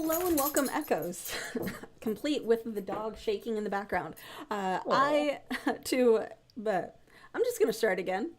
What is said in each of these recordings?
Hello and welcome, Echoes, complete with the dog shaking in the background. But I'm just gonna start again.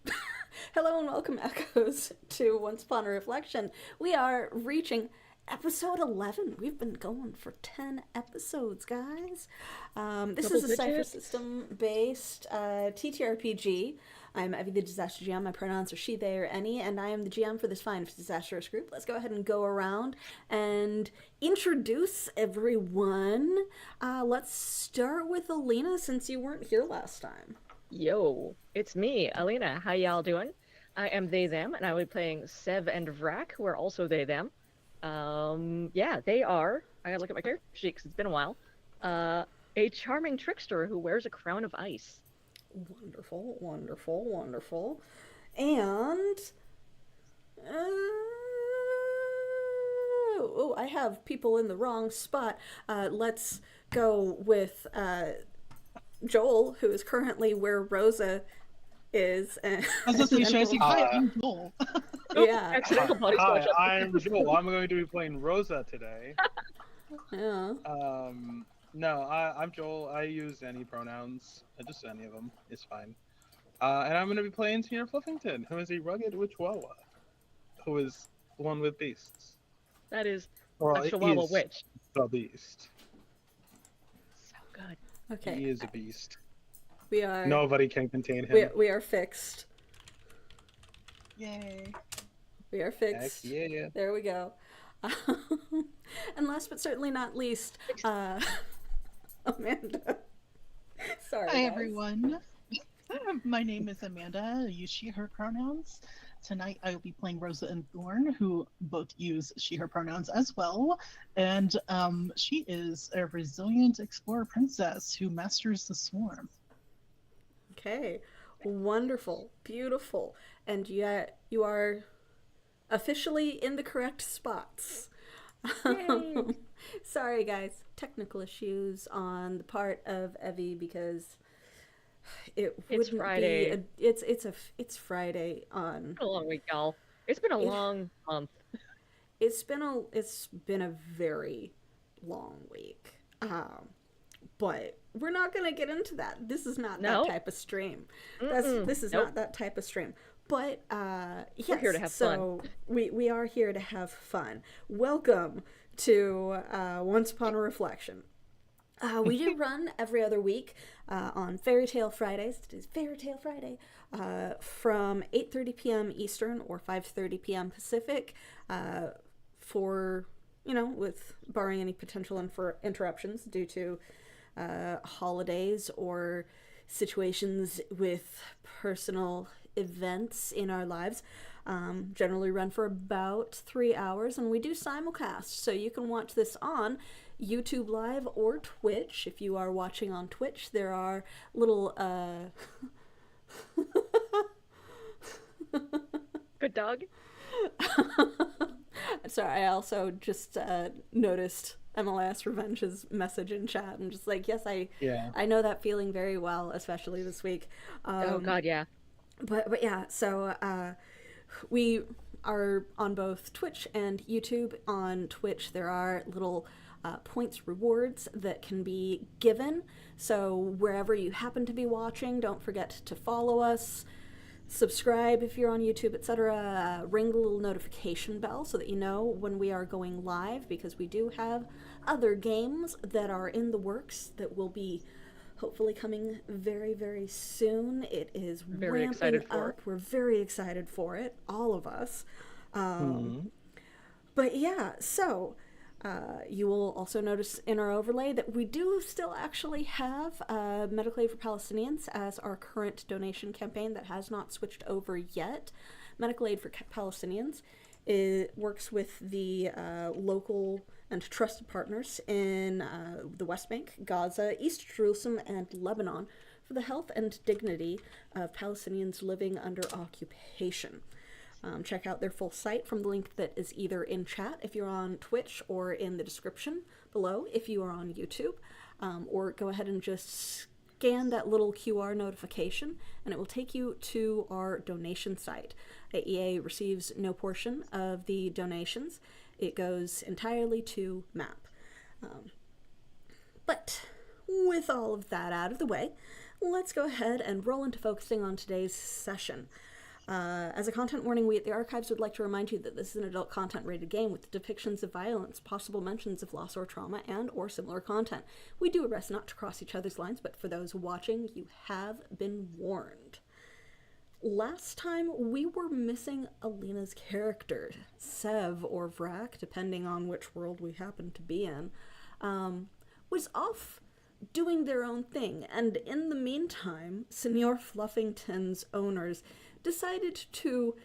Hello and welcome, Echoes, to Once Upon a Reflection. We are reaching episode 11. We've been going for 10 episodes, guys. This Double is a Cypher digits? system-based TTRPG. I'm Evie, the Disaster GM. My pronouns are she, they, or any, and I am the GM for this fine disastrous group. Let's go ahead and go around and introduce everyone. Let's start with Alina, since you weren't here last time. Yo, it's me, Alina. How y'all doing? I am they, them, and I will be playing Sev and Vrak, who are also they, them. Yeah, they are, I gotta look at my character sheet because it's been a while, a charming trickster who wears a crown of ice. Wonderful, wonderful, wonderful. And oh, I have people in the wrong spot. Let's go with Joel, who is currently where Rosa is. I was listening to you. Hi, I'm Joel. Yeah. Accidental body Hi, switch. I'm Joel. I'm going to be playing Rosa today. Yeah. No, I'm Joel. I use any pronouns. Just any of them. It's fine. And I'm going to be playing Tina Fluffington, who is a rugged witch Wawa, who is the one with beasts. That is Well, a Chihuahua is witch. the beast. So good. Okay. He is a beast. We are. Nobody can contain him. We are fixed. Yay. We are fixed. Heck yeah. There we go. And last but certainly not least, Amanda. Sorry. Hi, guys. everyone. My name is Amanda. I use she, her pronouns. Tonight I will be playing Rosa and Thorn, who both use she, her pronouns as well. And she is a resilient explorer princess who masters the swarm. Okay, wonderful, beautiful, and yet you are officially in the correct spots. Sorry, guys, technical issues on the part of Evie because it wouldn't Friday. be. It's Friday on. It's been a long week, y'all. It's been a long month. It's been a very long week. But we're not gonna get into that. This is not that type of stream. This is not that type of stream. But yes, we're here to have fun. We are here to have fun. Welcome to Once Upon a Reflection. We do run every other week on Fairy Tale Fridays. It is Fairy Tale Friday from 8:30 p.m. Eastern or 5:30 p.m. Pacific. For with barring any potential interruptions due to holidays or situations with personal events in our lives. Generally run for about 3 hours, and we do simulcast, so you can watch this on YouTube Live or Twitch. If you are watching on Twitch, there are little Good dog. Sorry, I also just noticed MLS Revenge's message in chat. I'm just like, yes, I know that feeling very well, especially this week. Oh God, yeah. But yeah, so we are on both Twitch and YouTube. On Twitch, there are little points rewards that can be given. So wherever you happen to be watching, don't forget to follow us. Subscribe if you're on YouTube, etc. Ring the little notification bell so that you know when we are going live, because we do have other games that are in the works that will be hopefully coming very, very soon. It is very ramping excited for up. it. We're very excited for it, all of us. But yeah, so you will also notice in our overlay that we do still actually have Medical Aid for Palestinians as our current donation campaign that has not switched over yet. Medical Aid for Palestinians works with the local and trusted partners in the West Bank, Gaza, East Jerusalem, and Lebanon for the health and dignity of Palestinians living under occupation. Check out their full site from the link that is either in chat if you're on Twitch or in the description below if you are on YouTube, or go ahead and just scan that little QR notification and it will take you to our donation site. AEA receives no portion of the donations. it goes entirely to map. But with all of that out of the way, let's go ahead and roll into focusing on today's session. As a content warning, we at the Archives would like to remind you that this is an adult content rated game with depictions of violence, possible mentions of loss or trauma, and or similar content. We do our best not to cross each other's lines, but for those watching, you have been warned. Last time, we were missing Alina's character. Sev or Vrak, depending on which world we happen to be in, was off doing their own thing, and in the meantime, Senor Fluffington's owners decided to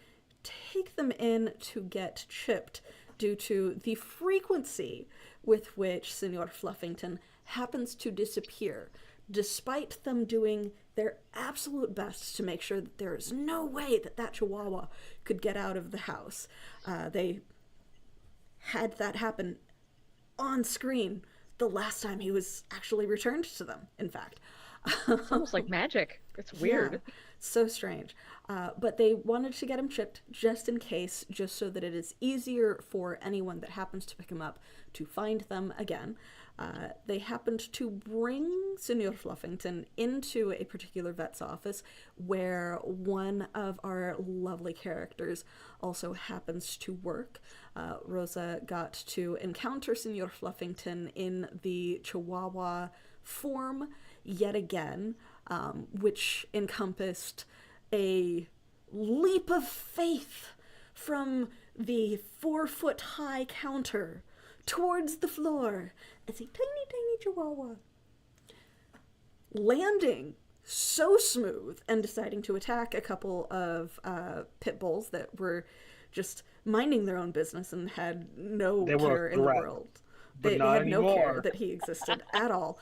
take them in to get chipped due to the frequency with which Senor Fluffington happens to disappear, despite them doing their absolute best to make sure that there is no way that that Chihuahua could get out of the house. They had that happen on screen the last time he was actually returned to them, in fact. It's almost like magic. It's weird. Yeah, so strange. But they wanted to get him chipped just in case, just so that it is easier for anyone that happens to pick him up to find them again. They happened to bring Senor Fluffington into a particular vet's office where one of our lovely characters also happens to work. Rosa got to encounter Senor Fluffington in the Chihuahua form yet again, which encompassed a leap of faith from the 4-foot-high counter towards the floor as a tiny, tiny Chihuahua, landing so smooth and deciding to attack a couple of pit bulls that were just minding their own business and had no care in the world. They had no care that he existed at all.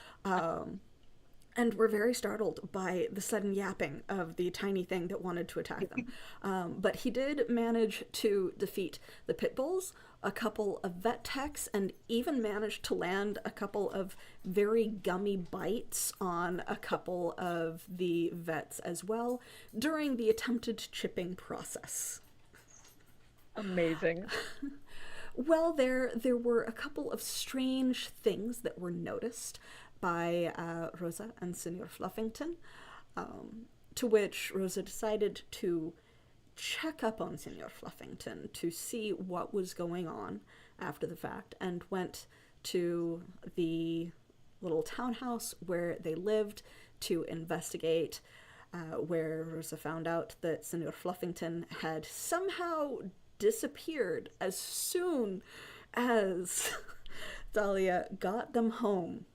And were very startled by the sudden yapping of the tiny thing that wanted to attack them. But he did manage to defeat the pit bulls, a couple of vet techs, and even managed to land a couple of very gummy bites on a couple of the vets as well during the attempted chipping process. Amazing. Well, there were a couple of strange things that were noticed by Rosa and Senor Fluffington, to which Rosa decided to check up on Senor Fluffington to see what was going on after the fact, and went to the little townhouse where they lived to investigate, where Rosa found out that Senor Fluffington had somehow disappeared as soon as Dahlia got them home.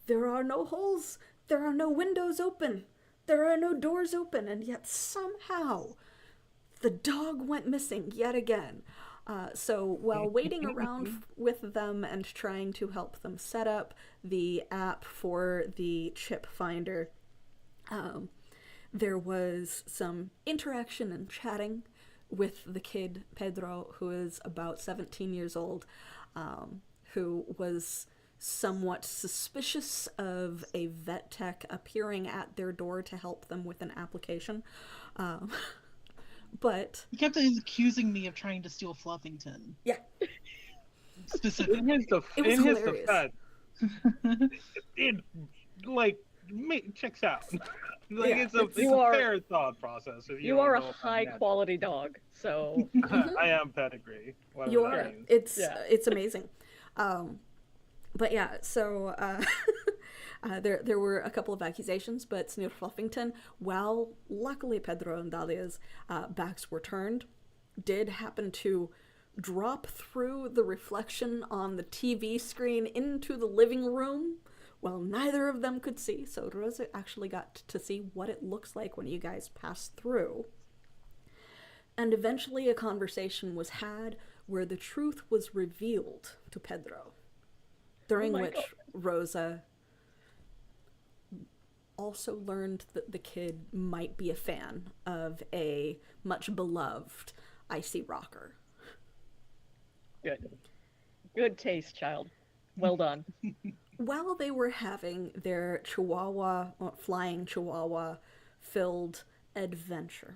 There are no holes, there are no windows open, there are no doors open, and yet somehow the dog went missing yet again. So while waiting around with them and trying to help them set up the app for the chip finder, there was some interaction and chatting with the kid, Pedro, who is about 17 years old, who was somewhat suspicious of a vet tech appearing at their door to help them with an application. But He kept accusing me of trying to steal Fluffington. yeah, Specifically. In his hilarious. defense, it checks out. Yeah, it's a fair thought process. If You are a go upon high that. quality dog, so I am pedigree. whatever you that are. means. It's amazing. But yeah, so there were a couple of accusations, but Senor Fluffington, while luckily Pedro and Dahlia's backs were turned, did happen to drop through the reflection on the TV screen into the living room while neither of them could see. So Rosa actually got to see what it looks like when you guys pass through. And eventually a conversation was had where the truth was revealed to Pedro, during which Rosa also learned that the kid might be a fan of a much beloved icy rocker. good taste, child. Well done. While they were having their flying chihuahua filled adventure,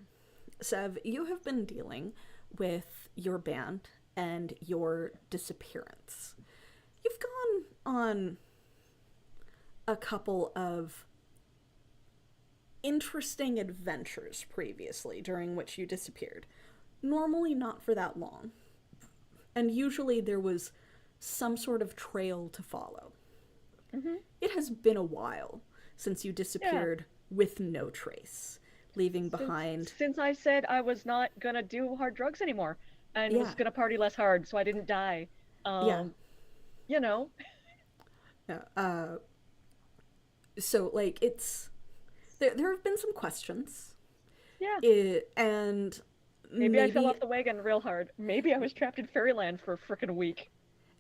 Sev, you have been dealing with your band and your disappearance. You've gone on a couple of interesting adventures previously during which you disappeared. Normally not for that long. And usually there was some sort of trail to follow. It has been a while since you disappeared with no trace, leaving behind... Since I said I was not gonna do hard drugs anymore, and was gonna party less hard so I didn't die. You know. So, like, it's... There have been some questions. Yeah. And maybe I fell off the wagon real hard. Maybe I was trapped in fairyland for a frickin' week.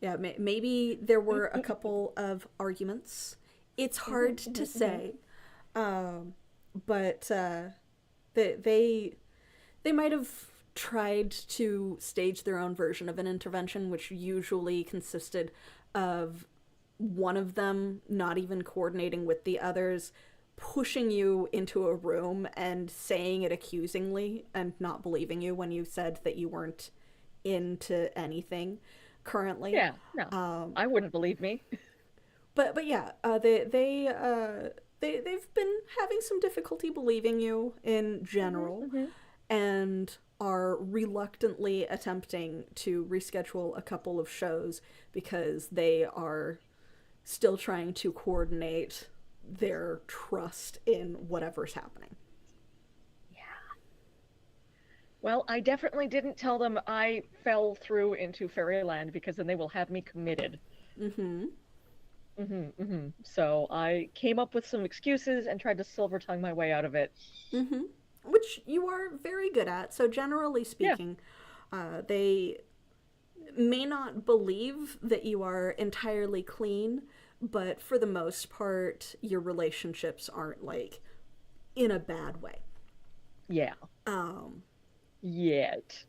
Yeah, maybe there were a couple of arguments. It's hard to say, but they might have tried to stage their own version of an intervention, which usually consisted of one of them not even coordinating with the others, pushing you into a room and saying it accusingly and not believing you when you said that you weren't into anything currently. Yeah, no, I wouldn't believe me. But yeah, they've been having some difficulty believing you in general, and are reluctantly attempting to reschedule a couple of shows because they are still trying to coordinate their trust in whatever's happening. Well, I definitely didn't tell them I fell through into fairyland because then they will have me committed. So I came up with some excuses and tried to silver tongue my way out of it. Which you are very good at. So generally speaking, they may not believe that you are entirely clean, but for the most part, your relationships aren't, like, in a bad way. Yeah. Yet.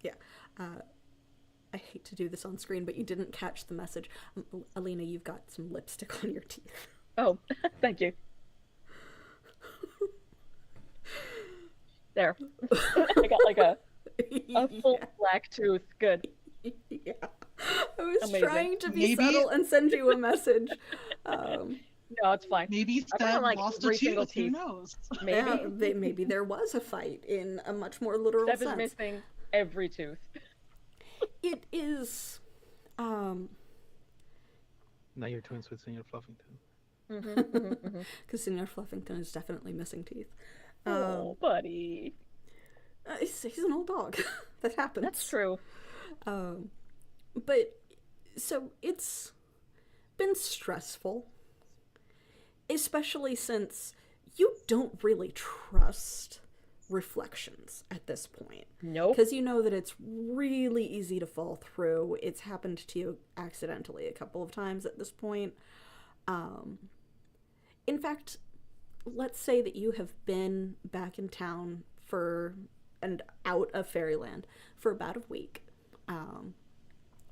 Yeah. I hate to do this on screen, but you didn't catch the message. Alina, you've got some lipstick on your teeth. Oh, thank you. There. I got like a full black tooth. Good. Yeah. I was Amazing. trying to be subtle and send you a message. No, it's fine. Maybe Seb lost a tooth. Who knows? Maybe. Yeah, maybe there was a fight in a much more literal Seb sense. is missing every tooth. It is, Now you're twins with Senior Fluffington. because Senior Fluffington is definitely missing teeth. Oh, buddy. He's an old dog. That happens. That's true. But, so it's been stressful, especially since you don't really trust reflections at this point. Nope. Because you know that it's really easy to fall through. It's happened to you accidentally a couple of times at this point. In fact, let's say that you have been back in town and out of Fairyland for about a week.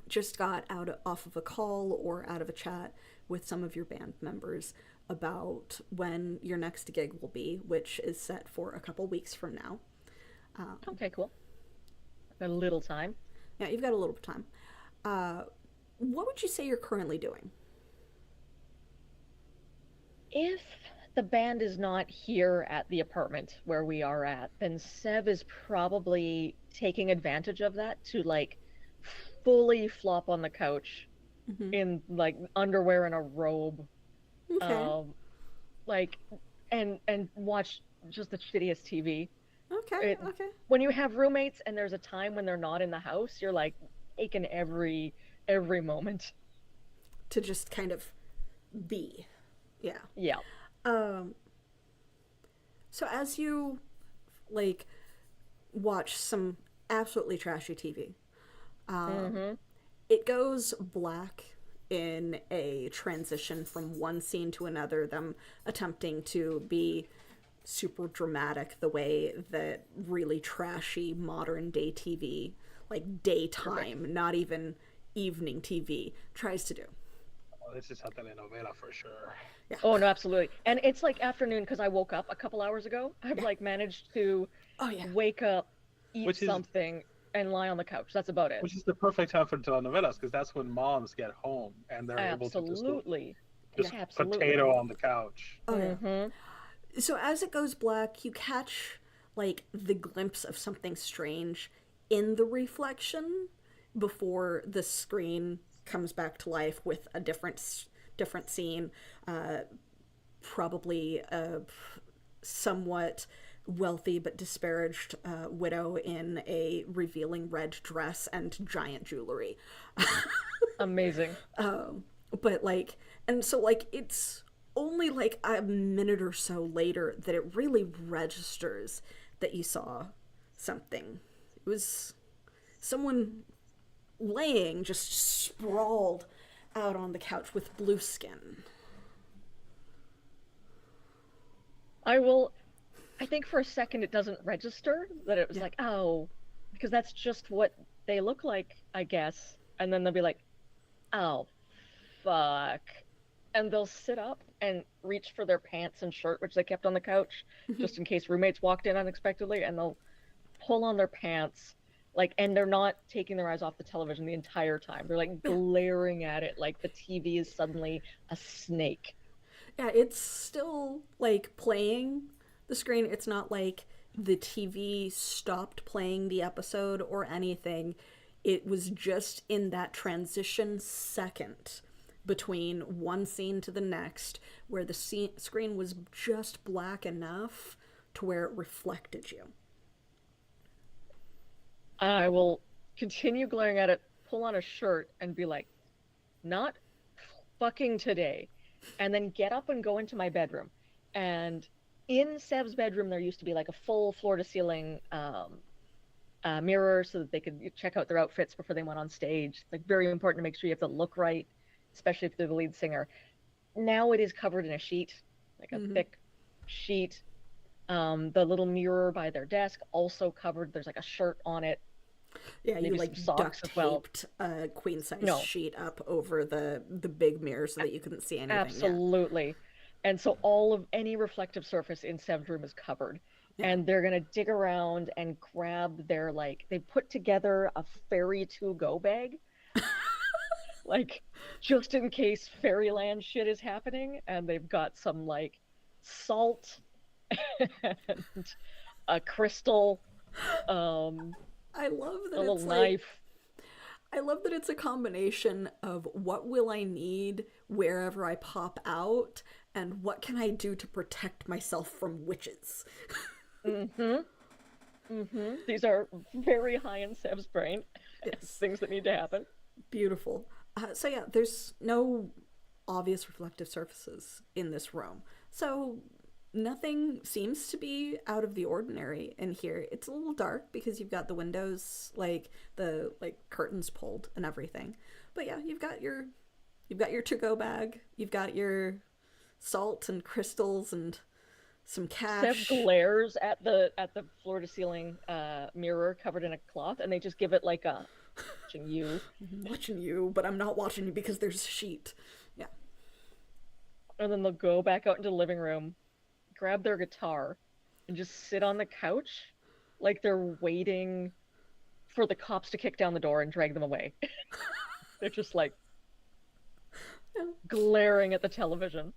Just got off of a call or out of a chat with some of your band members about when your next gig will be, which is set for a couple weeks from now. Okay, cool. A little time. Yeah, you've got a little time. What would you say you're currently doing? If the band is not here at the apartment where we are at, then Seb is probably taking advantage of that to, like, fully flop on the couch in, like, underwear and a robe. Okay. Like, and watch just the shittiest TV. Okay. When you have roommates and there's a time when they're not in the house, you're, like, taking every moment. To just kind of be. Yeah. Yeah. So as you, like, watch some absolutely trashy TV, it goes black in a transition from one scene to another, them attempting to be super dramatic the way that really trashy modern day TV, like daytime, not even evening TV, tries to do. Oh, this is a telenovela for sure. Yeah. Oh, no, absolutely. And it's like afternoon because I woke up a couple hours ago. I've like managed to wake up, eat something, and lie on the couch. That's about it. Which is the perfect time for telenovelas, because that's when moms get home and they're able to Absolutely. just Absolutely. potato on the couch. Oh yeah. Mm-hmm. So as it goes black, you catch like the glimpse of something strange in the reflection before the screen comes back to life with a different scene, probably a somewhat wealthy but disparaged widow in a revealing red dress and giant jewelry. Amazing. But like, and so like it's only like a minute or so later that it really registers that you saw something. It was someone laying just sprawled out on the couch with blue skin. I think for a second it doesn't register that it was like, oh, because that's just what they look like, I guess. And then they'll be like, oh, fuck. And they'll sit up and reach for their pants and shirt, which they kept on the couch, just in case roommates walked in unexpectedly, and they'll pull on their pants, like, and they're not taking their eyes off the television the entire time. They're like glaring at it like the TV is suddenly a snake. Yeah, it's still like playing the screen. It's not like the TV stopped playing the episode or anything. It was just in that transition second between one scene to the next where the screen was just black enough to where it reflected you. I will continue glaring at it, pull on a shirt, and be like, not fucking today. And then get up and go into my bedroom. And in Seb's bedroom, there used to be like a full floor to ceiling mirror so that they could check out their outfits before they went on stage. It's like very important to make sure you have to look right, especially if they're the lead singer. Now it is covered in a sheet, like a thick sheet. The little mirror by their desk also covered. There's like a shirt on it. Yeah, Maybe you like some socks duct as well. taped a queen size sheet up over the big mirror so that you couldn't see anything. Absolutely. Yeah. And so all of any reflective surface in Seb's room is covered. Yeah. And they're gonna dig around and grab their like they put together a fairy to go bag. Like just in case fairyland shit is happening, and they've got some like salt and a crystal I love that a little it's knife. I love that it's a combination of what will I need wherever I pop out and what can I do to protect myself from witches. These are very high in Seb's brain. Yes. Things that need to happen. Beautiful. So yeah, there's no obvious reflective surfaces in this room. So nothing seems to be out of the ordinary in here. It's a little dark because you've got the windows, like the curtains pulled and everything. But yeah, you've got your to-go bag. You've got your salt and crystals and some cash. Seb glares at the floor-to-ceiling mirror covered in a cloth, and they just give it like a watching you. I'm watching you, but I'm not watching you because there's a sheet. Yeah. And then they'll go back out into the living room, grab their guitar, and just sit on the couch like they're waiting for the cops to kick down the door and drag them away. They're just like glaring at the television.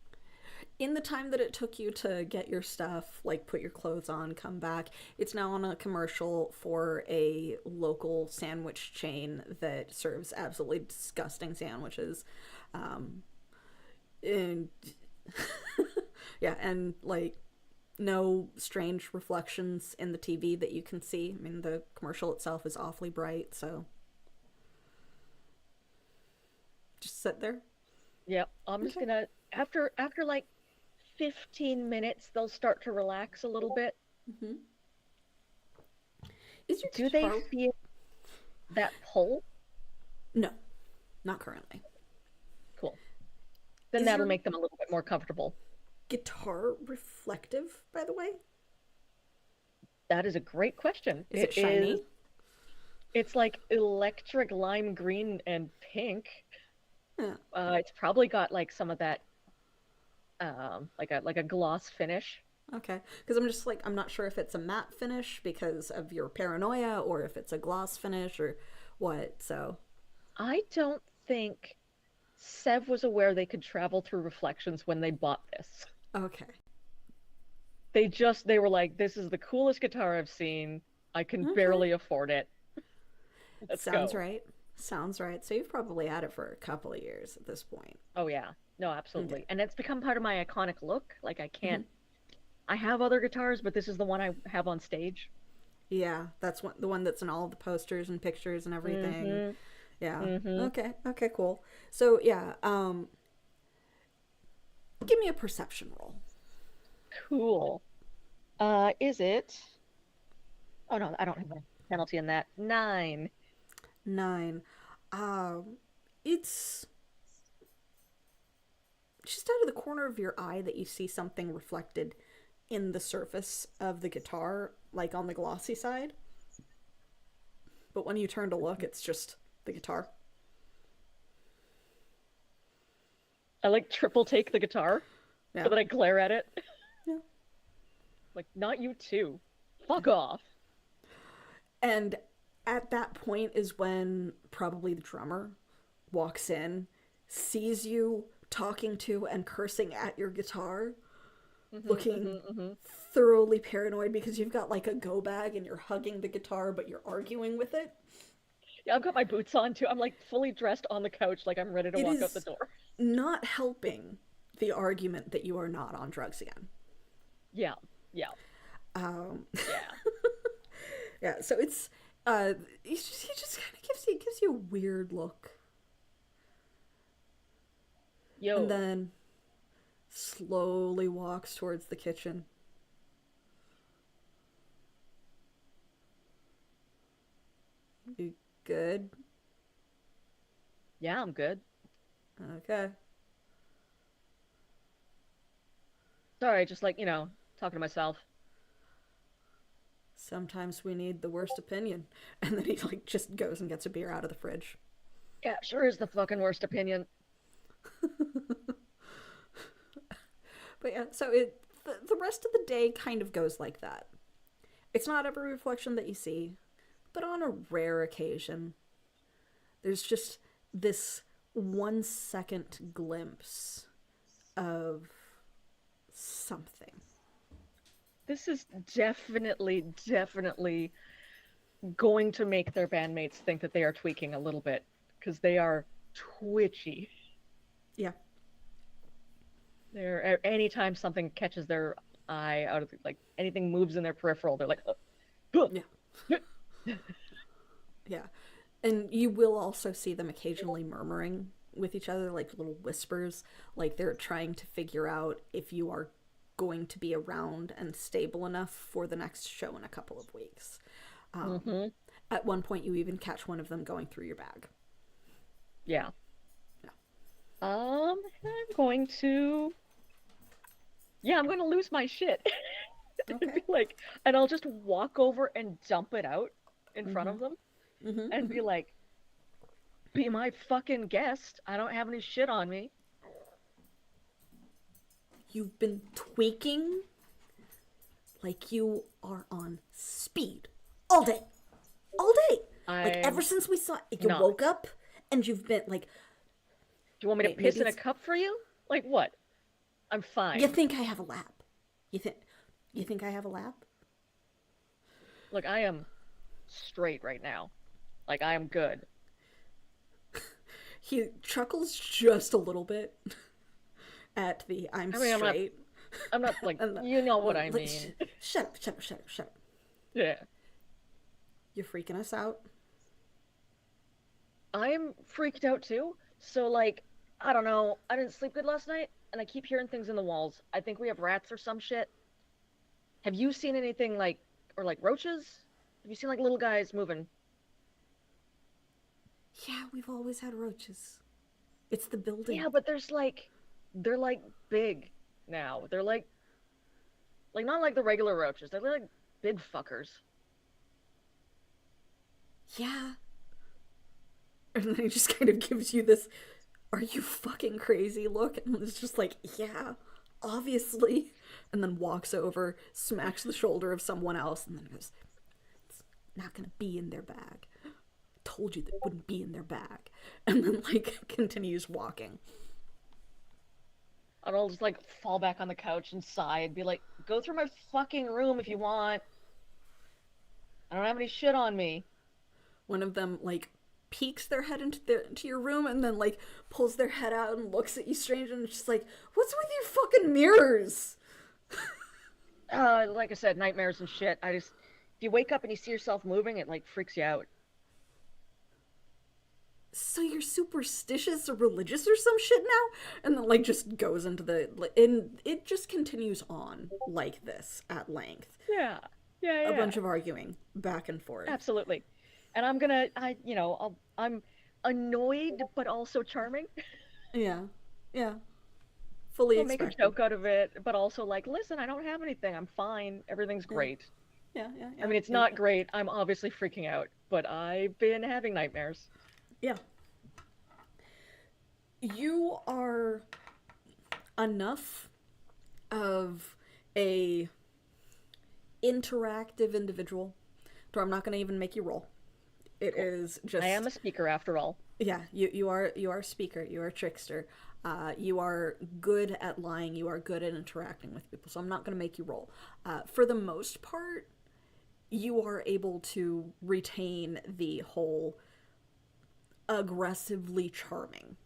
In the time that it took you to get your stuff, like put your clothes on, come back, it's now on a commercial for a local sandwich chain that serves absolutely disgusting sandwiches. And yeah, and like no strange reflections in the TV that you can see. I mean, the commercial itself is awfully bright, so just sit there. Yep, I'm just gonna after like 15 minutes, they'll start to relax a little bit. Do they feel that pull? No, not currently. Cool. Then that'll make them a little bit more comfortable. Guitar reflective, by the way? That is a great question. Is it shiny? It's like electric lime green and pink. Yeah. It's probably got like some of that like a gloss finish. Okay. Because I'm just like, I'm not sure if it's a matte finish because of your paranoia or if it's a gloss finish or what. So, I don't think Sev was aware they could travel through reflections when they bought this. okay. They were like, this is the coolest guitar I've seen. I can Okay. barely afford it. Let's Sounds go. right. Sounds right. So you've probably had it for a couple of years at this point. Oh yeah. No, Okay. absolutely. And it's become part of my iconic look. Like Hmm. I have other guitars, but this is the one I have on stage. Yeah, that's the one that's in all the posters and pictures and everything. Mm-hmm. Yeah. Mm-hmm. Okay. Okay. Cool. So yeah. Give me a perception roll. Cool. Is it? Oh no, I don't have a penalty in that. 9. 9. It's just out of the corner of your eye that you see something reflected in the surface of the guitar, like on the glossy side. But when you turn to look, it's just the guitar. I like triple take the guitar Yeah. so that I glare at it. Yeah. Like, not you too. Fuck off. And at that point is when probably the drummer walks in, sees you talking to and cursing at your guitar, looking thoroughly paranoid because you've got like a go bag and you're hugging the guitar, but you're arguing with it. Yeah, I've got my boots on too. I'm like fully dressed on the couch, like I'm ready to It walk out the is door. not helping the argument that you are not on drugs again. Yeah, yeah, Um, yeah. yeah, so it's he just kind of gives you a weird look, Yo, and then slowly walks towards the kitchen. You good? yeah, I'm good. Okay. Sorry, just like, talking to myself. Sometimes we need the worst opinion, and then he like just goes and gets a beer out of the fridge. Yeah, sure is the fucking worst opinion. But yeah, so the rest of the day kind of goes like that. It's not every reflection that you see, but on a rare occasion, there's just this 1 second glimpse of something. This is definitely going to make their bandmates think that they are tweaking a little bit because they are twitchy. Yeah. They're anytime something catches their eye out of like anything moves in their peripheral, they're like, Yeah. Yeah. And you will also see them occasionally murmuring with each other, like little whispers, like they're trying to figure out if you are going to be around and stable enough for the next show in a couple of weeks. At one point, you even catch one of them going through your bag. yeah. Yeah. I'm going to, I'm going to lose my shit. Okay. Like, and I'll just walk over and dump it out in front of them and be like, be my fucking guest. I don't have any shit on me. You've been tweaking like you are on speed all day. All day. Like ever I'm since we saw you not. woke up and you've been like, Do you want me to Wait, piss maybe in a it's- cup for you? Like what? I'm fine. you think I have a lap. You think I have a lap? Look, I am straight right now. Like I am good. He chuckles just a little bit at the I'm I mean, straight. I'm not like And you know what I like, mean. Shut up, shut up, shut up, shut up. Yeah. You're freaking us out. I'm freaked out too. So like, I don't know. I didn't sleep good last night and I keep hearing things in the walls. I think we have rats or some shit. Have you seen anything like or like roaches? Have you seen like little guys moving? Yeah, we've always had roaches. It's the building. Yeah, but they're like big now. They're like not like the regular roaches. They're like big fuckers. Yeah. And then he just kind of gives you this, are you fucking crazy look? And it's just like, yeah, obviously, and then walks over, smacks the shoulder of someone else, and then goes, "It's not gonna be in their bag. Told you that it wouldn't be in their bag," and then like continues walking. And I'll just like fall back on the couch and sigh and be like, "Go through my fucking room if you want. I don't have any shit on me." One of them like peeks their head into your room and then like pulls their head out and looks at you strange and just like, "What's with you fucking mirrors?" Like I said, nightmares and shit. If you wake up and you see yourself moving, it like freaks you out. So you're superstitious or religious or some shit now? And then like just goes into and it just continues on like this at length. Yeah, yeah, A bunch of arguing back and forth. absolutely. And I'm annoyed but also charming. Yeah. Yeah. Fully I'll make a expected. joke out of it, but also like, listen, I don't have anything. I'm fine. Everything's great. Yeah, yeah, yeah. I mean, it's yeah. not great. I'm obviously freaking out, but I've been having nightmares. Yeah. You are enough of a interactive individual to I'm not going to even make you roll. It is just I am a speaker after all. yeah, you are a speaker, you are a trickster. You are good at lying, you are good at interacting with people. So I'm not going to make you roll. For the most part, you are able to retain the whole aggressively charming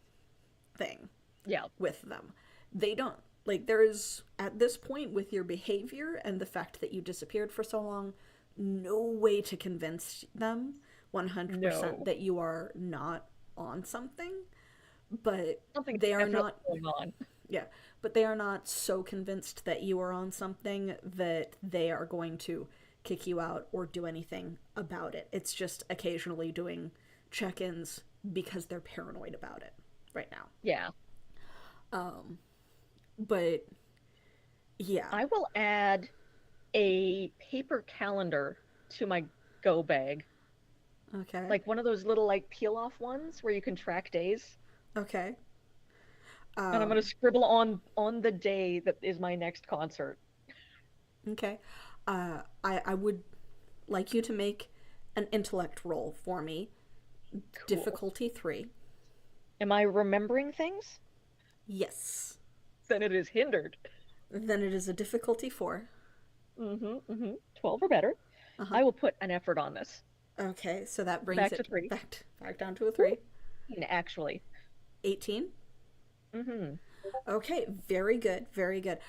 thing Yeah. with them. They don't like there is at this point with your behavior and the fact that you disappeared for so long, no way to convince them 100% No. that you are not on something, but Something they are definitely not going on. yeah, but they are not so convinced that you are on something that they are going to kick you out or do anything about it. It's just occasionally doing check-ins because they're paranoid about it right now. Yeah. But yeah. I will add a paper calendar to my go bag. Okay. Like one of those little like peel off ones where you can track days. Okay. And I'm gonna scribble on the day that is my next concert. Okay. I would like you to make an intellect roll for me. Cool. Difficulty 3. Am I remembering things? Yes. Then it is hindered. Then it is a difficulty 4. 12 or better. Uh-huh. I will put an effort on this. Okay, so that brings Back it to 3. back down to a 3. Actually. 18. Mm-hmm. Okay, very good, very good.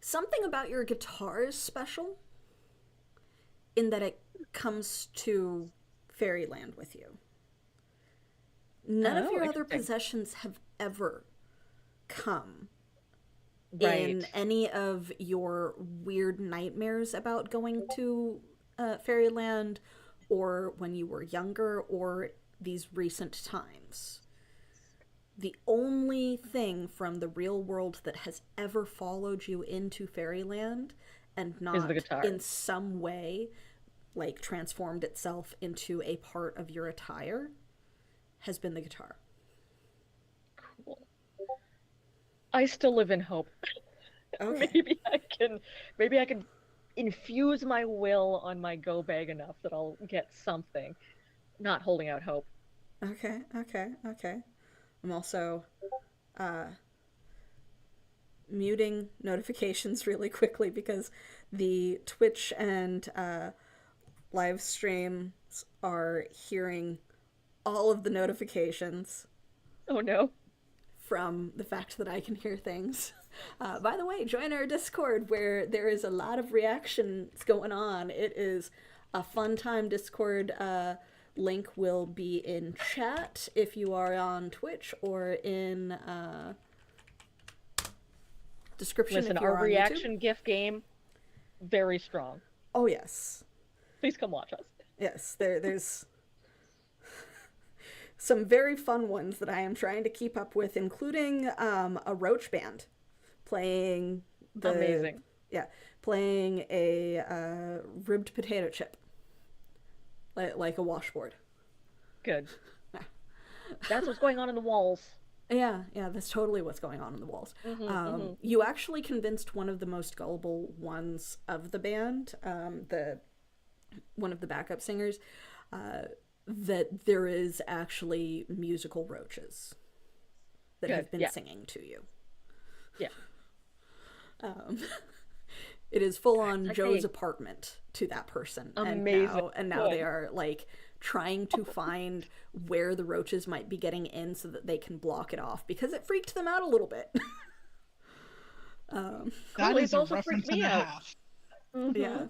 Something about your guitar is special in that it comes to Fairyland with you. None of your other interesting. possessions have ever come Right. in any of your weird nightmares about going to Fairyland or when you were younger or these recent times. The only thing from the real world that has ever followed you into Fairyland and not the guitar. in some way like transformed itself into a part of your attire has been the guitar. Cool. I still live in hope. Okay. Maybe I can infuse my will on my go bag enough that I'll get something. Not holding out hope. Okay. I'm also muting notifications really quickly because the Twitch and live streams are hearing all of the notifications Oh no. from the fact that I can hear things. By the way, join our Discord where there is a lot of reactions going on. It is a fun time. Discord link will be in chat if you are on Twitch or in description Listen, if you're our on reaction YouTube. GIF game, very strong. Oh yes. Please come watch us. Yes, there's some very fun ones that I am trying to keep up with, including a roach band playing Amazing. Yeah, playing a ribbed potato chip, like a washboard. Good. That's what's going on in the walls. Yeah, yeah, that's totally what's going on in the walls. You actually convinced one of the most gullible ones of the band, the one of the backup singers, uh, that there is actually musical roaches that Good. have been Yeah. singing to you. Yeah. Um, it is full on Like, Joe's hey, apartment to that person, amazing. and now they Good. are like trying to find where the roaches might be getting in so that they can block it off because it freaked them out a little bit. That Cool. is It's a also freaked reference me and a out. half. Yeah,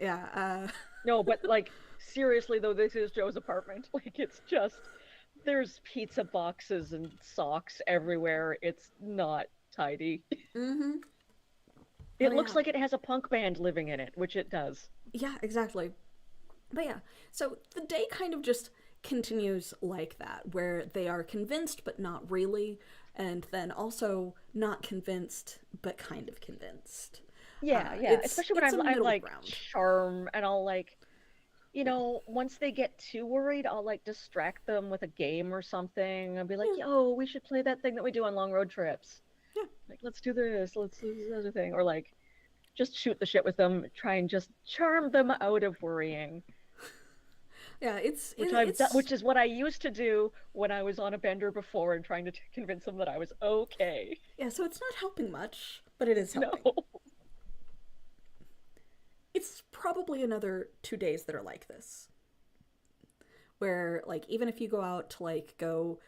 yeah. No, but like seriously though, this is Joe's apartment. Like it's just there's pizza boxes and socks everywhere. It's not tidy. Mm-hmm. Oh It looks yeah, like it has a punk band living in it, which it does. yeah, exactly. But yeah, so the day kind of just continues like that, where they are convinced but not really, and then also not convinced but kind of convinced. Yeah, yeah. Especially when It's a I'm middle like ground. charm and I'll like once they get too worried, I'll like distract them with a game or something. I'll be like, Yeah, yo, we should play that thing that we do on long road trips. yeah, Like, let's do this, let's do this other thing. Or like just shoot the shit with them, try and just charm them out of worrying. yeah. Which is what I used to do when I was on a bender before and trying to convince them that I was okay. Yeah. So it's not helping much, but it is No. helping. It's probably another 2 days that are like this, where like even if you go out to like go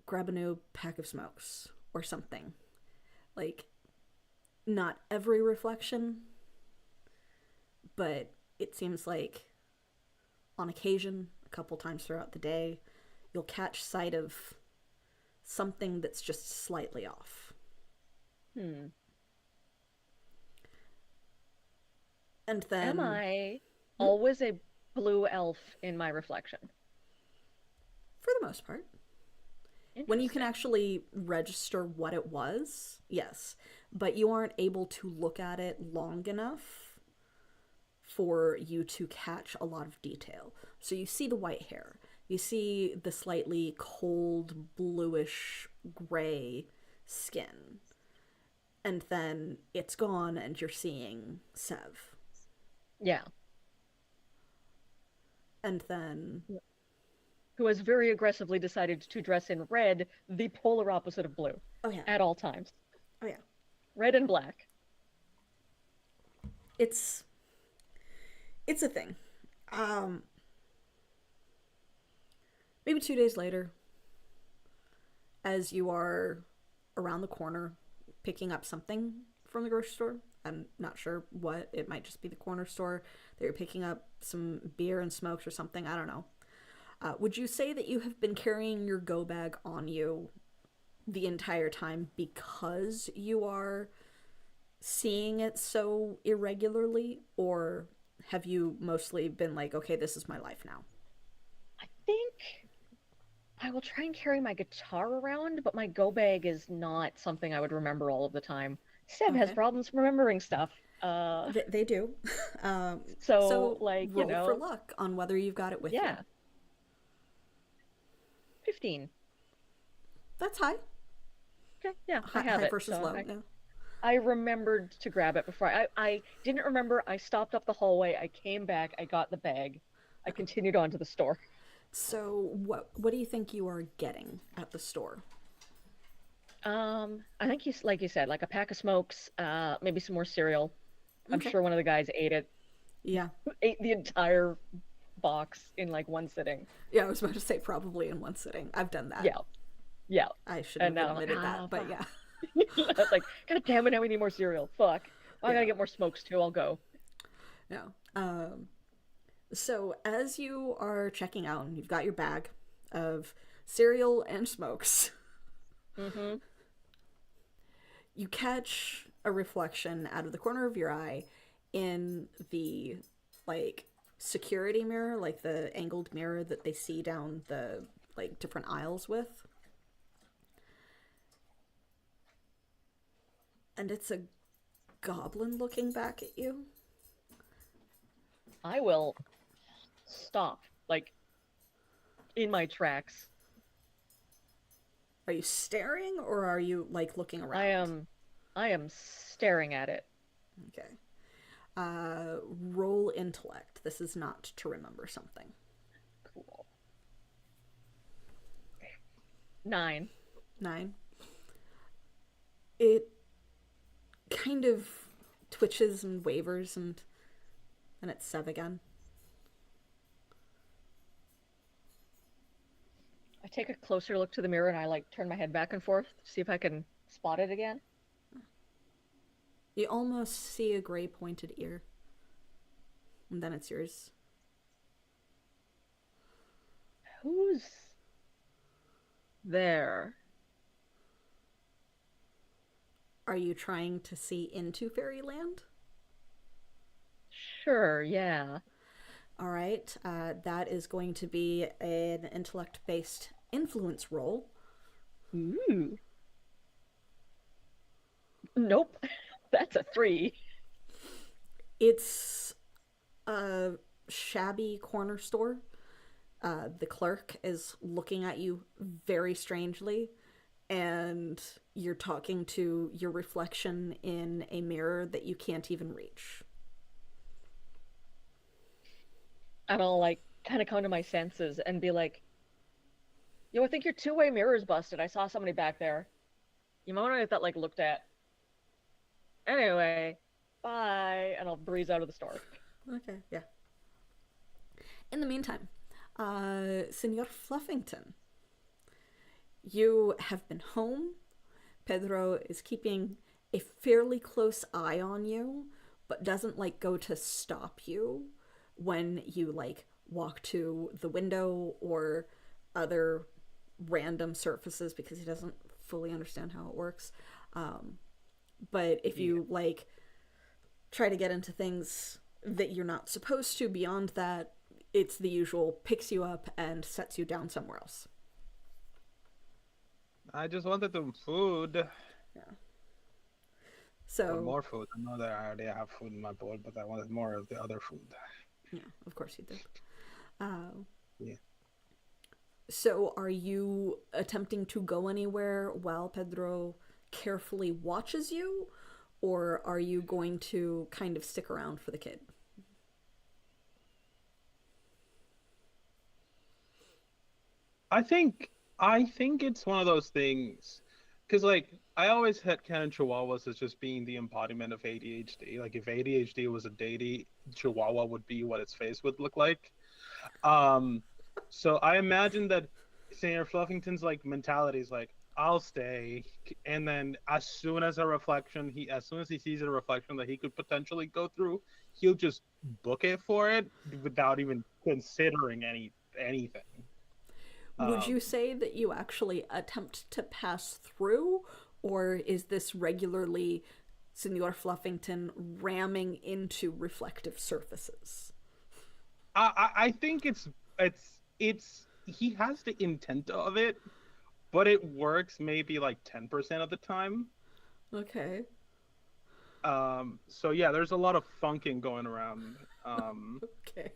grab a new pack of smokes or something, like not every reflection, but it seems like on occasion, a couple times throughout the day, you'll catch sight of something that's just slightly off. Hmm. And then Am I always a blue elf in my reflection? for the most part, when you can Interesting. actually register what it was, yes, but you aren't able to look at it long enough for you to catch a lot of detail. So you see the white hair, you see the slightly cold bluish gray skin, and then it's gone and you're seeing Sev. Yeah. And then Who has very aggressively decided to dress in red, the polar opposite of blue, oh yeah, at all times. oh yeah, Red and black. it's it's a thing. Um Maybe 2 days later, as you are around the corner picking up something from the grocery store. I'm not sure what. It might just be the corner store that you're picking up some beer and smokes or something. I don't know. Would you say that you have been carrying your go bag on you the entire time because you are seeing it so irregularly? Or have you mostly been like, okay, this is my life now? I think I will try and carry my guitar around, but my go bag is not something I would remember all of the time. Seb has Okay. problems remembering stuff. They do. So So like, roll for luck on whether you've got it with you. yeah, 15. That's high. Okay, yeah, I High, have high it. versus So low. I, Yeah. I remembered to grab it before. I didn't remember. I stopped up the hallway. I came back. I got the bag. I continued on to the store. So what do you think you are getting at the store? I think he's like you said, like a pack of smokes, maybe some more cereal. I'm Okay. sure one of the guys ate it, Yeah. ate the entire box in like one sitting. Yeah, I was about to say probably in one sitting. I've done that. Yeah, yeah. I shouldn't And have now I'm like, admitted that, but fuck. yeah. It's like, God damn it, now we need more cereal. Fuck. Well, I Yeah. gotta get more smokes too. I'll go. Yeah. So as you are checking out and you've got your bag of cereal and smokes, Mm-hmm. you catch a reflection out of the corner of your eye in the like security mirror, like the angled mirror that they see down the like different aisles with. And it's a goblin looking back at you. I will stop, like, in my tracks. Are you staring or are you like looking I around? am I am staring at it. Okay. Roll intellect. This is not to remember something. Cool. 9. 9. It kind of twitches and wavers and then it's Sev again. I take a closer look to the mirror and I like turn my head back and forth to see if I can spot it again. You almost see a gray pointed ear. And then it's yours. Who's there? Are you trying to see into fairyland? Sure, yeah. All right. That is going to be an intellect based influence roll. Ooh. Nope. That's a 3. It's a shabby corner store. The clerk is looking at you very strangely, and you're talking to your reflection in a mirror that you can't even reach. And I'll like kind of come to my senses and be like, yo, I think your two-way mirror's busted. I saw somebody back there. You might want to get that like looked at. Anyway, bye. And I'll breeze out of the store. Okay, yeah. In the meantime, Senor Fluffington, you have been home. Pedro is keeping a fairly close eye on you, but doesn't like go to stop you when you like walk to the window or other random surfaces because he doesn't fully understand how it works. But if you like try to get into things that you're not supposed to beyond that, it's the usual picks you up and sets you down somewhere else. I just wanted some food. Yeah. Or So more food. I know that I already have food in my bowl, but I wanted more of the other food. yeah, of course you did. Yeah. So are you attempting to go anywhere while Pedro carefully watches you, or are you going to kind of stick around for the kid? I think it's one of those things, because like I always had canon Chihuahuas as just being the embodiment of ADHD. Like if ADHD was a deity, Chihuahua would be what its face would look like. Um, so I imagine that Senator Fluffington's like mentality is like, I'll stay, and then as soon as he sees a reflection that he could potentially go through, he'll just book it for it without even considering anything. Would you Um, say that you actually attempt to pass through, or is this regularly Senor Fluffington ramming into reflective surfaces? I think it's he has the intent of it, but it works maybe like 10% of the time. Okay. So yeah, there's a lot of funking going around. Okay.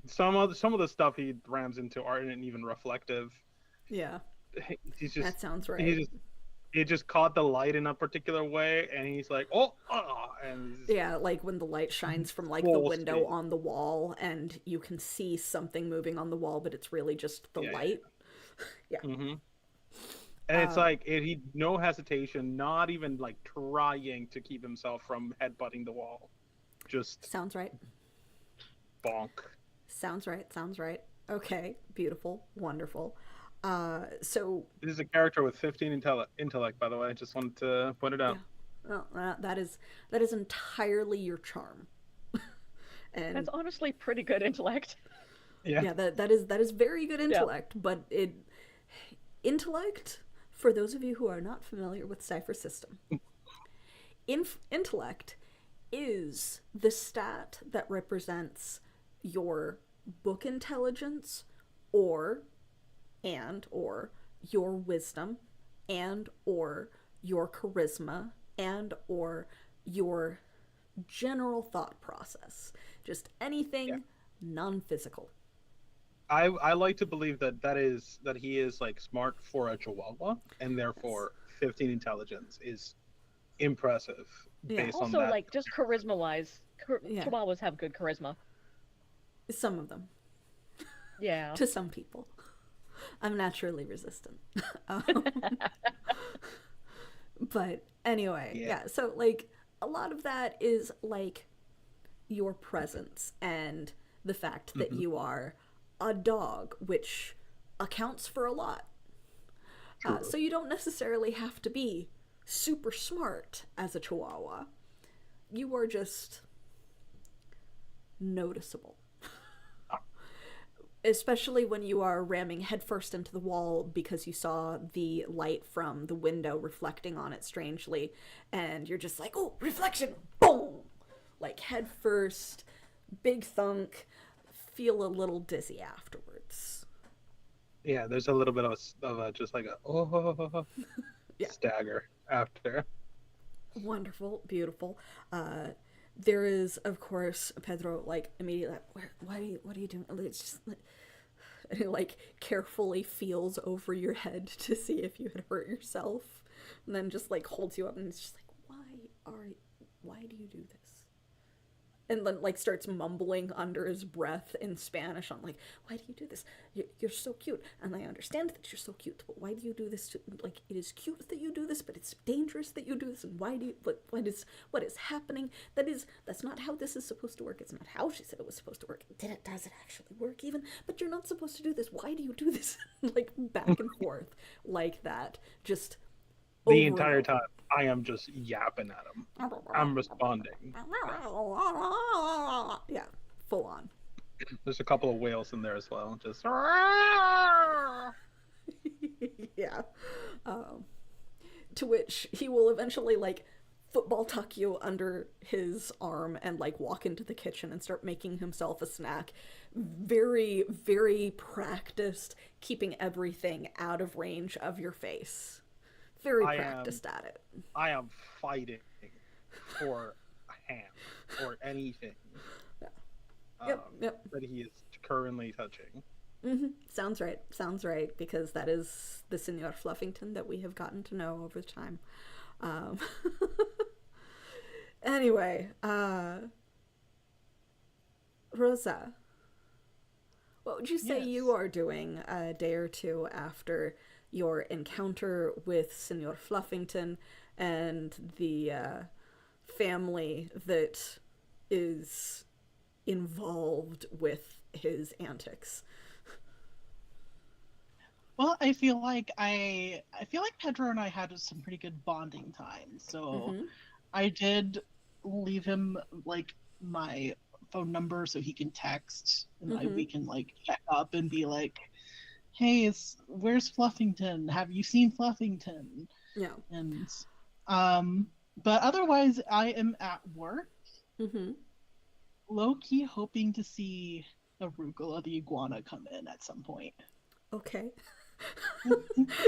Some of the stuff he rams into aren't even reflective. Yeah, He's that just sounds he right. just he just caught the light in a particular way, and he's like, oh, and he's Yeah, like when the light shines from like the full window speed. on the wall and you can see something moving on the wall, but it's really just the Yeah, light. Yeah. yeah. And it's like he no hesitation, not even like trying to keep himself from headbutting the wall, just Sounds right. bonk. Sounds right. Sounds right. Okay. Beautiful. Wonderful. So This is a character with 15 intellect, by the way. I just wanted to point it yeah, out. well, that is entirely your charm, and That's honestly pretty good intellect. Yeah. yeah, that is very good Yeah. intellect. But intellect, for those of you who are not familiar with Cypher system, intellect is the stat that represents your book intelligence or or your wisdom and or your charisma and or your general thought process. Just Yeah. anything non-physical. I like to believe that he is like smart for a Chihuahua, and therefore 15 intelligence is impressive Yeah. based on Also, that. like, just charisma wise, Yeah. Chihuahuas have good charisma. Some of them. Yeah. To some people. I'm naturally resistant. um, but anyway, Yeah. yeah. So, like, a lot of that is like your presence and the fact that Mhm. you are a dog, which accounts for a lot. True. So you don't necessarily have to be super smart as a Chihuahua. You are just noticeable. Especially when you are ramming headfirst into the wall because you saw the light from the window reflecting on it strangely, and you're just like, oh, reflection, boom! Like headfirst, big thunk, feel a little dizzy afterwards. Yeah, there's a little bit of a just like a Yeah. stagger after. Wonderful, beautiful. There is, of course, Pedro, like, immediately, like, what are you doing? It's just, and he, like, carefully feels over your head to see if you had hurt yourself, and then just, like, holds you up, and it's just like, why do you do this? And then, like, starts mumbling under his breath in Spanish on, like, why do you do this? You're so cute, and I understand that you're so cute, but why do you do this? Like, it is cute that you do this, but it's dangerous that you do this, and why do you, what is happening? That's not how this is supposed to work. It's not how she said it was supposed to work. Does it actually work even? But you're not supposed to do this. Why do you do this? Like, back and forth like that. Just The over entire and over. time, I am just yapping at him. I'm responding. Yeah, full on. There's a couple of whales in there as well. Just Yeah. To which he will eventually, like, football tuck you under his arm and, like, walk into the kitchen and start making himself a snack. Very, very practiced, keeping everything out of range of your face. Very practiced at it. I am fighting for a hand or anything Yep. that he is currently touching. Sounds right, because that is the Senor Fluffington that we have gotten to know over time. Um, anyway, Rosa, what would you say Yes. you are doing a day or two after your encounter with Senor Fluffington and the family that is involved with his antics? Well, I feel like Pedro and I had some pretty good bonding time. So Mm-hmm. I did leave him like my phone number so he can text and we can like check up and be like, "Hey, where's Fluffington? Have you seen Fluffington?" Yeah. And but otherwise I am at work, Mm-hmm. low key hoping to see Arugula the iguana come in at some point. Okay.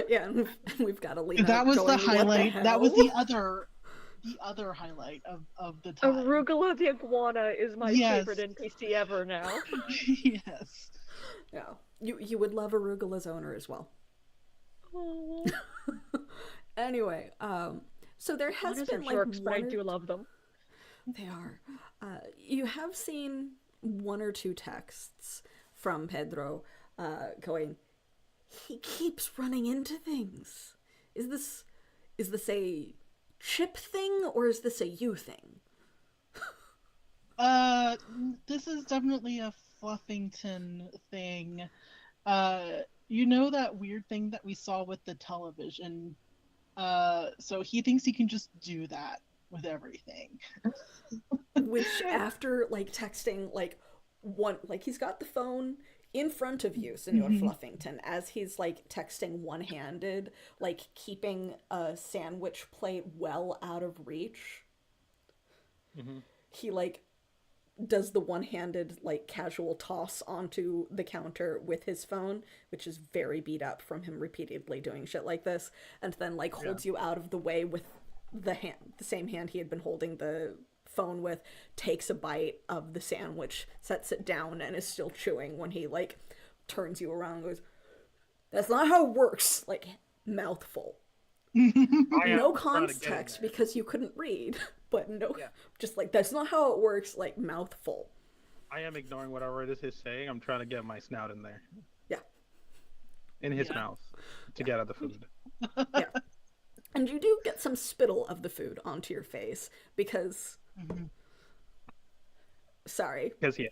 Yeah, and we've got Alina That was going, the "What highlight. hell?" That was the other highlight of the time. Arugula the iguana is my Yes. favorite NPC ever now. Yes. Yeah. You would love Arugula's owner as well. Oh, Anyway, so there has iguanas been are like jerks, but I one or do love them. they are. You have seen one or two texts from Pedro going, he keeps running into things. Is this a Chip thing or is this a you thing? This is definitely a Fluffington thing. You know that weird thing that we saw with the television? So he thinks he can just do that with everything. Which after like texting like one, like he's got the phone in front of you, Senor Fluffington, as he's like texting one-handed, like keeping a sandwich plate well out of reach. Mhm. He like does the one-handed like casual toss onto the counter with his phone, which is very beat up from him repeatedly doing shit like this, and then like holds you out of the way with the same hand he had been holding the phone with, takes a bite of the sandwich, sets it down, and is still chewing when he like turns you around and goes, "That's not how it works." Like, mouthful. I am No trying to get in context there. because you couldn't read, but no, Yeah. just like, that's not how it works. Like, mouthful. I am ignoring whatever this is saying. I'm trying to get my snout in there, Yeah, in his Yeah. mouth, to get at the food. yeah. And you do get some spittle of the food onto your face because, sorry, Because he.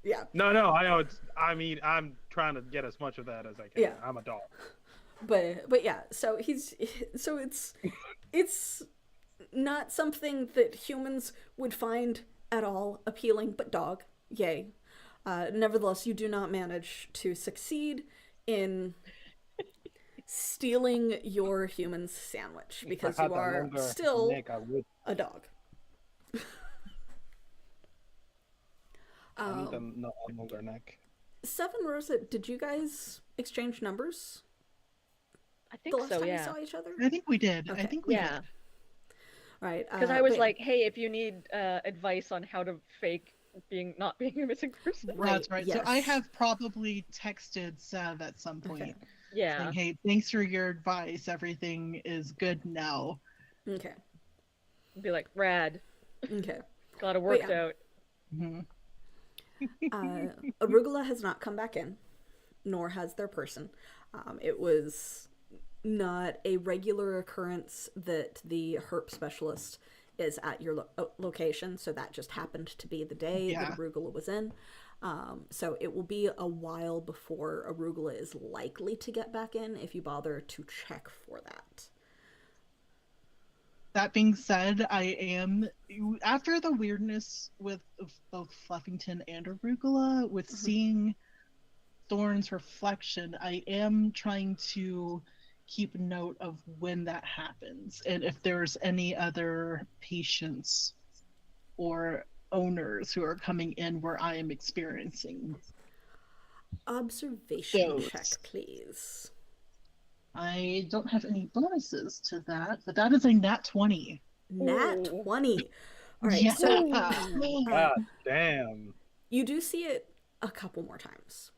yeah, No, I know it's. I mean, I'm trying to get as much of that as I can. Yeah. I'm a dog. but yeah. So it's not something that humans would find at all appealing, but dog, yay. Nevertheless, you do not manage to succeed in stealing your human's sandwich because if I had you that are longer still neck, I would. a dog. I need a longer neck. Seven, Rosa, did you guys exchange numbers I the think last so, time you yeah. saw each other? I think we did. Okay. I think we Yeah. did. Right. Because I was but yeah. like, hey, if you need advice on how to fake not being a missing person. Right, That's right. So I yes. have probably texted Sev at some point Okay. Yeah. saying, "Hey, thanks for your advice. Everything is good now." Okay. Be like, rad. Okay. Got it worked yeah. out. Mhm. Arugula has not come back in, nor has their person. It was not a regular occurrence that the herp specialist is at your location, so that just happened to be the day that Yeah. Arugula was in. So it will be a while before Arugula is likely to get back in if you bother to check for that. That being said, I am after the weirdness with both Fluffington and Arugula, with seeing Thorn's reflection, I am trying to keep note of when that happens and if there's any other patients or owners who are coming in where I am experiencing. Observation Those. check, please. I don't have any bonuses to that, but that is a nat 20. Nat Ooh. 20. All right, Yeah. so God damn. you do see it a couple more times.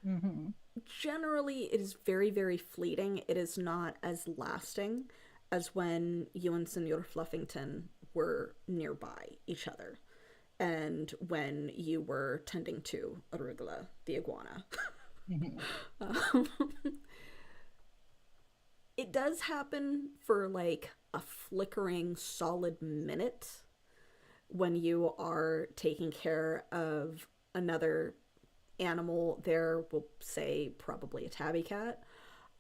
Mhm. Generally, it is very, very fleeting. It is not as lasting as when you and Senor Fluffington were nearby each other and when you were tending to Arugula, the iguana. Mhm. Um, it does happen for like a flickering solid minute when you are taking care of another animal there, we'll say probably a tabby cat.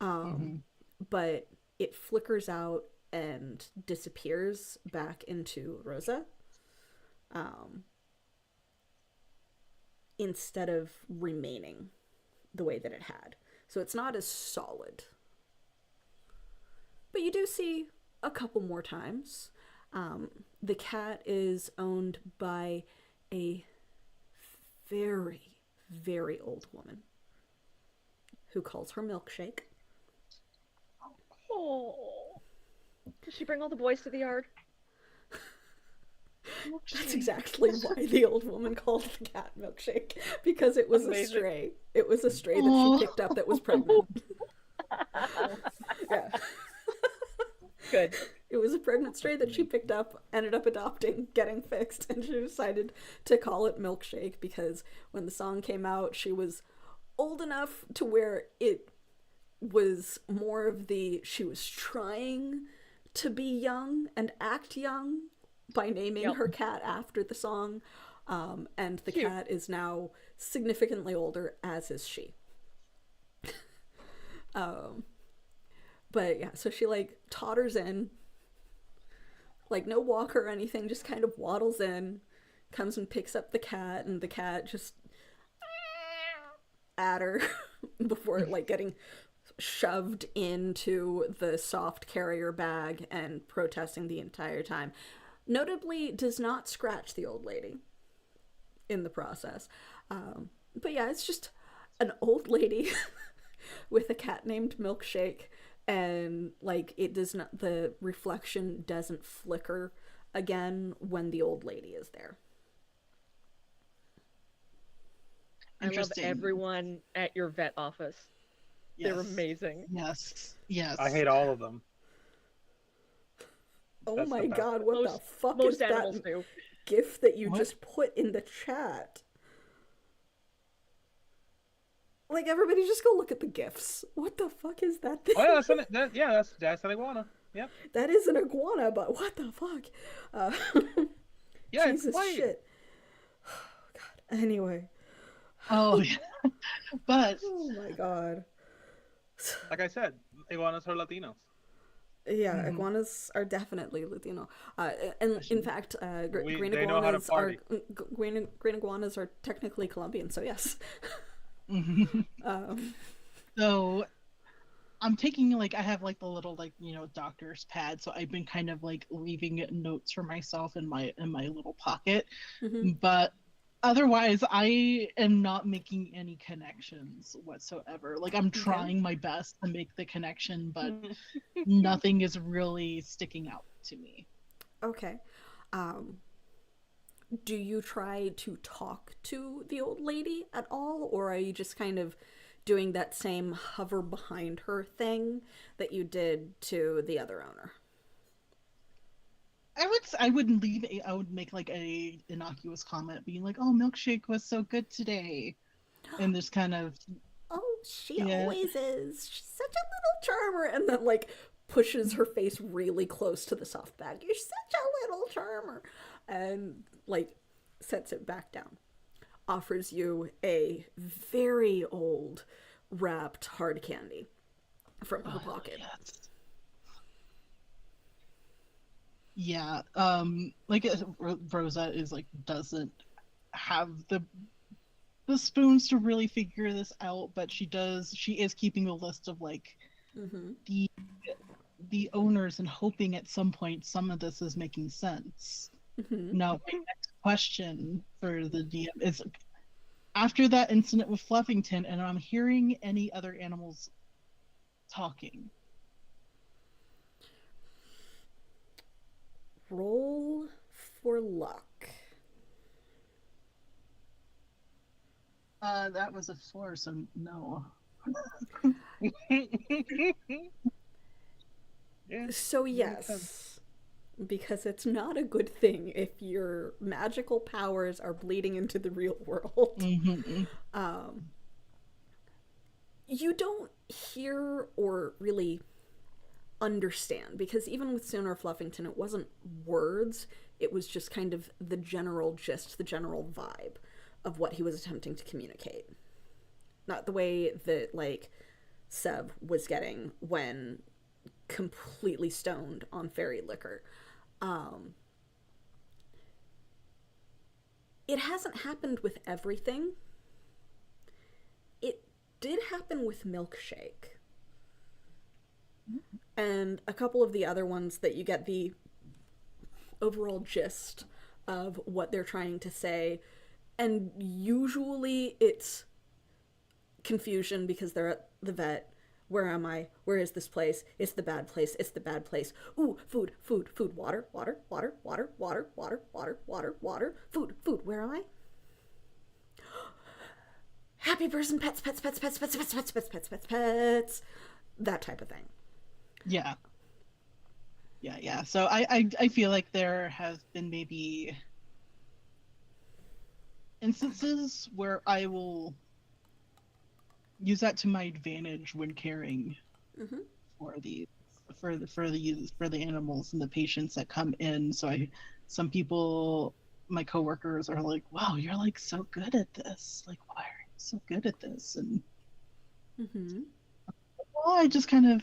But it flickers out and disappears back into Rosa instead of remaining the way that it had. So it's not as solid. But you do see a couple more times. The cat is owned by a very, very old woman who calls her Milkshake. Oh. Does she bring all the boys to the yard? That's exactly why the old woman called the cat Milkshake, because it was Amazing. a stray. It was a stray that Aw. she picked up that was pregnant. Yeah. Good. It was a pregnant stray that she picked up, ended up adopting, getting fixed, and she decided to call it Milkshake because when the song came out, she was old enough to where it was more of the, she was trying to be young and act young by naming Yep. her cat after the song, and the Cute. cat is now significantly older, as is she. But yeah, so she like totters in, like no walker or anything, just kind of waddles in, comes and picks up the cat, and the cat just at her before like getting shoved into the soft carrier bag and protesting the entire time. Notably, does not scratch the old lady in the process. But yeah, it's just an old lady with a cat named Milkshake, and like it does not, the reflection doesn't flicker again when the old lady is there. I love Interesting. everyone at your vet office. Yes. They're amazing. Yes. Yes. I hate all of them. Oh That's the my best. god, what the Most fuck is most that animals do. gif that you What? just put in the chat? Like, everybody just go look at the gifs. What the fuck is that thing? Oh yeah, that's an iguana. Yep. That is an iguana, but what the fuck? Uh, Yeah, it's Jesus white. shit. Oh, God. Anyway. Oh, yeah. But Oh my god. Like I said, iguanas are Latinos. Yeah, Mhm. iguanas are definitely Latino. And in fact, green They know how to iguanas are party. green iguanas are technically Colombian. So yes. Um, so I'm taking like I have like the little like doctor's pad, so I've been kind of like leaving notes for myself in my little pocket. mhm. But otherwise, I am not making any connections whatsoever. Like I'm Okay. trying my best to make the connection, but nothing is really sticking out to me. Okay. Um, do you try to talk to the old lady at all, or are you just kind of doing that same hover behind her thing that you did to the other owner? I would leave I would make like a innocuous comment being like, "Oh, milkshake was so good today." And just kind of Oh, she yeah. always is. She's such a little charmer. And then, like, pushes her face really close to the soft bag. You're such a little charmer. And, like, sets it back down. Offers you a very old wrapped hard candy from her pocket. Yes. Yeah, like Rosa is like doesn't have the spoons to really figure this out, but she is keeping a list of like Mm-hmm. the owners and hoping at some point some of this is making sense. Mm-hmm. Now, my next question for the DM is after that incident with Fluffington, and I'm hearing any other animals talking. Roll for luck. That was a 4, so no. Yeah. So, yes, because it's not a good thing if your magical powers are bleeding into the real world. Mm-hmm. You don't hear or really understand, because even with Sooner Fluffington, it wasn't words, it was just kind of the general gist, the general vibe of what he was attempting to communicate. Not the way that, like, Seb was getting when completely stoned on fairy liquor. It hasn't happened with everything. It did happen with Milkshake. And a couple of the other ones that you get the overall gist of what they're trying to say. And usually it's confusion because they're at the vet. Where am I? Where is this place? It's the bad place. It's the bad place. Ooh, food, food, food, water, water, water, water, water, water, water, water, water, food, food. Where am I? Happy person, pets, pets, pets, pets, pets, pets, pets, pets, pets, pets, pets. That type of thing. Yeah. Yeah. So I feel like there have been maybe instances where I will use that to my advantage when caring Mm-hmm. for the animals and the patients that come in. So some people, my coworkers, are like, "Wow, you're like so good at this. Like, why are you so good at this?" And Mm-hmm. well, I just kind of,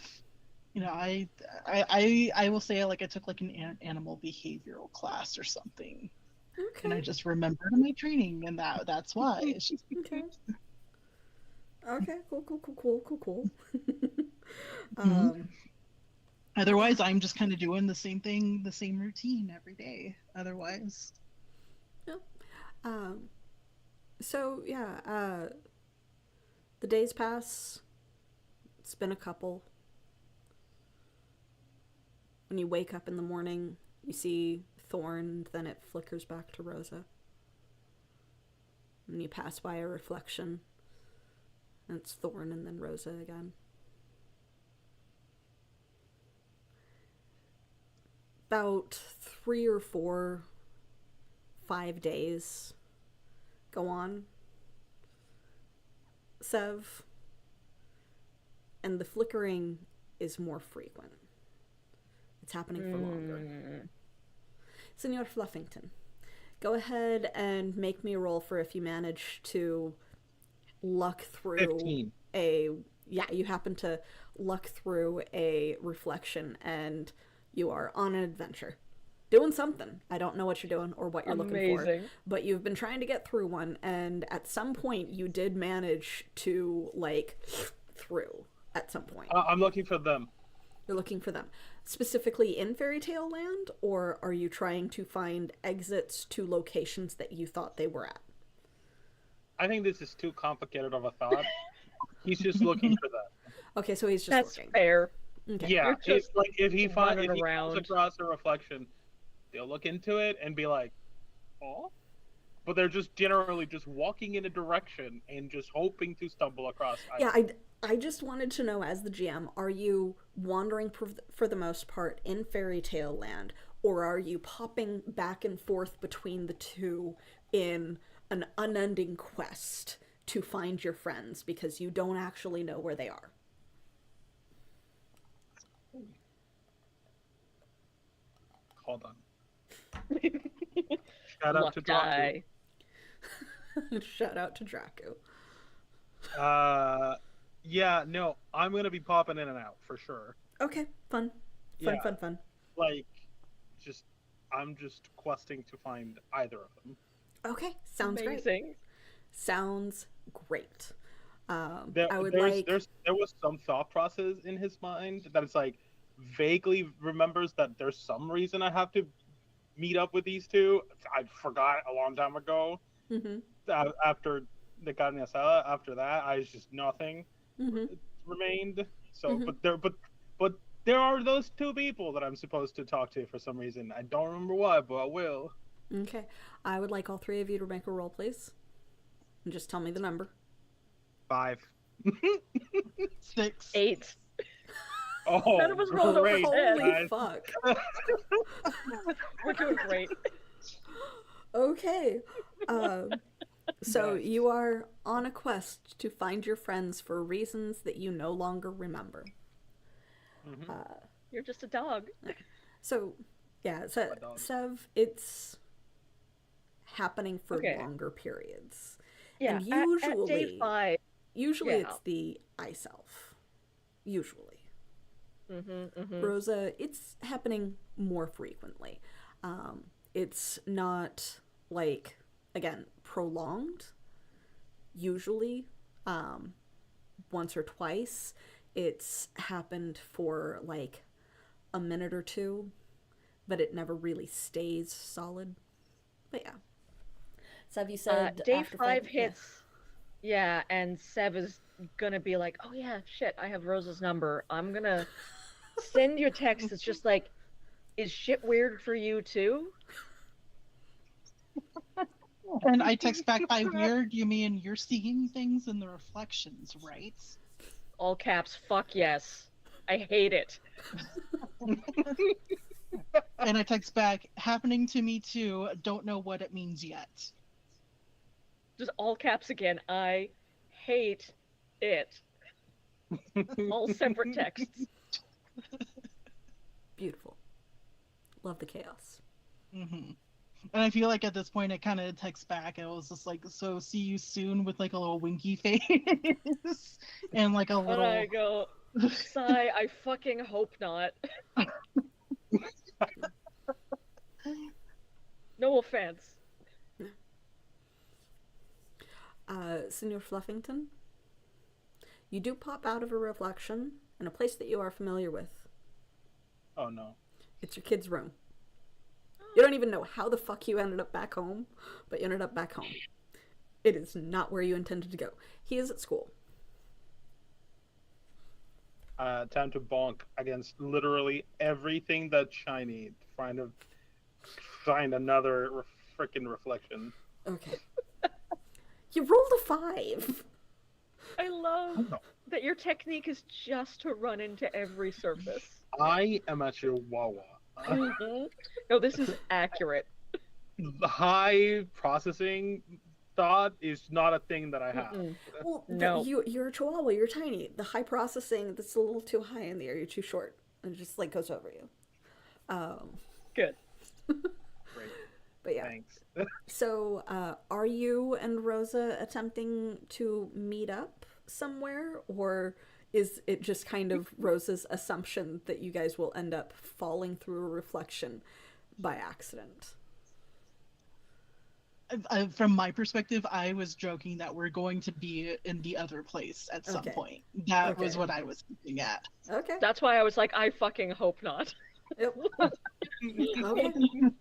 I will say like I took like an animal behavioral class or something, and I Okay. just remembered my training, and that's why. It's just Okay. Okay. Cool. Mhm. um. Otherwise, I'm just kind of doing the same thing, the same routine every day. Otherwise, Yeah. Um. So yeah. The days pass. It's been a couple. When you wake up in the morning, you see Thorn, then it flickers back to Rosa. And you pass by a reflection. And it's Thorn and then Rosa again. About 3 or 4, 5 days go on. Sev. And the flickering is more frequent. It's happening for longer. Senor Fluffington, go ahead and make me a roll for if you manage to luck through 15. you happen to luck through a reflection and you are on an adventure. Doing something. I don't know what you're doing or what you're looking for. But you've been trying to get through one, and at some point you did manage to, like, through at some point. I'm looking for them. You're looking for them. Specifically in Fairy Tale Land, or are you trying to find exits to locations that you thought they were at? I think this is too complicated of a thought. He's just looking for them. Okay, so he's just That's looking. fair. Okay. Yeah, You're it's just like if he comes around. across a reflection, they'll look into it and be like, "Oh," but they're just generally just walking in a direction and just hoping to stumble across. Yeah, I just wanted to know, as the GM, are you wandering for the most part in Fairy Tale Land, or are you popping back and forth between the two in an unending quest to find your friends because you don't actually know where they are? Hold on. Shout out to die. Shout out to Draco. Yeah, no, I'm gonna be popping in and out for sure. Okay, fun. Fun. Like, I'm just questing to find either of them. Okay, sounds Amazing. great. Sounds great. There I would there was some thought process in his mind that it's like vaguely remembers that there's some reason I have to meet up with these two. I forgot a long time ago. Mm-hmm. After the Carne Asada, after that, I was just nothing remained. So, but there are those two people that I'm supposed to talk to for some reason. I don't remember why, but I will. Okay, I would like all three of you to make a roll, please, and just tell me the number. 5. 6. 8. Oh, None of us rolled over great, 10. Holy guys. fuck. We're doing great. Okay. So Nice. you are on a quest to find your friends for reasons that you no longer remember. You're just a dog. So, yeah, so, My dog. Sev, it's happening for Okay. longer periods. Yeah, And at day 5. Usually Yeah. it's the ice elf. Usually. Mm-hmm. Rosa, it's happening more frequently. It's not, like, again, prolonged. Usually, once or twice. It's happened for, like, a minute or two, but it never really stays solid. But yeah. Sev, you said Day after 5 yeah. hits. Yeah, and Sev is gonna be like, oh yeah, shit, I have Rosa's number. I'm gonna send you a text that's just like, is shit weird for you too? And I text back, by weird, you mean you're seeing things in the reflections, right? All caps, fuck yes. I hate it. And I text back, happening to me too, don't know what it means yet. Just all caps again. I hate it. All separate texts. Beautiful. Love the chaos. Mm-hmm. And I feel like at this point it kind of texts back. It was just like, so see you soon, with like a little winky face and like a And little. I go, sigh, I fucking hope not. No offense. Senor Fluffington, you do pop out of a reflection in a place that you are familiar with. Oh no. It's your kid's room. You don't even know how the fuck you ended up back home, but you ended up back home. It is not where you intended to go. He is at school. Time to bonk against literally everything that's shiny to find another freaking reflection. Okay. You rolled a 5. I love Oh. that your technique is just to run into every surface. I am a chihuahua. Mhm. No, this is accurate. The high processing thought is not a thing that I have. Mm-mm. Well, No. you're a chihuahua, you're tiny. The high processing, that's a little too high in the air, you're too short. And it just, like, goes over you. Good. Great, But yeah. thanks. So, are you and Rosa attempting to meet up somewhere? Or is it just kind of Rosa's assumption that you guys will end up falling through a reflection by accident? From my perspective, I was joking that we're going to be in the other place at some Okay. point. That was Okay. what I was thinking at. Okay. That's why I was like, I fucking hope not. Yep. Okay.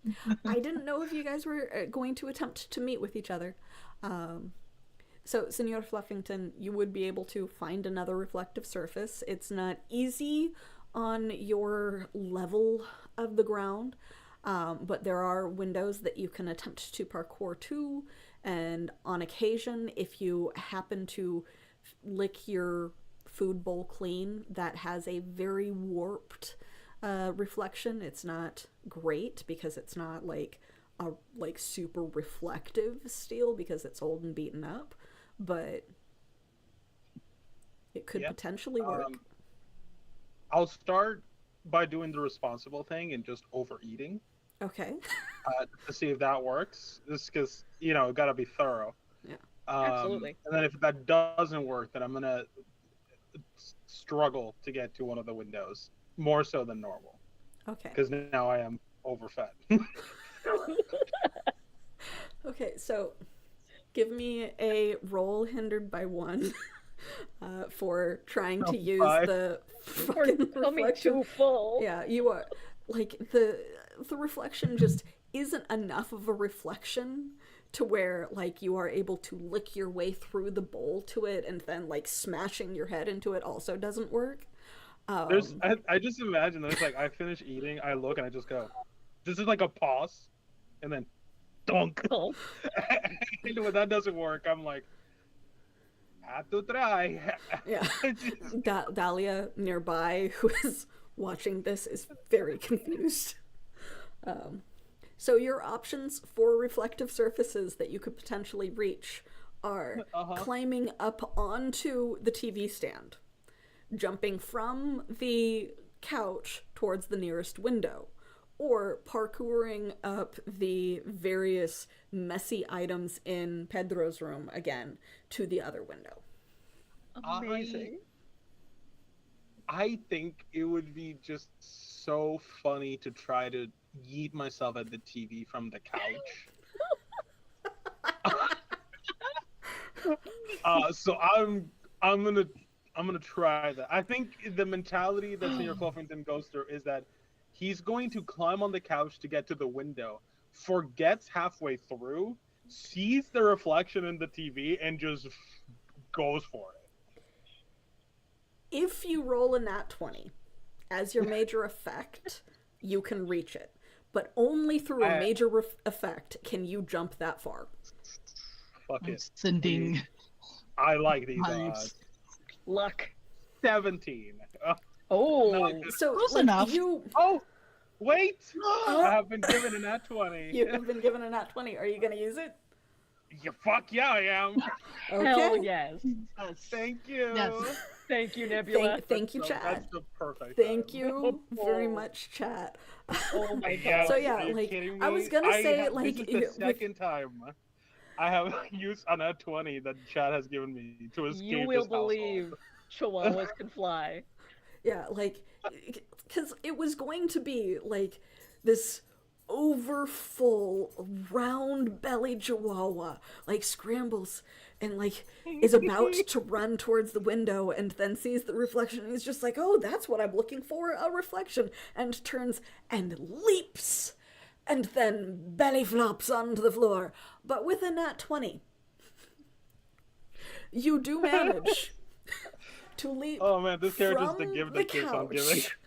I didn't know if you guys were going to attempt to meet with each other. So, Senor Fluffington, you would be able to find another reflective surface. It's not easy on your level of the ground, but there are windows that you can attempt to parkour to, and on occasion, if you happen to lick your food bowl clean, that has a very warped reflection. It's not great because it's not like a super reflective steel because it's old and beaten up, but it could potentially work. I'll start by doing the responsible thing and just overeating Okay. to see if that works. Just because, gotta be thorough. Yeah. Absolutely. And then if that doesn't work, then I'm gonna struggle to get to one of the windows more so than normal Okay. because now I am overfed. Okay, so give me a roll hindered by 1 for trying to use 5. the We're fucking coming reflection. too full. Yeah, you are like the reflection just isn't enough of a reflection to where like you are able to lick your way through the bowl to it, and then like smashing your head into it also doesn't work. I just imagine there's like I finish eating, I look and I just go, this is like a pause, and then dunk. Oh, And when that doesn't work, I'm like, have to try. Yeah. Dahlia nearby, who is watching this, is very confused. So your options for reflective surfaces that you could potentially reach are climbing up onto the TV stand, jumping from the couch towards the nearest window, or parkouring up the various messy items in Pedro's room again to the other window. amazing. I think it would be just so funny to try to yeet myself at the TV from the couch. So I'm gonna try that. I think the mentality that Senior Fluffington goes through is that he's going to climb on the couch to get to the window, forgets halfway through, sees the reflection in the TV, and just goes for it. If you roll a nat 20 as your major effect, you can reach it. But only through a major effect can you jump that far. Fuck I'm it. sending I like these vibes. odds. Luck. 17. Oh, So, Close like, enough. Oh, wait! Oh. I have been given a nat 20. You have been given a nat 20. Are you going to use it? Yeah, fuck yeah, I am. hell yes. Yes. Thank you. Yes. Thank you, Nebula. Thank you, So Chad. That's the perfect Thank time. you very much, chat. Oh my Yeah, god. So yeah, are you like, kidding I me? was gonna say, like, this is the with- second time I have used a nat 20 that Chad has given me to escape You will this household. believe chihuahuas can fly. Yeah, like, because it was going to be, like, this overfull, round-bellied chihuahua, like, scrambles and, like, is about to run towards the window and then sees the reflection and he's just like, oh, that's what I'm looking for, a reflection, and turns and leaps and then belly flops onto the floor. But with a nat 20, you do manage to leap Oh man, this character's the from gift the that keeps on giving. couch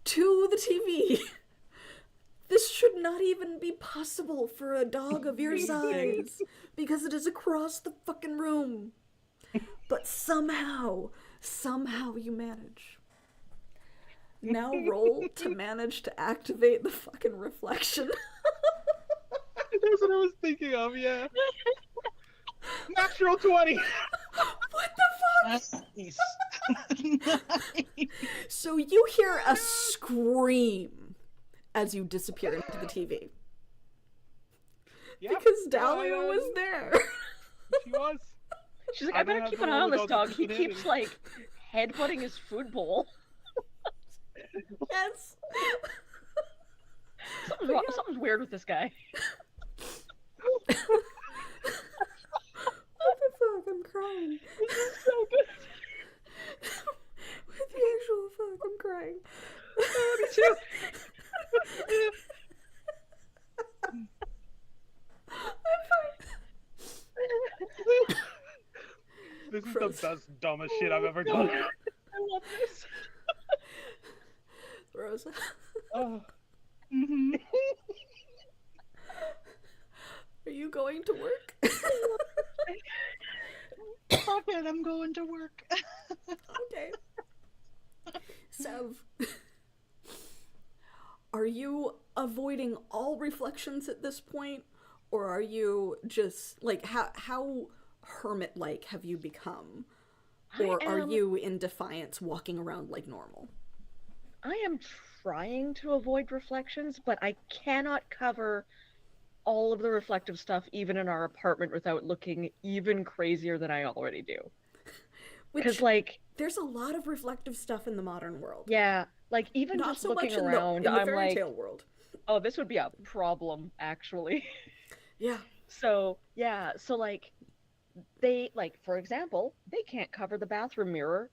to the TV, This should not even be possible for a dog of your size, because it is across the fucking room. But somehow you manage. Now roll to manage to activate the fucking reflection. That's what I was thinking of, yeah. Natural 20! What the fuck? Nice. So you hear a scream as you disappear into the TV. Yep. Because Dahlia was there. She was. She's like, I better keep an eye on this dog. He keeps, like, headbutting his food bowl. Yes. Something's weird with this guy. What the fuck? I'm crying. This is so good. With the actual fuck, I'm crying. Oh, me too. This is the best, dumbest shit I've ever done. I love this. Rosa. Oh. Mm-hmm. Are you going to work? Fuck it, I'm going to work. Okay. Sev, are you avoiding all reflections at this point? Or are you just, like, how hermit-like have you become? Or are you in defiance walking around like normal? I am trying to avoid reflections, but I cannot cover all of the reflective stuff even in our apartment without looking even crazier than I already do. Because, like, there's a lot of reflective stuff in the modern world. yeah, like, even Not just so looking much in around, the I'm fairy like, tale world. oh, this would be a problem, actually. Yeah. So, yeah, so, like, they, like, for example, they can't cover the bathroom mirror.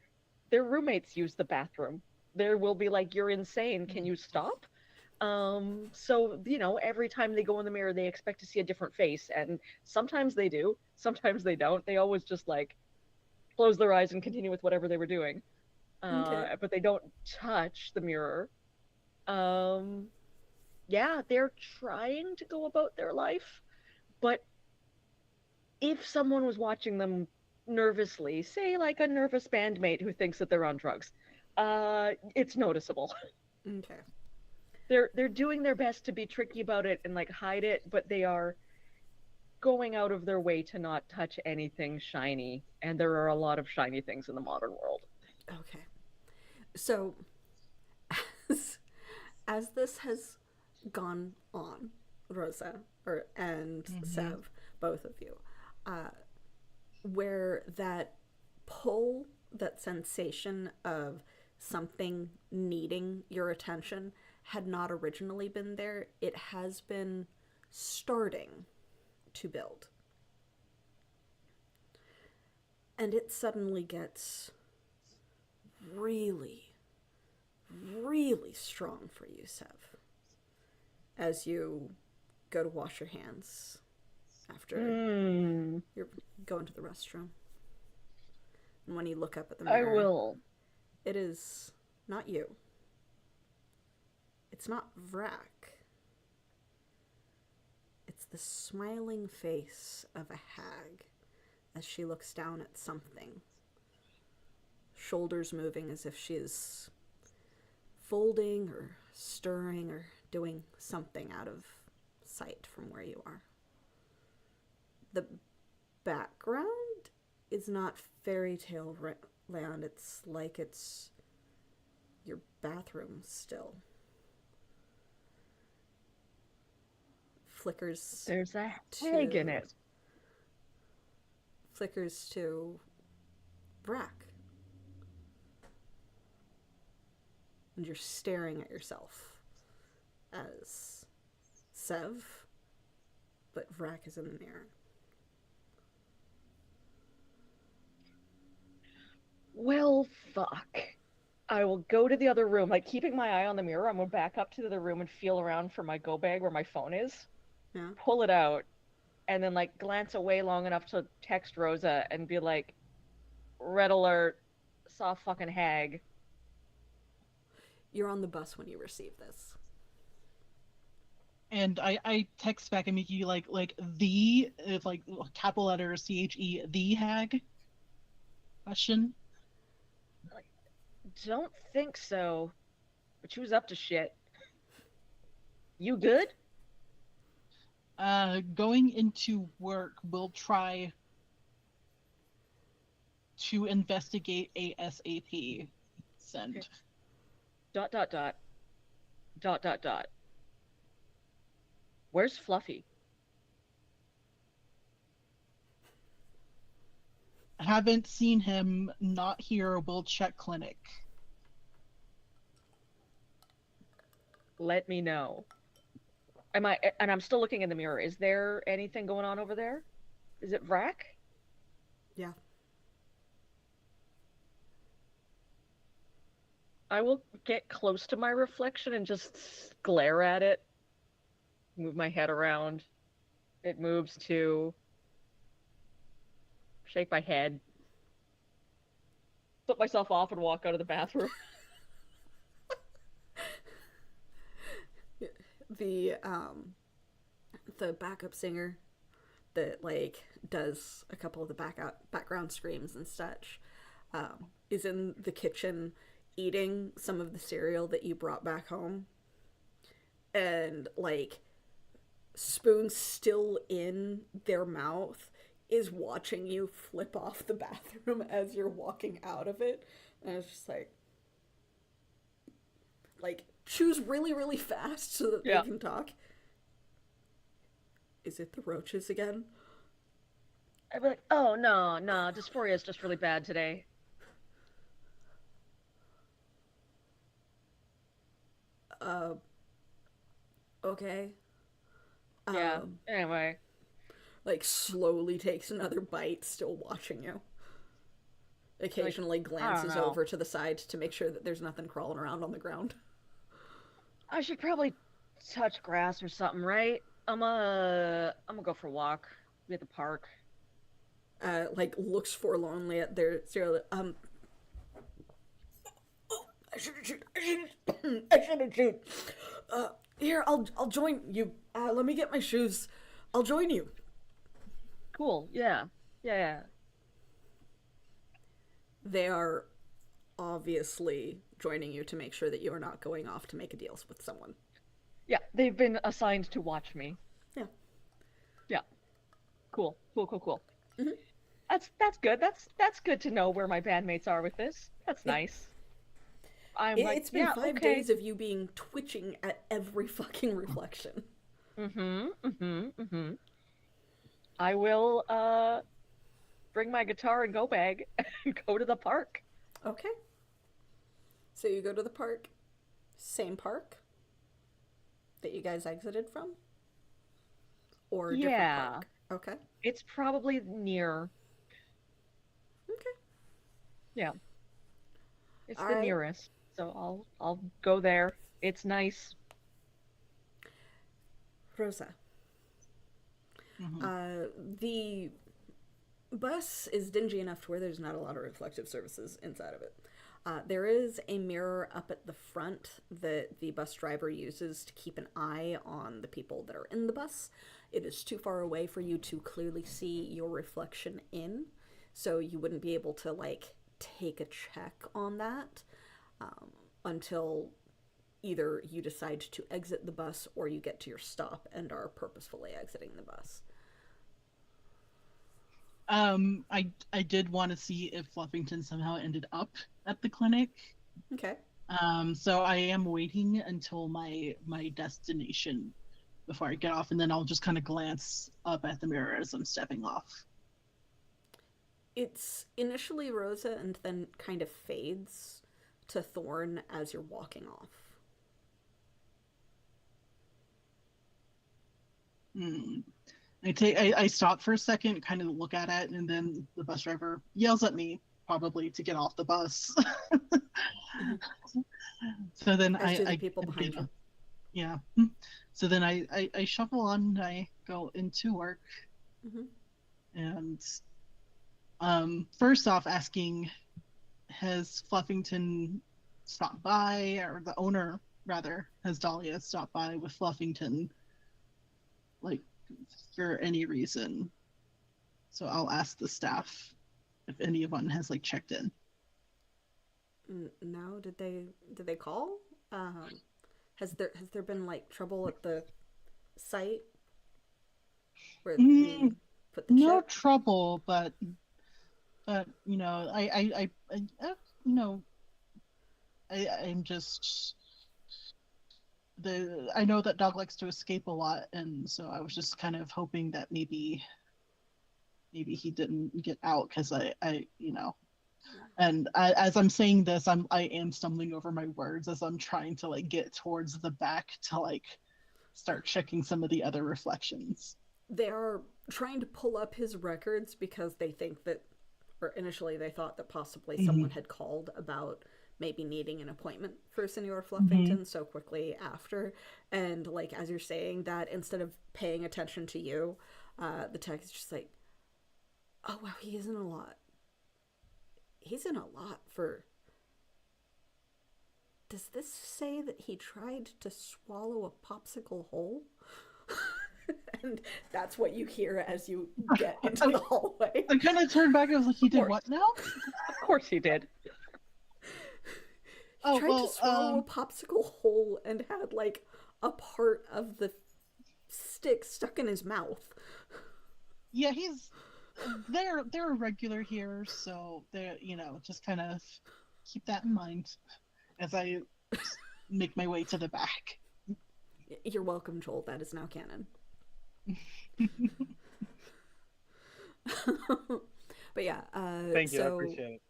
Their roommates use the bathroom. There will be like, you're insane, can you stop? So, you know, every time they go in the mirror, they expect to see a different face, and sometimes they do, sometimes they don't. They always just, like, close their eyes and continue with whatever they were doing. Okay. But they don't touch the mirror. Yeah, they're trying to go about their life, but if someone was watching them nervously, say like a nervous bandmate who thinks that they're on drugs, it's noticeable. Okay. They're doing their best to be tricky about it and like hide it, but they are going out of their way to not touch anything shiny, and there are a lot of shiny things in the modern world. Okay. So, as this has gone on, Rosa and Sev, both of you, where that pull, that sensation of something needing your attention had not originally been there, it has been starting to build. And it suddenly gets really, really strong for you, Sev, as you go to wash your hands after you're going to the restroom. And when you look up at the mirror, I will. It is not you. It's not Vrak. It's the smiling face of a hag as she looks down at something, shoulders moving as if she is folding or stirring or doing something out of sight from where you are. The background is not fairy tale land. It's like it's your bathroom still. Flickers. There's a hag in it. Flickers to Vrak. And you're staring at yourself as Sev, but Vrak is in the mirror. Well, fuck. I will go to the other room, like keeping my eye on the mirror. I'm gonna back up to the other room and feel around for my go bag where my phone is. Yeah. Pull it out, and then like glance away long enough to text Rosa and be like, "Red alert! Saw a fucking hag." You're on the bus when you receive this. And I text back and make you like the if like capital letters CHE the hag question. Don't think so, but she was up to shit. You good? Going into work, we'll try to investigate ASAP. Okay. Send. Dot dot dot dot dot dot. Where's Fluffy? Haven't seen him. Not here. We'll check clinic. Let me know. And I'm still looking in the mirror. Is there anything going on over there? Is it Vrac? Yeah. I will get close to my reflection and just glare at it. Move my head around. It moves to shake my head. Flip myself off and walk out of the bathroom. The backup singer that like does a couple of the background screams and such is in the kitchen eating some of the cereal that you brought back home, and like spoon still in their mouth is watching you flip off the bathroom as you're walking out of it. And I was just like choose really really fast so that Yeah. they can talk. Is it the roaches again? I'd be like, oh, no, dysphoria is just really bad today. Okay. Yeah. Anyway. Like slowly takes another bite, still watching you. Occasionally glances know. over to the side to make sure that there's nothing crawling around on the ground. I should probably touch grass or something, right? I'm gonna go for a walk. Be at the park. Like looks forlornly at their cereal. I shouldn't shoot. I shouldn't shoot. Here, I'll join you. Let me get my shoes. I'll join you. Cool. Yeah. Yeah. They are obviously joining you to make sure that you are not going off to make a deal with someone. Yeah. They've been assigned to watch me. Yeah. Yeah. Cool. Mhm. That's good. That's good to know where my bandmates are with this. That's nice. It's been 5 okay. days of you being twitching at every fucking reflection. I will bring my guitar and go bag and go to the park. Okay. So you go to the park. Same park that you guys exited from? Or a different park? Okay. It's probably near. Okay. Yeah. It's All the right. nearest. So I'll go there. It's nice. Rosa. The bus is dingy enough to where there's not a lot of reflective surfaces inside of it. There is a mirror up at the front that the bus driver uses to keep an eye on the people that are in the bus. It is too far away for you to clearly see your reflection in, so you wouldn't be able to like take a check on that until either you decide to exit the bus or you get to your stop and are purposefully exiting the bus. I did want to see if Fluffington somehow ended up at the clinic. Okay. So I am waiting until my destination before I get off, and then I'll just kind of glance up at the mirror as I'm stepping off. It's initially Rosa and then kind of fades to Thorn as you're walking off. I stop for a second, kind of look at it, and then the bus driver yells at me, probably to get off the bus. So then As do the people behind you. Yeah. So then I shuffle on and I go into work. And first off, asking, has Fluffington stopped by, or the owner rather, has Dahlia stopped by with Fluffington like for any reason. So I'll ask the staff if anyone has like checked in. No, did they call? Has there been like trouble at the site where we put the No chip? trouble, but you know, you know, I'm just I know that dog likes to escape a lot, and so I was just kind of hoping that maybe he didn't get out because you know, and as I'm saying this, I am stumbling over my words as I'm trying to like get towards the back to like start checking some of the other reflections. They are trying to pull up his records because they think that, or initially they thought that possibly Mm-hmm. someone had called about maybe needing an appointment for Senor Mm-hmm. Fluffington so quickly after. And like as you're saying that, instead of paying attention to you, the text is just like, oh wow, he is in a lot. He's in a lot for. Does this say that he tried to swallow a popsicle whole? And that's what you hear as you get into the hallway. I kind of turned back and was like, he did course. what now? Of course he did. He tried to swallow a popsicle whole and had like a part of the stick stuck in his mouth. Yeah, they're a regular here, so they're, you know, just kind of keep that in mind as I make my way to the back. You're welcome, Joel. That is now canon. But yeah, Thank you, I so appreciate it.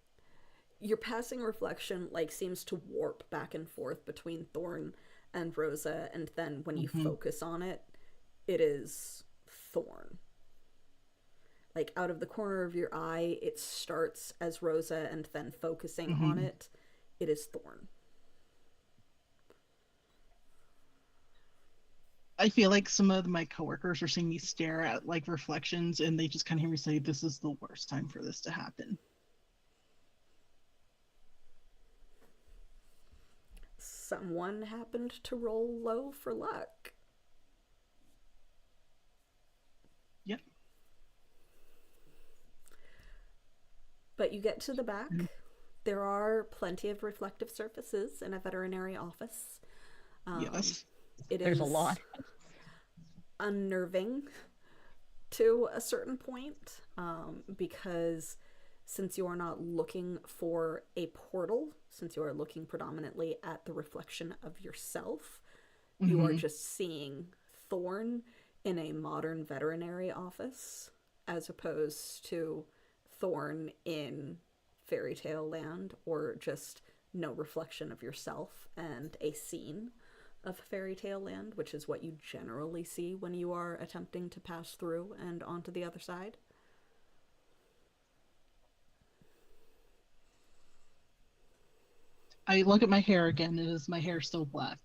your passing reflection like seems to warp back and forth between Thorn and Rosa, and then when you focus on it, it is Thorn. Like out of the corner of your eye, it starts as Rosa, and then focusing on it, it is Thorn. I feel like some of my coworkers are seeing me stare at like reflections, and they just kind of hear me say, "This is the worst time for this to happen." Someone happened to roll low for luck. Yep. But you get to the back. There are plenty of reflective surfaces in a veterinary office. Yes. There's a lot. Unnerving to a certain point, because since you are not looking for a portal, since you are looking predominantly at the reflection of yourself, you are just seeing Thorn in a modern veterinary office as opposed to Thorn in fairy tale land, or just no reflection of yourself and a scene of fairy tale land, which is what you generally see when you are attempting to pass through and onto the other side. I look at my hair again. Is my hair still black?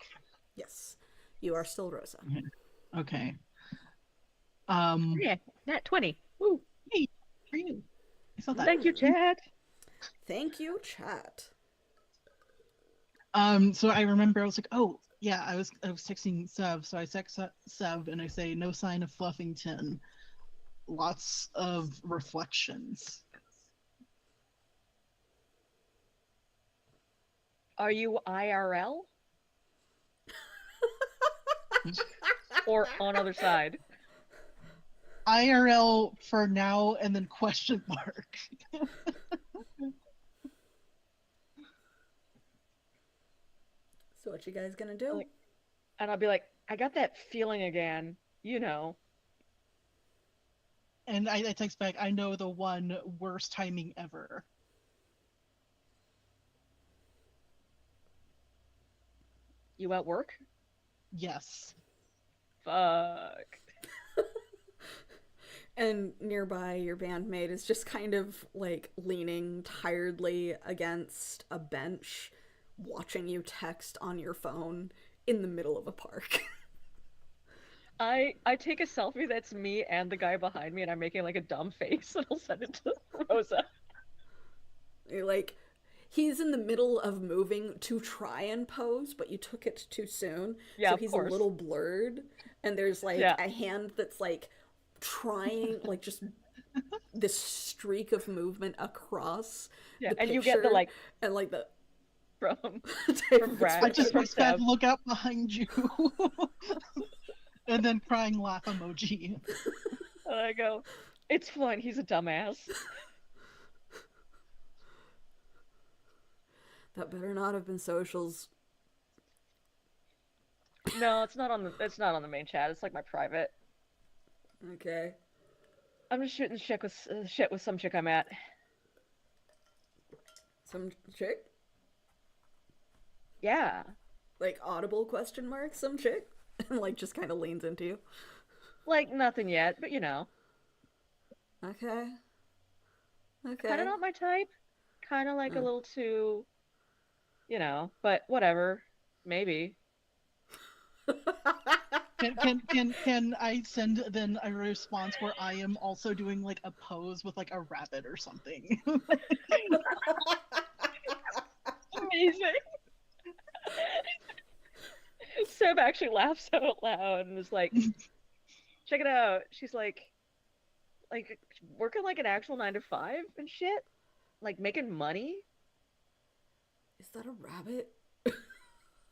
Yes, you are still Rosa. Okay. Yeah, nat 20. Woo. Hey, for you. I saw that. Thank you, Chad. Thank you, chat. So I remember I was like, oh yeah, I was texting Sev, so I text Sev and I say no sign of Fluffington, lots of reflections. Are you IRL? Or on other side? IRL for now, and then question mark. So what you guys gonna do? And I'll be like, I got that feeling again, you know. And I text back, I know the one, worst timing ever. You at work? Yes. Fuck. And nearby, your bandmate is just kind of like leaning tiredly against a bench, watching you text on your phone in the middle of a park. I take a selfie that's me and the guy behind me, and I'm making like a dumb face, and I'll send it to Rosa. Like, he's in the middle of moving to try and pose, but you took it too soon. Yeah, So of he's course. a little blurred, and there's like Yeah. a hand that's like trying, like just this streak of movement across Yeah, the and picture, you get the like and like the from type from of Brad. I expression. just From said, Seb. look out behind you. And then crying laugh emoji. And I go, it's fine. He's a dumbass. That better not have been socials. No, it's not on the main chat. It's like my private. Okay. I'm just shooting shit with some chick I'm at. Some chick? Yeah, Like audible question mark? Some chick? And like just kind of leans into you. like nothing yet, but you know, Okay. Okay. kind of not my type. Kind of like a Uh. little too, you know, but whatever. Maybe. Can I send then a response where I am also doing like a pose with like a rabbit or something? Amazing. Seb actually laughs out loud and is like, check it out. She's like working like an actual 9 to 5 and shit, like making money. Is that a rabbit?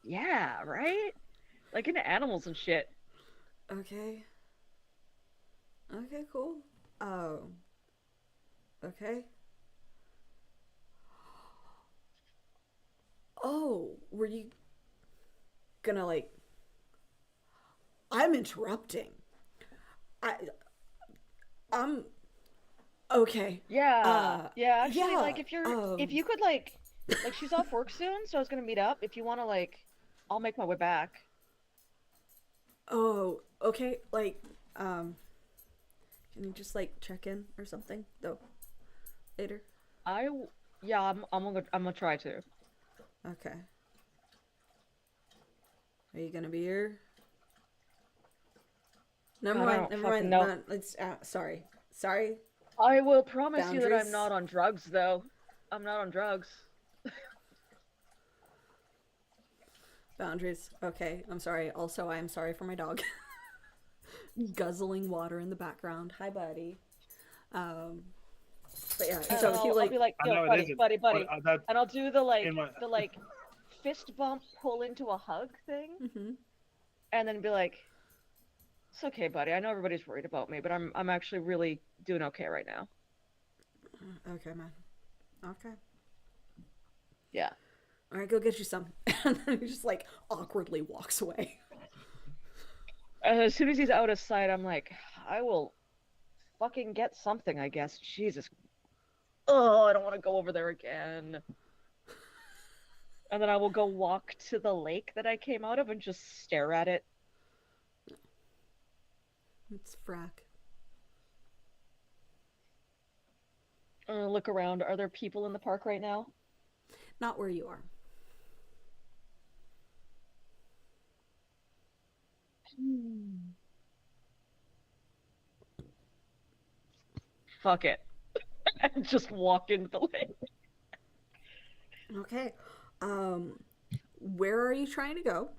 Yeah, right? Like into animals and shit. Okay. Okay, cool. Oh. Okay. Oh, were you gonna like I'm interrupting. I'm okay. Yeah, yeah. Actually, yeah, like if you could like she's off work soon, so I was gonna meet up. If you want to like, I'll make my way back. Oh, okay. Like, can you just like check in or something though later? Yeah, I'm gonna try to. Okay. Are you gonna be here? Never I mind. don't Never fucking mind. know. Not, it's sorry. Sorry. I will promise you that I'm Boundaries. not on drugs, though. I'm not on drugs. Boundaries. Okay. I'm sorry. Also, I am sorry for my dog. Guzzling water in the background. Hi, buddy. But yeah. And So he I'll like. be like, I yo, know it buddy, isn't, buddy, buddy, but that and I'll do the in my fist bump, pull into a hug thing, Mhm. and then be like, it's okay, buddy. I know everybody's worried about me, but I'm actually really doing okay right now. Okay, man. Okay. Yeah. All right, go get you some. And then he just like awkwardly walks away. As soon as he's out of sight, I'm like, I will fucking get something, I guess. Jesus. Oh, I don't want to go over there again. And then I will go walk to the lake that I came out of and just stare at it. It's frack. Look around. Are there people in the park right now? Not where you are. Fuck it. And just walk into the lake. Okay. Where are you trying to go?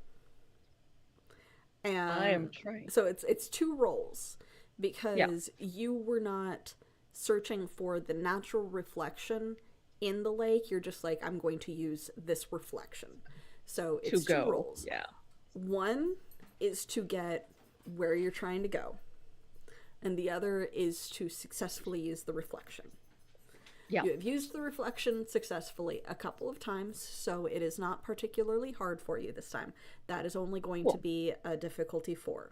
And I am trying. So it's two roles because you were not searching for the natural reflection in the lake. You're just like, I'm going to use this reflection. So it's two roles. Yeah. One is to get where you're trying to go, and the other is to successfully use the reflection. Yeah. You have used the reflection successfully a couple of times, so it is not particularly hard for you this time. That is only going to be a difficulty 4.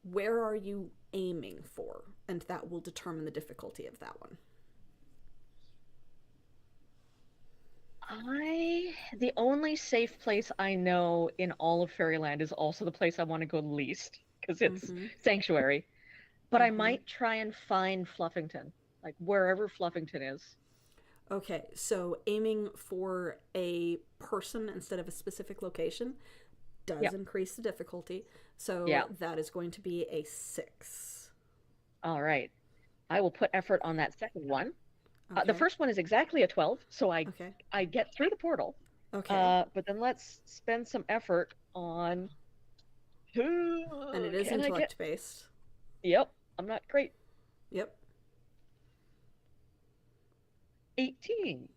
Where are you aiming for? And that will determine the difficulty of that one. The only safe place I know in all of Fairyland is also the place I want to go least, because it's Sanctuary. But I might try and find Fluffington, like wherever Fluffington is. Okay, so aiming for a person instead of a specific location does increase the difficulty. So that is going to be a 6. All right. I will put effort on that second one. Okay. The first one is exactly a 12, so Okay. I get through the portal. Okay. But then let's spend some effort on who And it is can I get? intellect based. Yep, I'm not great. Yep. 18.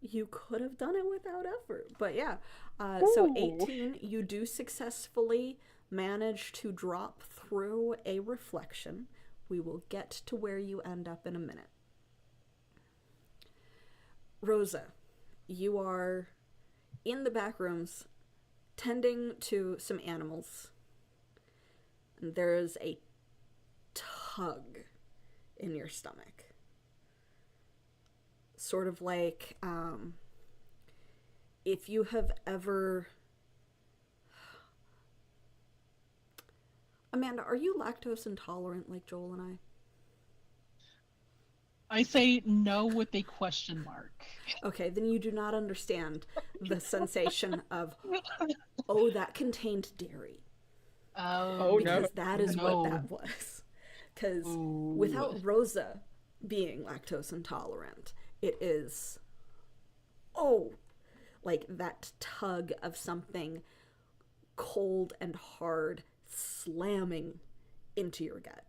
You could have done it without effort, but yeah. So Ooh. 18, you do successfully manage to drop through a reflection. We will get to where you end up in a minute. Rosa, you are in the back rooms tending to some animals. And there's a tug in your stomach. Sort of like if you have ever... Amanda, are you lactose intolerant like Joel and I? I say no with a question mark. Okay, then you do not understand the sensation of, oh, that contained dairy. Oh, no. Because that is No. what that was. Because Ooh. without Rosa being lactose intolerant, it is, oh, like that tug of something cold and hard slamming into your gut.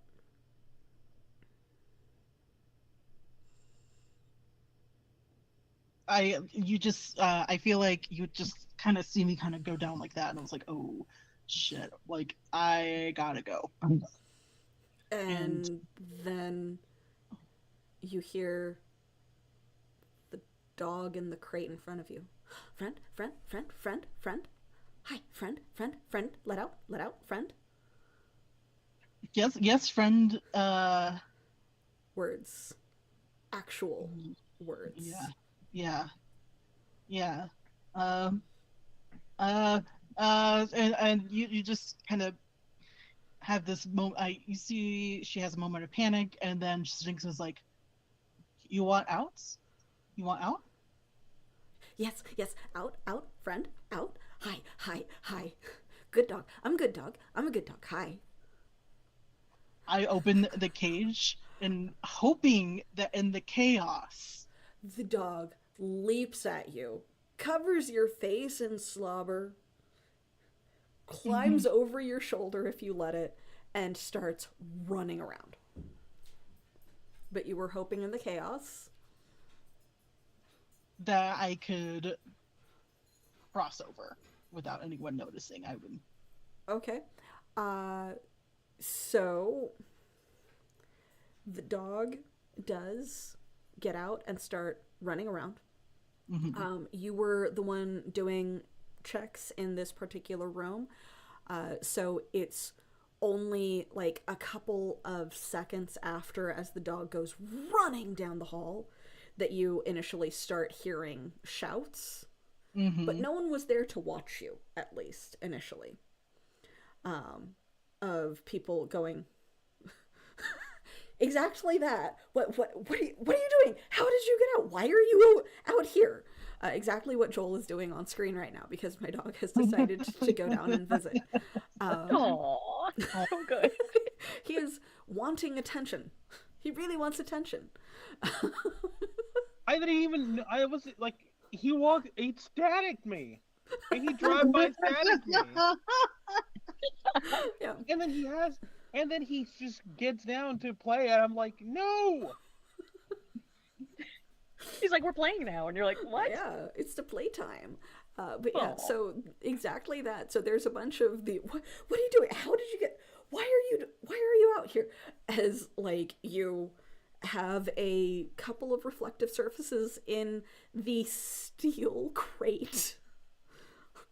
I feel like you just kind of see me kind of go down like that, and I was like, oh shit, like I gotta go. And then you hear the dog in the crate in front of you. Friend, friend, friend, friend, friend. Hi, friend, friend, friend. Let out, friend. Yes, friend. Words. Actual words. Yeah. Um, and you just kind of have this moment. You see, she has a moment of panic, and then Jinx is like, "You want outs? You want out?" Yes, yes. Out, out, friend, out. Hi, hi, hi. Good dog. I'm a good dog. I'm a good dog. Hi. I open the cage and hoping that in the chaos, The dog leaps at you, covers your face in slobber, climbs over your shoulder if you let it, and starts running around. But you were hoping in the chaos. that I could cross over without anyone noticing. I would. Okay. So the dog does get out and start running around. You were the one doing checks in this particular room. So it's only like a couple of seconds after, as the dog goes running down the hall, that you initially start hearing shouts. But no one was there to watch you, at least initially. Of people going, exactly that. What are you doing? How did you get out? Why are you out here? Exactly what Joel is doing on screen right now, because my dog has decided to go down and visit. Aww, so good. He is wanting attention. He really wants attention. I didn't even. I was like, he static me, and he drive by static me, Yeah. and then he just gets down to play, and I'm like, no. He's like, we're playing now, and you're like, what? Yeah, it's the playtime. But yeah, Aw. so exactly that. So there's a bunch of the what are you doing? How did you get? Why are you out here? As like you have a couple of reflective surfaces in the steel crate,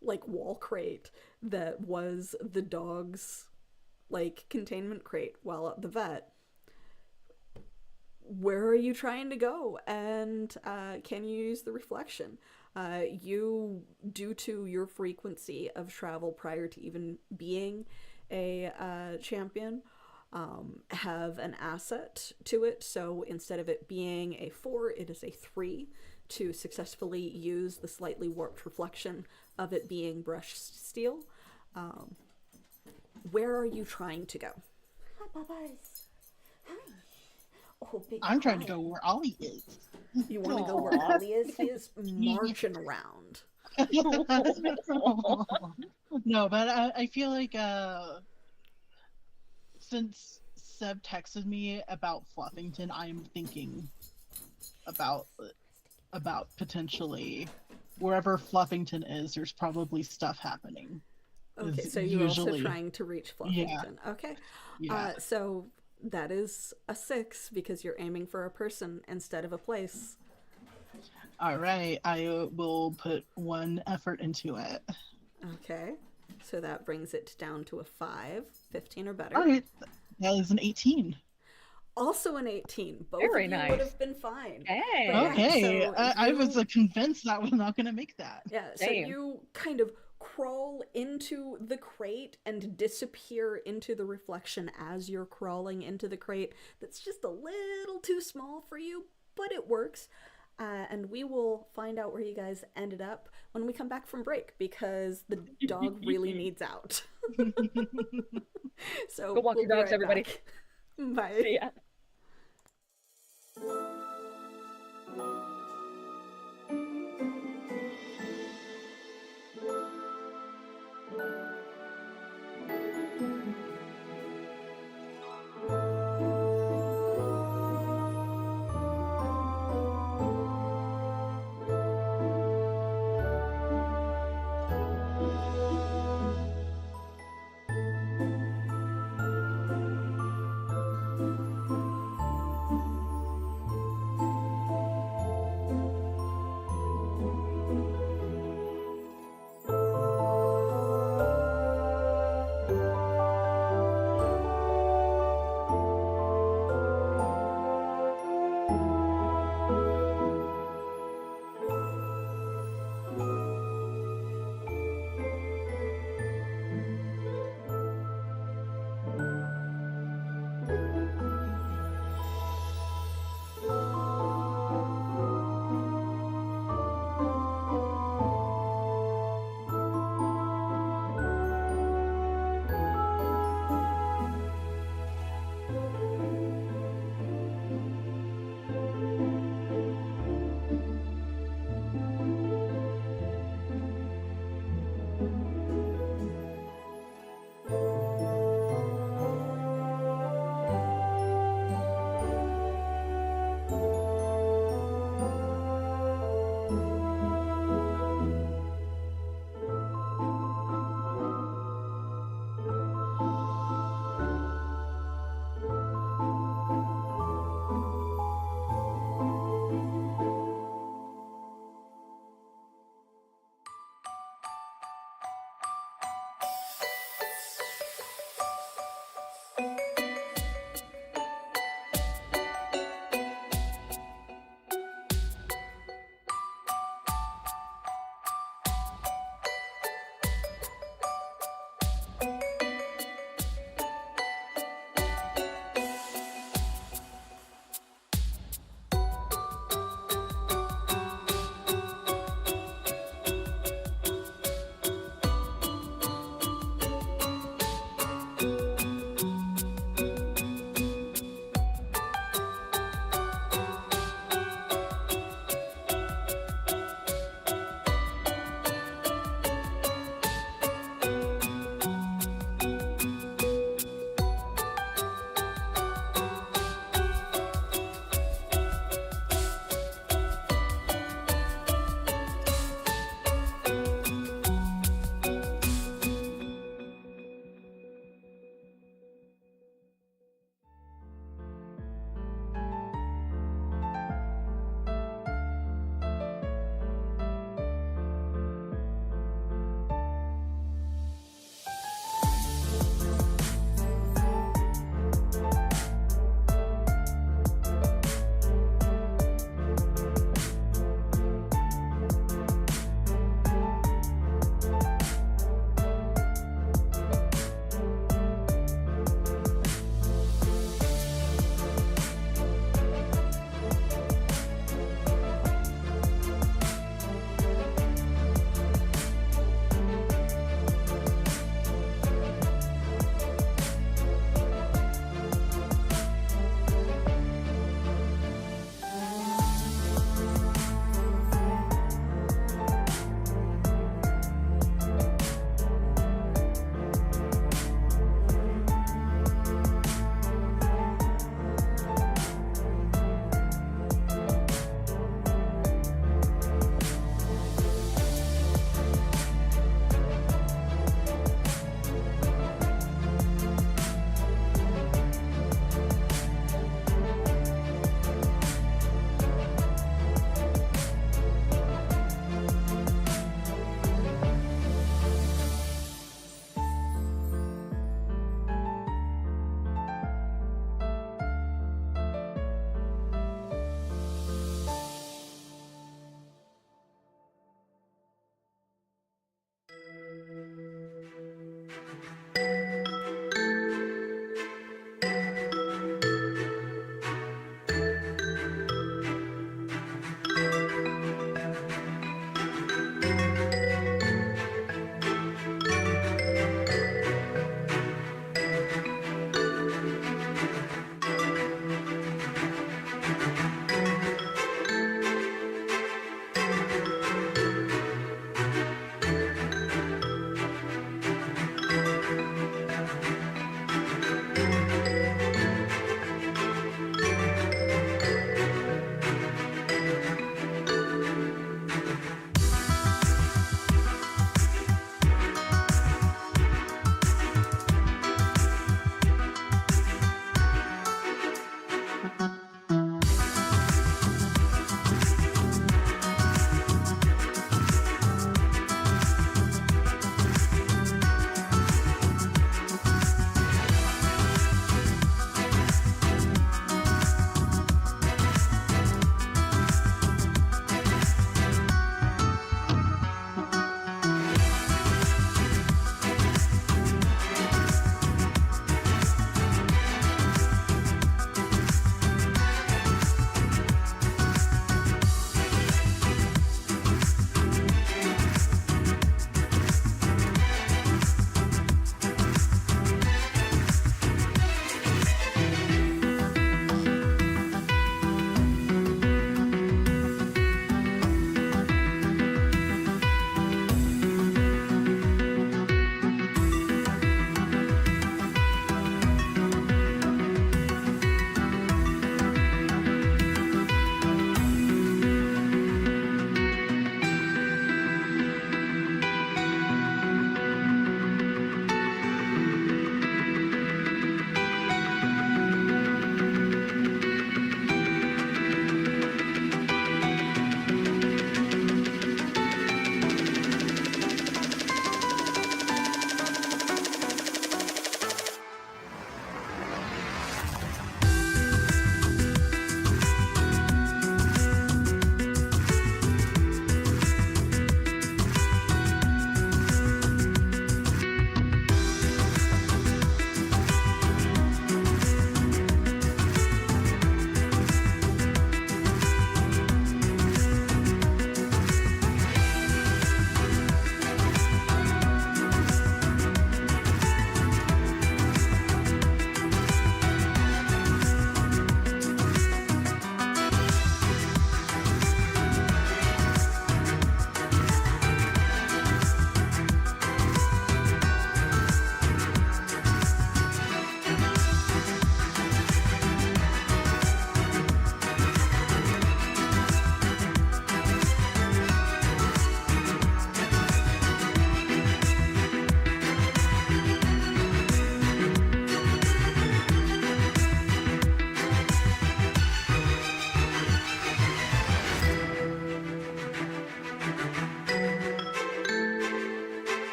like wall crate, that was the dog's like containment crate while at the vet. Where are you trying to go? And can you use the reflection? You, due to your frequency of travel prior to even being a champion, have an asset to it. So instead of it being a 4, it is a 3 to successfully use the slightly warped reflection of it being brushed steel. Where are you trying to go? Hi, Popeyes. Hi. Oh, big I'm trying to go client. where Ollie is. You want to go where Aw. Ollie is? He is marching around. No, but I feel like since Seb texted me about Fluffington, I'm thinking about potentially wherever Fluffington is, there's probably stuff happening. Okay, Is so you're also usually trying to reach Yeah. Fluffington. Okay. yeah. So that is a 6 because you're aiming for a person instead of a place. All right, I will put one effort into it. Okay. So that brings it down to a 5, 15 or better. All right, that is an 18. Also an 18. Both Very of you nice. would have been fine. Hey. But yeah, Okay, so I was you- convinced that I was not going to make that. Yeah, so Same. you kind of crawl into the crate and disappear into the reflection as you're crawling into the crate. That's just a little too small for you, but it works. And we will find out where you guys ended up when we come back from break because the dog really needs out. So Go walk your be dogs, right everybody. back. Bye. See ya.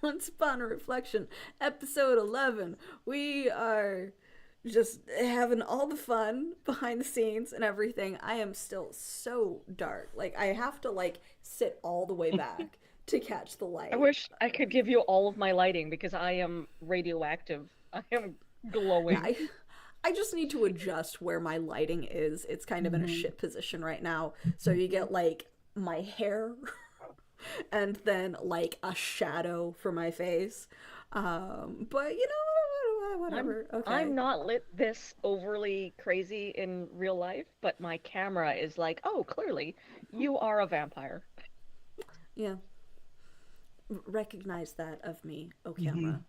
Once Upon a Reflection, episode 11. We are just having all the fun behind the scenes and everything. I am still so dark. Like, I have to, like, sit all the way back to catch the light. I wish I could give you all of my lighting because I am radioactive. I am glowing. I just need to adjust where my lighting is. It's kind of in a shit position right now. So you get, like, my hair and then, like, a shadow for my face. But, you know, whatever. Okay. I'm not lit this overly crazy in real life, but my camera is like, oh, clearly, you are a vampire. Yeah. Recognize that of me, oh camera.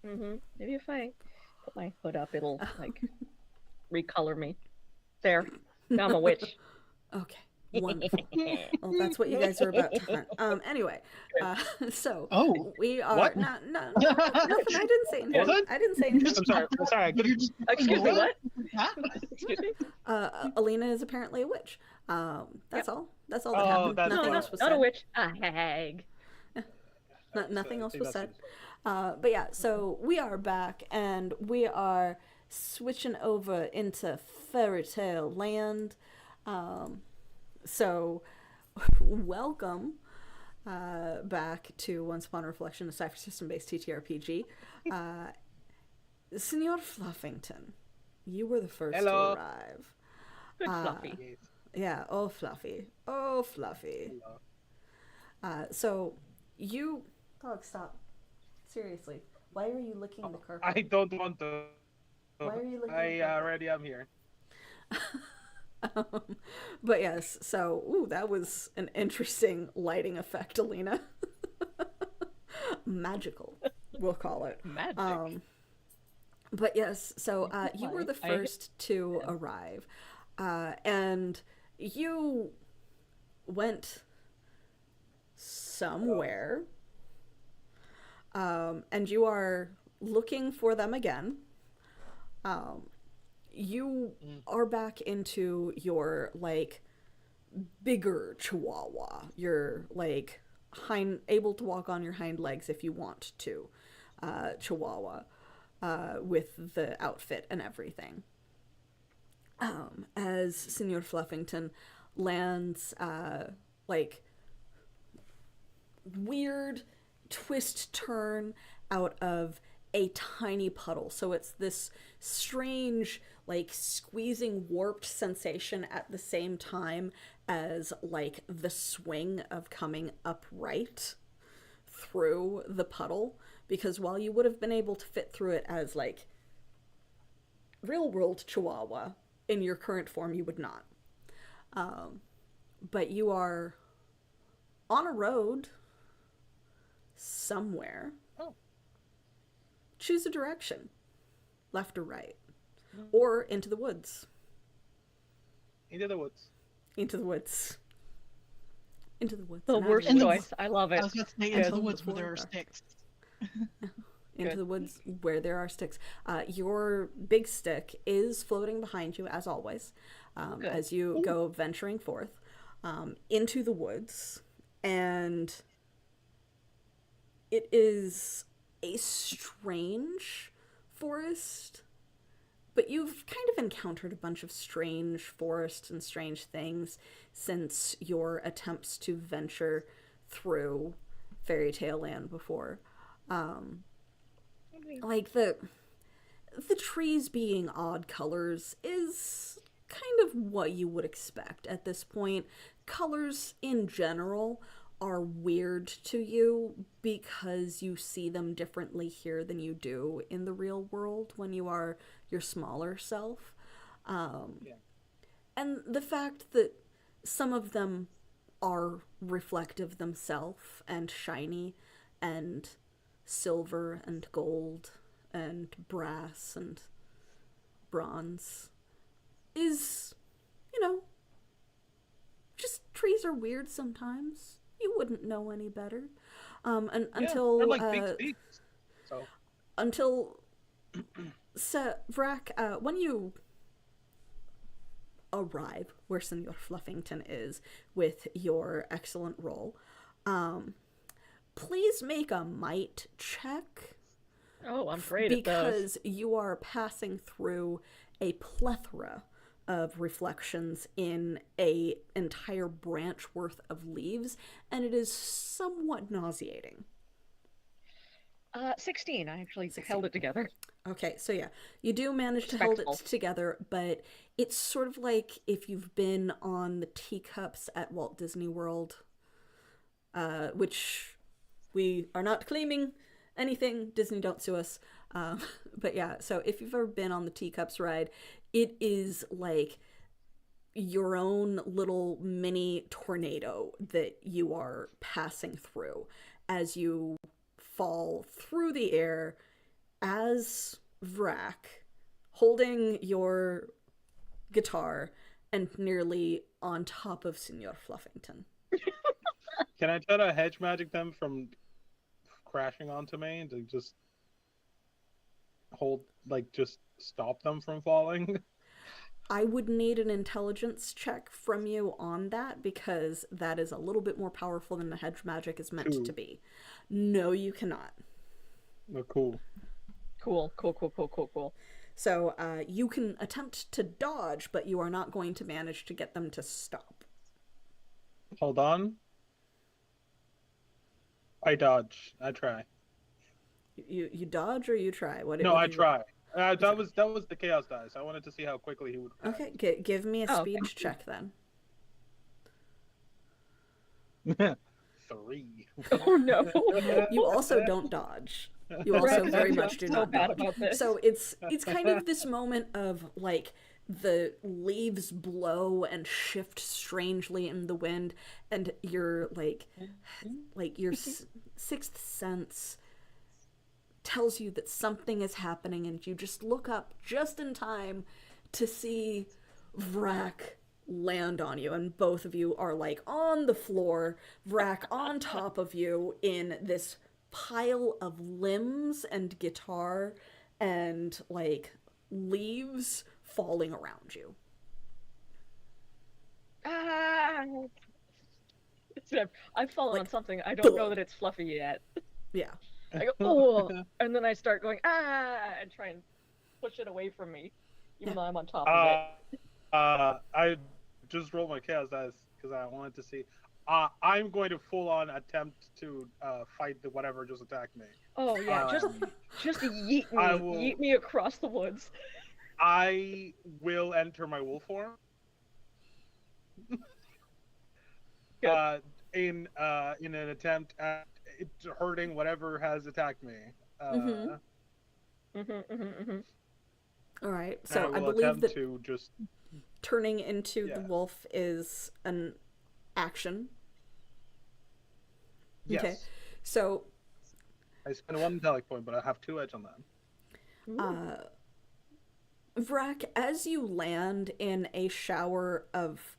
Maybe if I put my hood up, it'll, like, recolor me. There. Now I'm a witch. Okay. Wonderful. Well, that's what you guys are about to hunt. Anyway, so we are What? no, nothing. I didn't say anything. What? I didn't say anything. I'm sorry. I couldn't. Excuse me, what? Excuse me? Alina is apparently a witch. That's all. That's all that Oh, happened. that's Nothing No, else was not said. a witch. A hag. Nothing else was said. That's- But yeah, so we are back and we are switching over into fairy tale land. So welcome back to Once Upon a Reflection, a Cypher system-based TTRPG. Senor Fluffington, you were the first Hello. to arrive. Good fluffy. Yes. Yeah, oh Fluffy. Oh Fluffy. So you... Dog, stop. Seriously. Why are you licking the carpet? I don't want to. Why are you looking I at that? already am here. But yes, so, ooh, that was an interesting lighting effect, Alina. Magical, we'll call it. Magic. But yes, so you were the first to arrive. And you went somewhere. And you are looking for them again. You are back into your, like, bigger chihuahua. You're, like, able to walk on your hind legs if you want to, chihuahua, with the outfit and everything. As Senor Fluffington lands, like, weird twist turn out of a tiny puddle. So it's this strange, like, squeezing, warped sensation at the same time as, like, the swing of coming upright through the puddle. Because while you would have been able to fit through it as, like, real world chihuahua, in your current form you would not. But you are on a road somewhere. Choose a direction, left or right, or into the woods. Into the woods. Into the woods. Into the woods. The And worst out of the choice. I love I it. was going to say Yeah, into the woods where before there are that. sticks. into Good. the woods where there are sticks. Your big stick is floating behind you, as always, Good. as you go venturing forth into the woods. And it is a strange forest, but you've kind of encountered a bunch of strange forests and strange things since your attempts to venture through fairy tale land before. Like the trees being odd colors is kind of what you would expect at this point. Colors in general are weird to you because you see them differently here than you do in the real world when you are your smaller self. And the fact that some of them are reflective themselves and shiny and silver and gold and brass and bronze is, you know, just trees are weird sometimes. You wouldn't know any better. Until they're like big sticks. So until Vrac, when you arrive where Senor Fluffington is with your excellent roll, please make a might check. Oh, I'm great at those. Because you are passing through a plethora of reflections in a entire branch worth of leaves, and it is somewhat nauseating. 16. I actually held it together. Okay, so yeah, you do manage to hold it together, but it's sort of like if you've been on the teacups at Walt Disney World, which we are not claiming anything. Disney, don't sue us. But yeah, so if you've ever been on the teacups ride, it is like your own little mini tornado that you are passing through as you fall through the air as Vrak, holding your guitar and nearly on top of Senor Fluffington. Can I try to hedge magic them from crashing onto me and to just just stop them from falling? I would need an intelligence check from you on that because that is a little bit more powerful than the hedge magic is meant to be. No, you cannot. Oh, cool. Cool. So you can attempt to dodge, but you are not going to manage to get them to stop. Hold on. I dodge. I try. You dodge or you try? I try. That was the chaos dice. I wanted to see how quickly he would react. Okay, give me a speech check then. 3. Oh no. You also don't dodge. You also very much do not dodge. So it's kind of this moment of like the leaves blow and shift strangely in the wind, and your your sixth sense tells you that something is happening, and you just look up just in time to see Vrak land on you, and both of you are like on the floor, Vrak on top of you in this pile of limbs and guitar and like leaves falling around you. I've fallen on something. I don't know that it's fluffy yet. Yeah. I go, oh, and then I start going, and try and push it away from me, even though I'm on top of it. I just rolled my chaos dice because I wanted to see. I'm going to full on attempt to fight the whatever just attacked me. Oh yeah, just yeet me, yeet me across the woods. I will enter my wolf form. In an attempt at hurting whatever has attacked me. All right, so I believe that turning into the wolf is an action. Yes. Okay, so I spend 1 intellect point, but I have 2 edge on that. Vrak, as you land in a shower of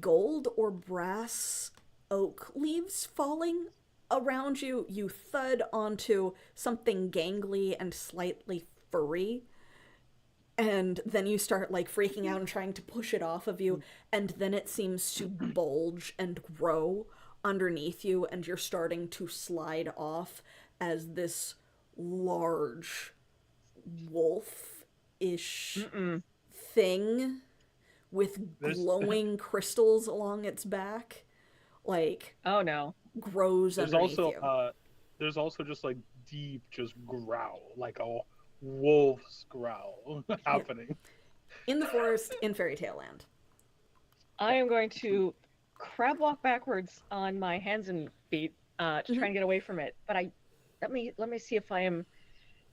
gold or brass oak leaves falling around you, you thud onto something gangly and slightly furry, and then you start like freaking out and trying to push it off of you, and then it seems to bulge and grow underneath you, and you're starting to slide off as this large wolf-ish thing with glowing crystals along its back, like, oh no, grows underneath you. There's also just like deep just growl, like a wolf's growl happening in the forest in Fairy Tale Land. I am going to crab walk backwards on my hands and feet to try and get away from it. But let me see if I am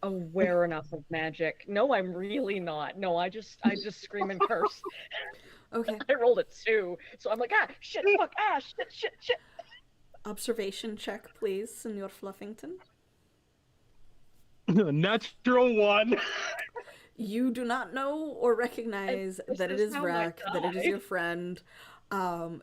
aware enough of magic. No, I'm really not. No, I just scream and curse. Okay. I rolled a 2, so I'm like, shit, fuck, shit. Observation check, please, Senor Fluffington. Natural 1. You do not know or recognize that it is Vrak, that it is your friend.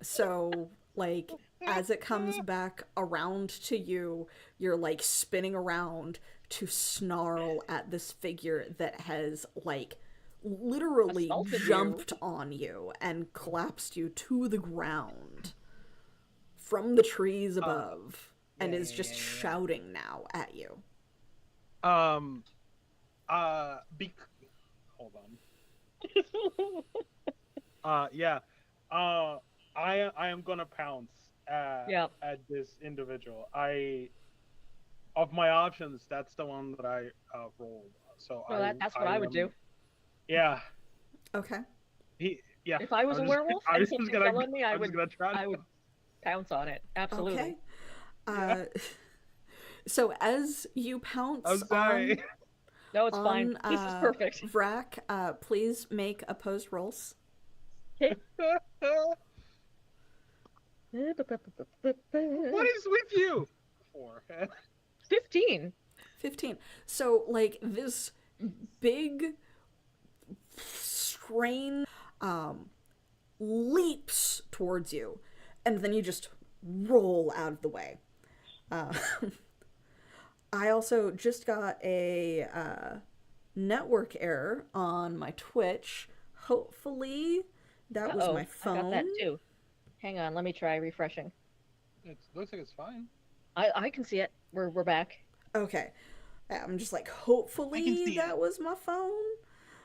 So, like, as it comes back around to you, you're, like, spinning around to snarl at this figure that has, like, literally jumped on you and collapsed you to the ground. from the trees above and yeah, is yeah, just yeah, yeah. shouting now at you. Um, hold on. Yeah. I am gonna pounce Yeah. at this individual. Of my options, that's the one that I rolled. So No, that's I what I would do. yeah. Okay. Yeah. If I was a werewolf I and was just something gonna fell on me, I I'm just would gonna try to I would pounce on it. Absolutely. Okay. yeah. So as you I'm pounce sorry. No, it's fine. on This is perfect. Vrac, please make opposed rolls. Okay. What is with you? 4. 15. 15. So like this big strain leaps towards you, and then you just roll out of the way. Uh, I also just got a network error on my Twitch. Hopefully that was my I phone. got that too. Hang on, let me try refreshing. It looks like it's fine. I can see it. We're back. Okay. I'm just like, I can hopefully see that it. was my phone.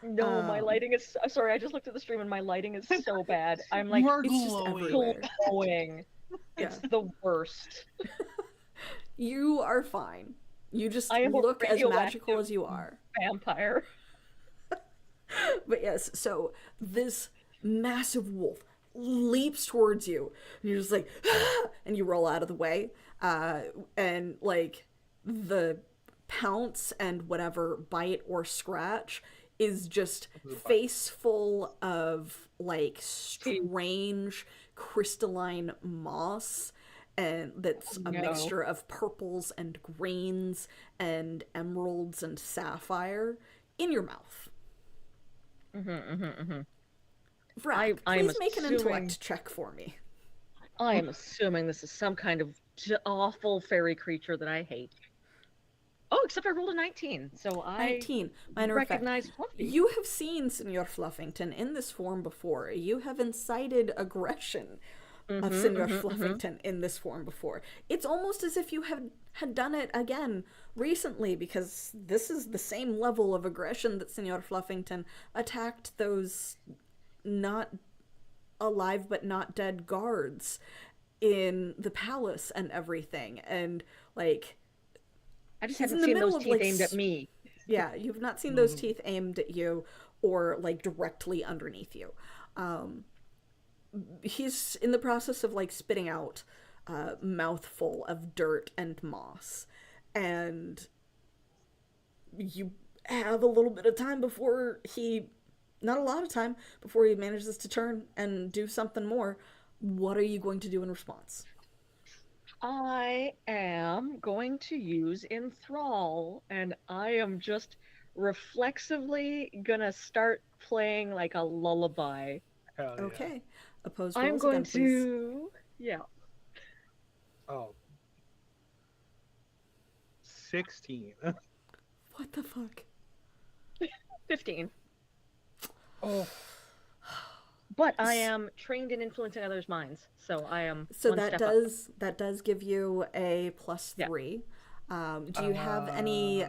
No, my lighting is. Sorry, I just looked at the stream and my lighting is so bad. I'm like You are it's just glowing. everywhere. glowing. It's the worst. You are fine. You just I am a look as magical radioactive as you are. vampire. But yes, so this massive wolf leaps towards you, and you're just like, "Ah!" and you roll out of the way, and like the pounce and whatever bite or scratch is just face full of like strange crystalline moss, and that's a No. mixture of purples and greens and emeralds and sapphire in your mouth. Vrac, I am please make an assuming- intellect check for me. I am assuming this is some kind of awful fairy creature that I hate. Oh, except I rolled a 19, so I 19. Minor effect. recognize Fluffy. You have seen Senor Fluffington in this form before. You have incited aggression of Senor Fluffington in this form before. It's almost as if you had done it again recently, because this is the same level of aggression that Senor Fluffington attacked those not alive but not dead guards in the palace and everything. And like, I just he's in haven't the seen middle those of, teeth like, aimed at me. yeah, you've not seen those teeth aimed at you or like directly underneath you. He's in the process of like spitting out a mouthful of dirt and moss, and you have a little bit of time before he, not a lot of time, before he manages to turn and do something more. What are you going to do in response? I am going to use Enthrall, and I am just reflexively gonna start playing like a lullaby. Hell yeah. Okay. Opposed I'm rolls going again, please. to, yeah, Oh. 16. What the fuck? 15. Oh. But I am trained in influencing others' minds, so I am So one that step does give you a +3. Do you have any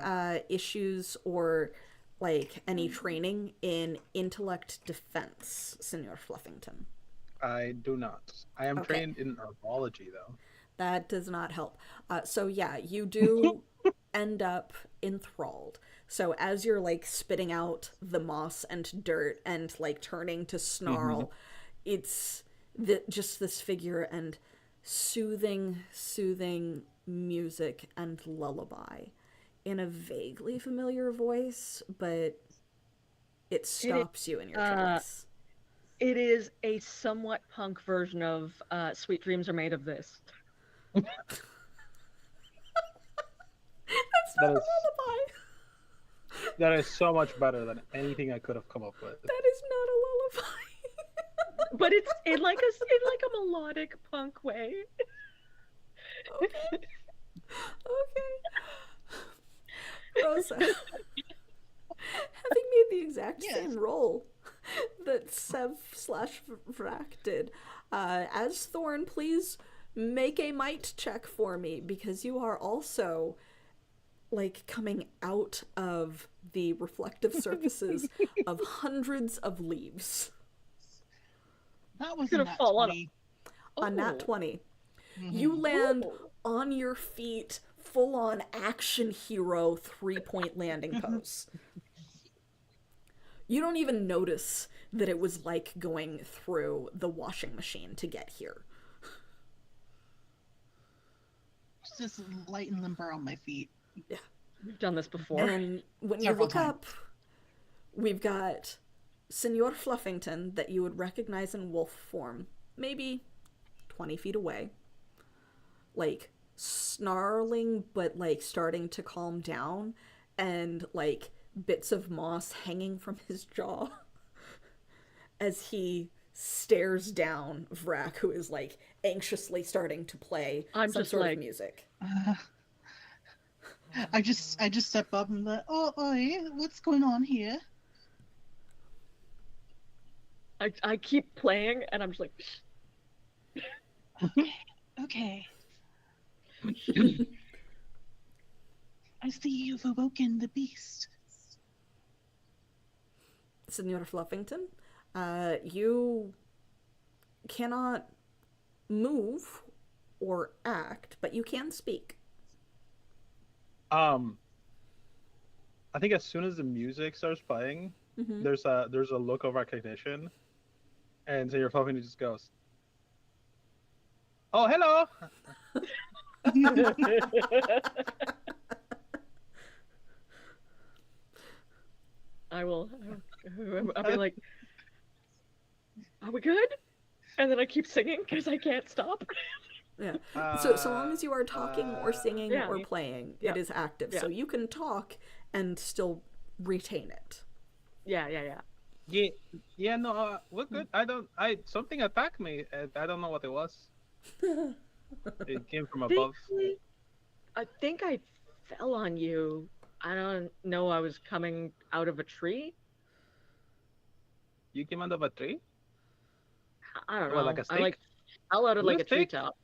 issues or like any training in intellect defense, Senor Fluffington? I do not. I am Okay. trained in herbology, though. That does not help. So yeah, you do end up enthralled. So as you're like spitting out the moss and dirt and like turning to snarl, it's just this figure and soothing music and lullaby in a vaguely familiar voice, but it stops you in your tracks. It is a somewhat punk version of Sweet Dreams Are Made of This. That's not That a is- lullaby. That is so much better than anything I could have come up with. That is not a lullaby. But it's in like a melodic punk way. Okay. Rosa, having made the exact Yes. same roll that Sev/Vrac did, as Thorn, please Make a might check for me, because you are also like coming out of the reflective surfaces of hundreds of leaves. That was a Gonna nat fall on 20. A nat 20. You Mhm. land Ooh. on your feet, full on action hero 3-point landing pose. You don't even notice that it was like going through the washing machine to get here. Just light and limber on my feet. Yeah. We've done this before. And when you Several look times. up, we've got Senor Fluffington that you would recognize in wolf form, maybe 20 feet away. Like, snarling, but like starting to calm down, and like bits of moss hanging from his jaw as he stares down Vrak, who is like anxiously starting to play I'm some just sort like- of music. I just step up and like, oh, oi, what's going on here? I keep playing, and I'm just like, Okay. I see you've awoken the beast. Senor Fluffington, you cannot move or act, but you can speak. I think as soon as the music starts playing, Mm-hmm. there's a look of recognition, and so your puppy just goes, "Oh, hello." I'll be like, are we good? And then I keep singing because I can't stop. Yeah. So long as you are talking or singing yeah. or playing, Yeah. it is active. Yeah. So you can talk and still retain it. Yeah. Yeah, no, we're good. Something attacked me. I don't know what it was. It came from above. I think I fell on you. I don't know. I was coming out of a tree. You came out of a tree? I don't know. What, like a I stick? like fell out of like a stick? treetop.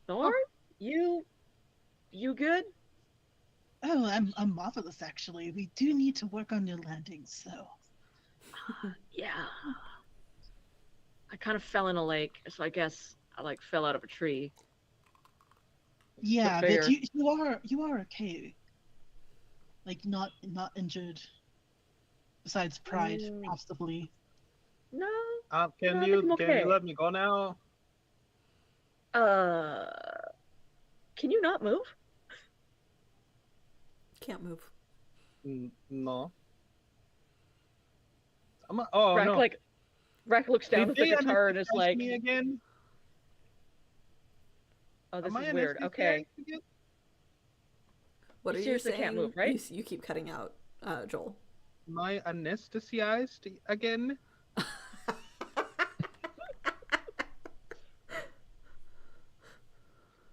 Thorn, you good? Oh, I'm marvelous actually. We do need to work on your landings, so. Yeah. I kind of fell in a lake, so I guess I like fell out of a tree. Yeah, fair. but you are okay. Like not injured. Besides pride, possibly. No. Can No, I you think I'm okay. let me go now? Can you not move? Can't move. No. Rack, no. Rack looks down Did at the they guitar and is anesthetize like, me again? "Oh, this Am I is weird." Okay. anesthetized again? What You are you seriously saying? can't move, right? You keep cutting out, Joel. Am I anesthetized again?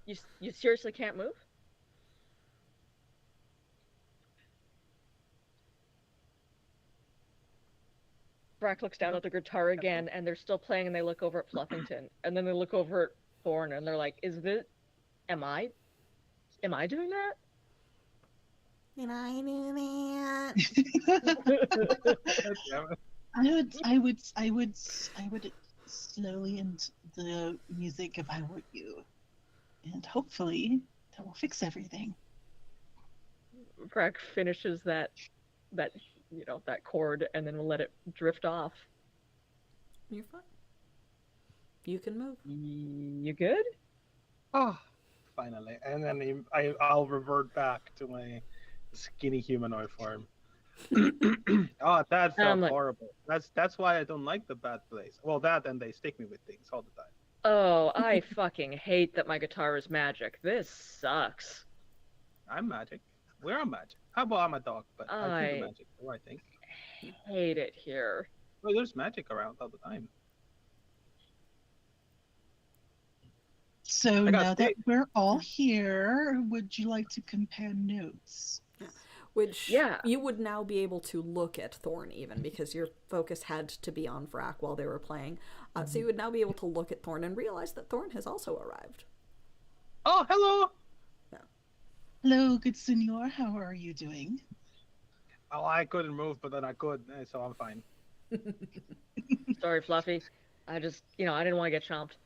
You seriously can't move? Brack looks down at the guitar again, and they're still playing, and they look over at Fluffington, and then they look over at Thorn, and they're like, am I doing that? Can I do that? I would slowly end the music if I were you. And hopefully that will fix everything. Brack finishes that chord, and then we'll let it drift off. You're fine. You can move. You good? Oh, finally. And then I'll revert back to my skinny humanoid form. Oh, that felt horrible. That's why I don't like the bad place. Well, that and they stick me with things all the time. Oh, I fucking hate that my guitar is magic. This sucks. I'm magic. We're on magic. How about I'm a dog? But I think the magic, I think. Hate it here. Well, there's magic around all the time. So now that we're all here, would you like to compare notes? Which Yeah. you would now be able to look at Thorn even because your focus had to be on Vrak while they were playing. So you would now be able to look at Thorn and realize that Thorn has also arrived. Oh, hello. Hello, good senor. How are you doing? Oh, I couldn't move, but then I could, so I'm fine. Sorry, Fluffy. I just, I didn't want to get chomped.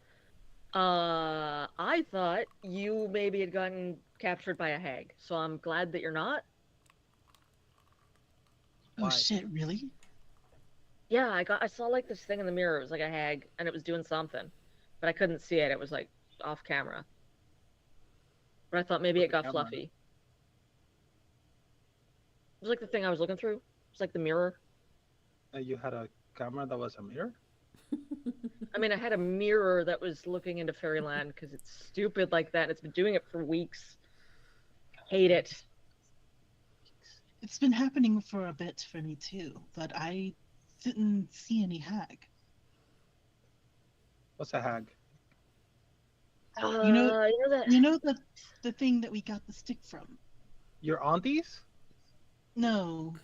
I thought you maybe had gotten captured by a hag, so I'm glad that you're not. Oh Why? shit, really? Yeah, I saw like this thing in the mirror. It was like a hag, and it was doing something, but I couldn't see it. It was like off camera. But I thought maybe it got Camera. Fluffy. It was like the thing I was looking through. It was like the mirror. You had a camera that was a mirror? I mean, I had a mirror that was looking into fairyland because it's stupid like that. And it's been doing it for weeks. Hate it. It's been happening for a bit for me too, but I didn't see any hag. What's a hag? You know, that. you know the thing that we got the stick from? Your aunties? No,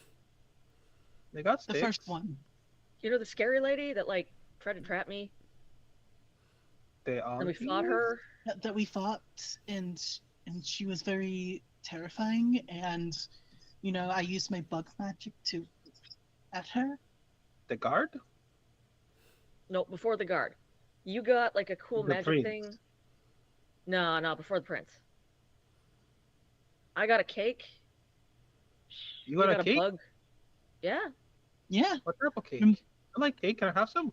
They got the sticks. first one. You know the scary lady that like tried to trap me, The and we aunties? fought her. That we fought, and she was very terrifying, and I used my bug magic to at her. The guard? No, before the guard. You got like a cool The magic prince. thing. No, before the prince. I got a cake. You got a cake? bug. Yeah. Yeah, What type of cake? Mm. I like cake. Can I have some?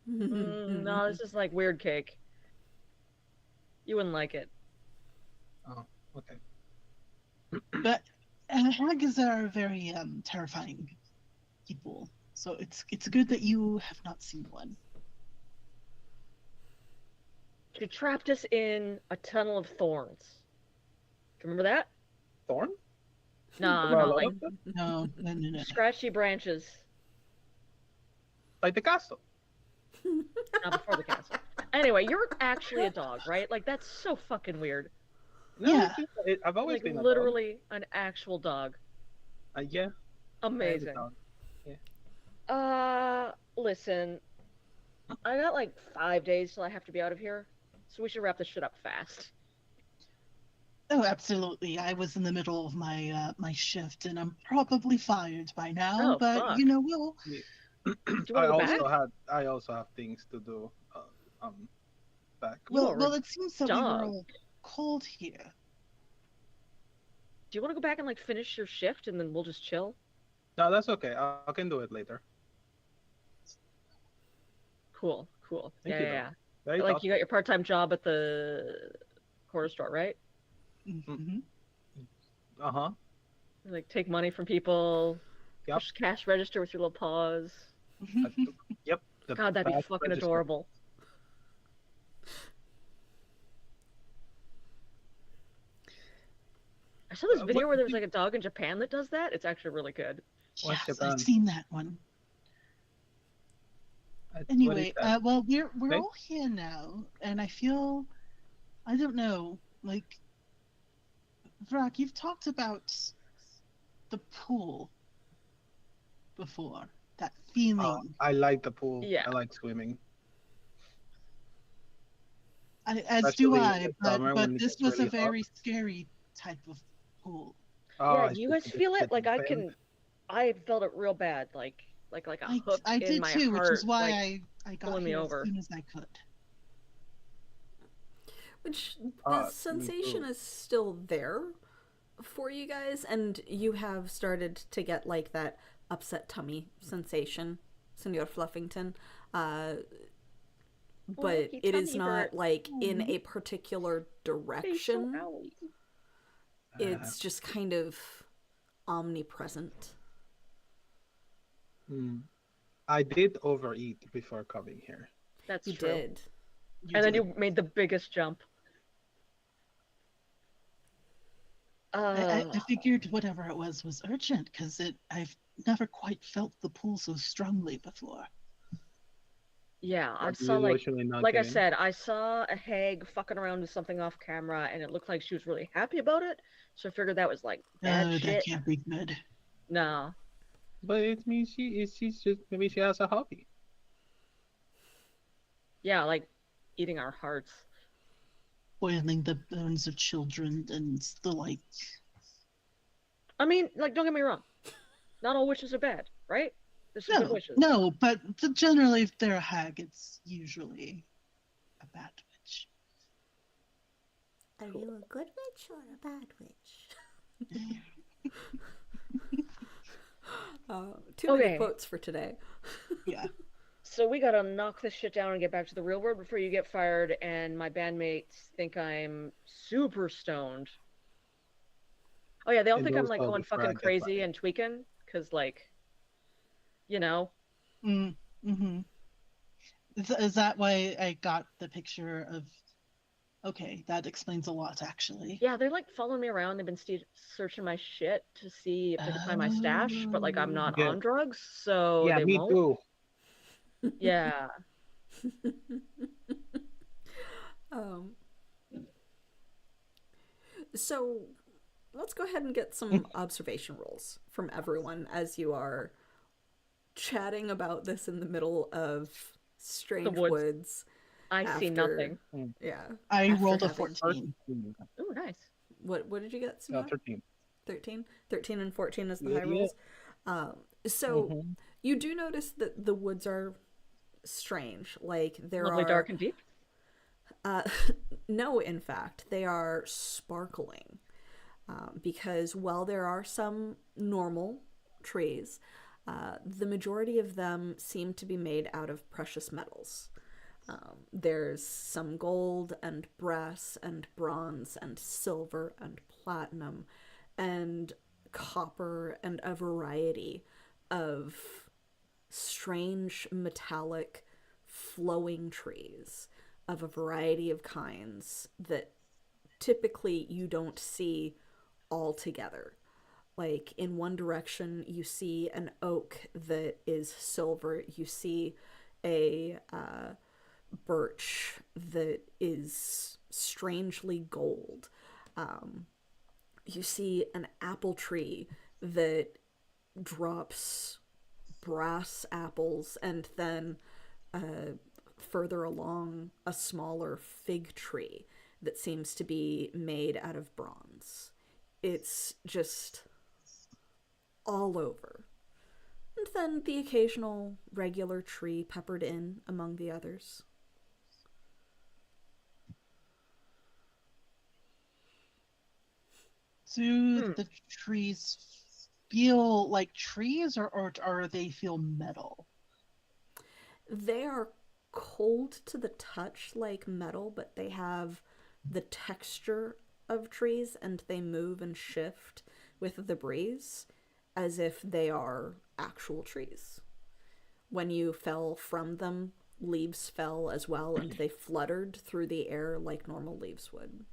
No, this is like weird cake. You wouldn't like it. Okay. but hags are very terrifying people. So it's good that you have not seen one. She trapped us in a tunnel of thorns. Do you remember that? Thorn? No, There were a no, lot like of them? No. scratchy branches. Like the castle. Not before the castle. Anyway, you're actually a dog, right? Like that's so fucking weird. No, Yeah. I've always Like been a dog. literally an actual dog. Yeah. I am a Amazing. dog. Listen. I got like 5 days till I have to be out of here, so we should wrap this shit up fast. Oh, absolutely. I was in the middle of my my shift, and I'm probably fired by now. Oh, but fuck. we'll. Do you want to go back? I also have things to do. Back. You are Well, it seems that we were dog. all cold here. Do you want to go back and like finish your shift and then we'll just chill? No, that's okay. I can do it later. Cool. Thank Yeah, you, yeah, though. yeah. Very Like you got your part-time job at the corner store, right? Mhm. Uh-huh. Like take money from people, Yep. push cash register with your little paws. Yep. the God, that'd be back fucking register. adorable. I saw this video what where did there's like a dog in Japan that does that. It's actually really good. What's Yes, Japan? I've seen that one. What is Anyway, that? well, we're Okay. all here now, and I feel, I don't know, like, Vrak, you've talked about the pool before. That feeling. I like the pool. Yeah. I like swimming. As especially do in I, the but summer when it this gets was really a very scary type of pool. Yeah, Oh, do you guys it's feel it? getting Like I bad. can, I felt it real bad, like a hook I in did my too, heart. which is why like, I got pulling me here over. as soon as I could. Which Ah, the me sensation too. is still there for you guys, and you have started to get like that upset tummy sensation, Senor Fluffington. But Fluffy it is tummy not hurt. like in a particular Face so direction. owie. It's just kind of omnipresent. I did overeat before coming here. That's You true. did. And then did. you made the biggest jump. I figured whatever it was urgent because I've never quite felt the pool so strongly before. Yeah, I Are saw you emotionally not like I getting? said, I saw a hag fucking around with something off camera, and it looked like she was really happy about it. So I figured that was like bad Oh, that shit. can't be good. No, But it means she's just maybe she has a hobby. yeah, like eating our hearts. Boiling the bones of children and the like. I mean, like, don't get me wrong, not all witches are bad, right? There's some good No, witches. no, but generally, if they're a hag, it's usually a bad witch. Are you a good witch or a bad witch? Too many Okay, quotes for today. Yeah. so we gotta knock this shit down and get back to the real world before you get fired, and my bandmates think I'm super stoned. Oh yeah, they all And think I'm like also going before I fucking get crazy fired. and tweaking, cause like, you know, Mm-hmm. Is that why I got the picture of? Okay, that explains a lot, actually. yeah, they're like following me around. They've been searching my shit to see if they can find my stash, but like I'm Oh. not Yeah, on drugs, so yeah, they me won't. too. Yeah. Um, so let's go ahead and get some observation rolls from everyone as you are chatting about this in the middle of The strange woods. woods I see after, nothing. yeah, I after rolled a having 14. 13. Oh, nice. what did you get, No, Samara? 13. 13? 13 and 14 is the Yeah, high yeah. rolls. So Mm-hmm. you do notice that the woods are strange. Like there Lovely, are dark, and deep. uh, no, in fact, they are sparkling. Because while there are some normal trees, the majority of them seem to be made out of precious metals. There's some gold and brass and bronze and silver and platinum and copper and a variety of strange metallic flowing trees of a variety of kinds that typically you don't see all together. Like in one direction, you see an oak that is silver, you see a birch that is strangely gold. You see an apple tree that drops brass apples, and then further along, a smaller fig tree that seems to be made out of bronze. It's just all over. And then the occasional regular tree peppered in among the others. Do Hmm. the trees feel like trees or they feel metal? They are cold to the touch like metal, but they have the texture of trees and they move and shift with the breeze as if they are actual trees. When you fell from them, leaves fell as well and they fluttered through the air like normal leaves would.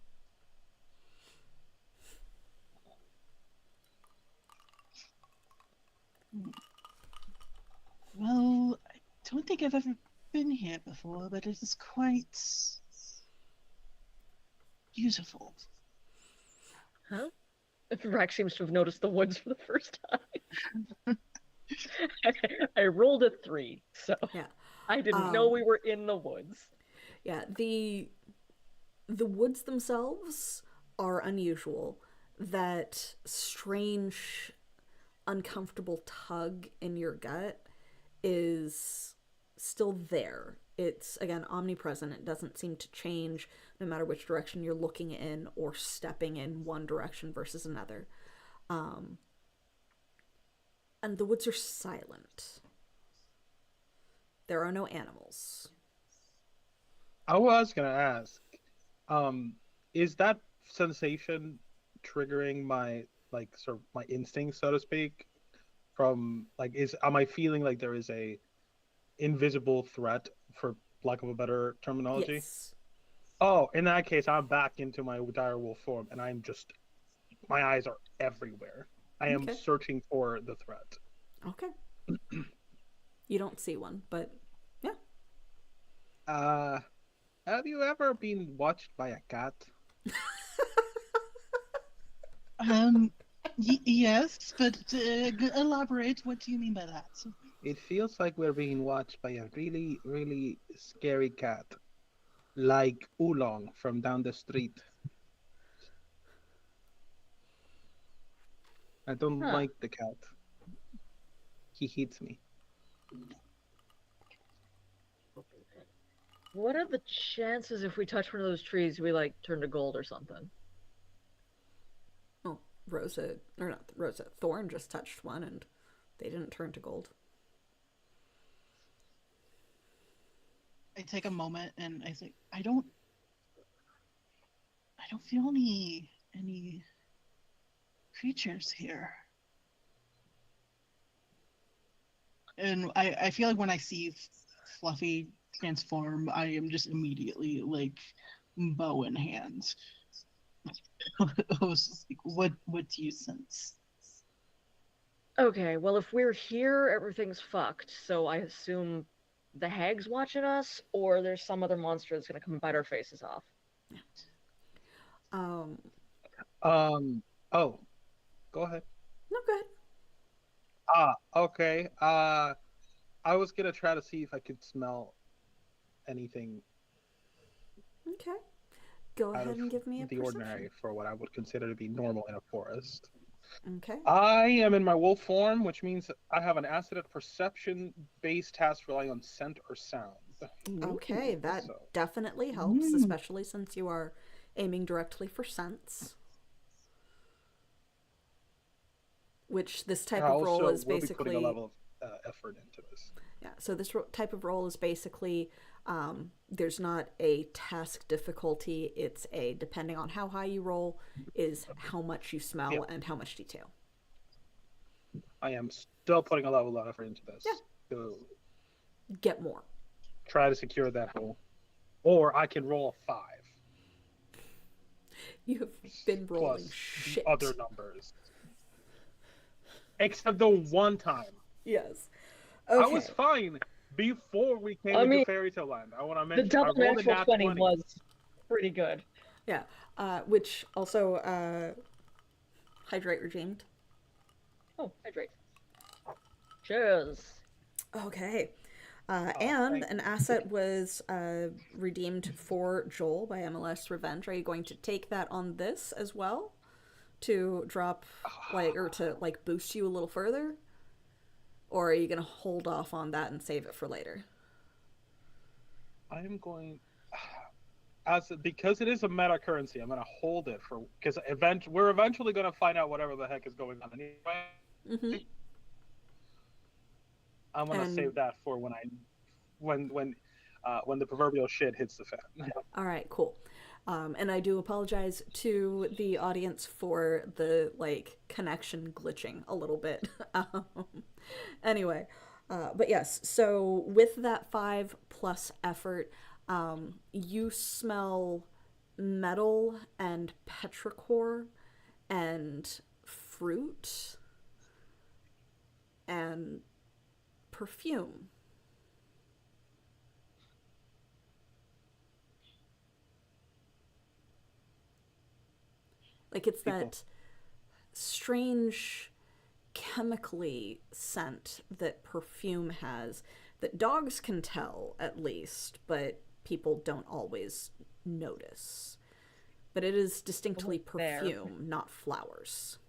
Well, I don't think I've ever been here before, but it is quite beautiful. Huh? Rack seems to have noticed the woods for the first time. I rolled a 3, so Yeah. I didn't know we were in the woods. Yeah, the woods themselves are unusual. That strange, uncomfortable tug in your gut is still there. It's, again, omnipresent. It doesn't seem to change no matter which direction you're looking in or stepping in one direction versus another. And the woods are silent. There are no animals. I was gonna ask, um, is that sensation triggering my like sort of my instincts, so to speak? From like, is am I feeling like there is a invisible threat, for lack of a better terminology? Yes. Oh, in that case, I'm back into my dire wolf form, and I'm just my eyes are everywhere. I am Okay. searching for the threat. Okay. You don't see one, but yeah. Uh, have you ever been watched by a cat? Um, yes, but elaborate. What do you mean by that? It feels like we're being watched by a really, really scary cat, like Oolong from down the street. I don't Huh. like the cat. He hits me. What are the chances if we touch one of those trees we like turn to gold or something? Oh, Rosa, or not Rosa, Thorn just touched one and they didn't turn to gold. I take a moment and I think I don't feel any creatures here. And I feel like when I see Fluffy transform, I am just immediately like bow in hand. I was just like, what do you sense? Okay, well, if we're here, everything's fucked. So I assume the hag's watching us, or there's some other monster that's gonna come and bite our faces off. Um, Um, oh, go ahead. no, go ahead. Okay. I was gonna try to see if I could smell anything Okay. Go out ahead of and give me a the perception. ordinary for what I would consider to be normal in a forest. Okay. I am in my wolf form, which means I have an acid perception-based task relying on scent or sound. Okay, that So, definitely helps, especially since you are aiming directly for sense. Which this and type I of roll also is will be putting a basically, level of effort into this. yeah. So this type of roll is basically, there's not a task difficulty. It's a depending on how high you roll, is how much you smell Yeah, and how much detail. I am still putting a level of effort into this Yeah, to get more. try to secure that hole. Or I can roll a 5 You've been rolling plus the other shit. numbers. Except the one time. Yes. I was Okay. fine before we came I into mean, Fairy Tale Land. I want to the mention I double rolled a natural nat 20 20. was pretty good. Yeah. Which also hydrate redeemed. Oh, hydrate. Cheers. Okay. Oh, And thank an you. asset was redeemed for Joel by MLS Revenge. Are you going to take that on this as well to drop or to boost you a little further, or are you going to hold off on that and save it for later? I am going because it is a meta currency. I'm going to hold it for because we're eventually going to find out whatever the heck is going on anyway. Mm-hmm. I'm going to And save that for when the proverbial shit hits the fan. all right, cool. And I do apologize to the audience for the connection glitching a little bit. Anyway, but yes, so with that 5 plus effort, you smell metal and petrichor and fruit and perfume. It's People. that strange chemically scent that perfume has that dogs can tell at least, but people don't always notice. But it is distinctly There. perfume, not flowers.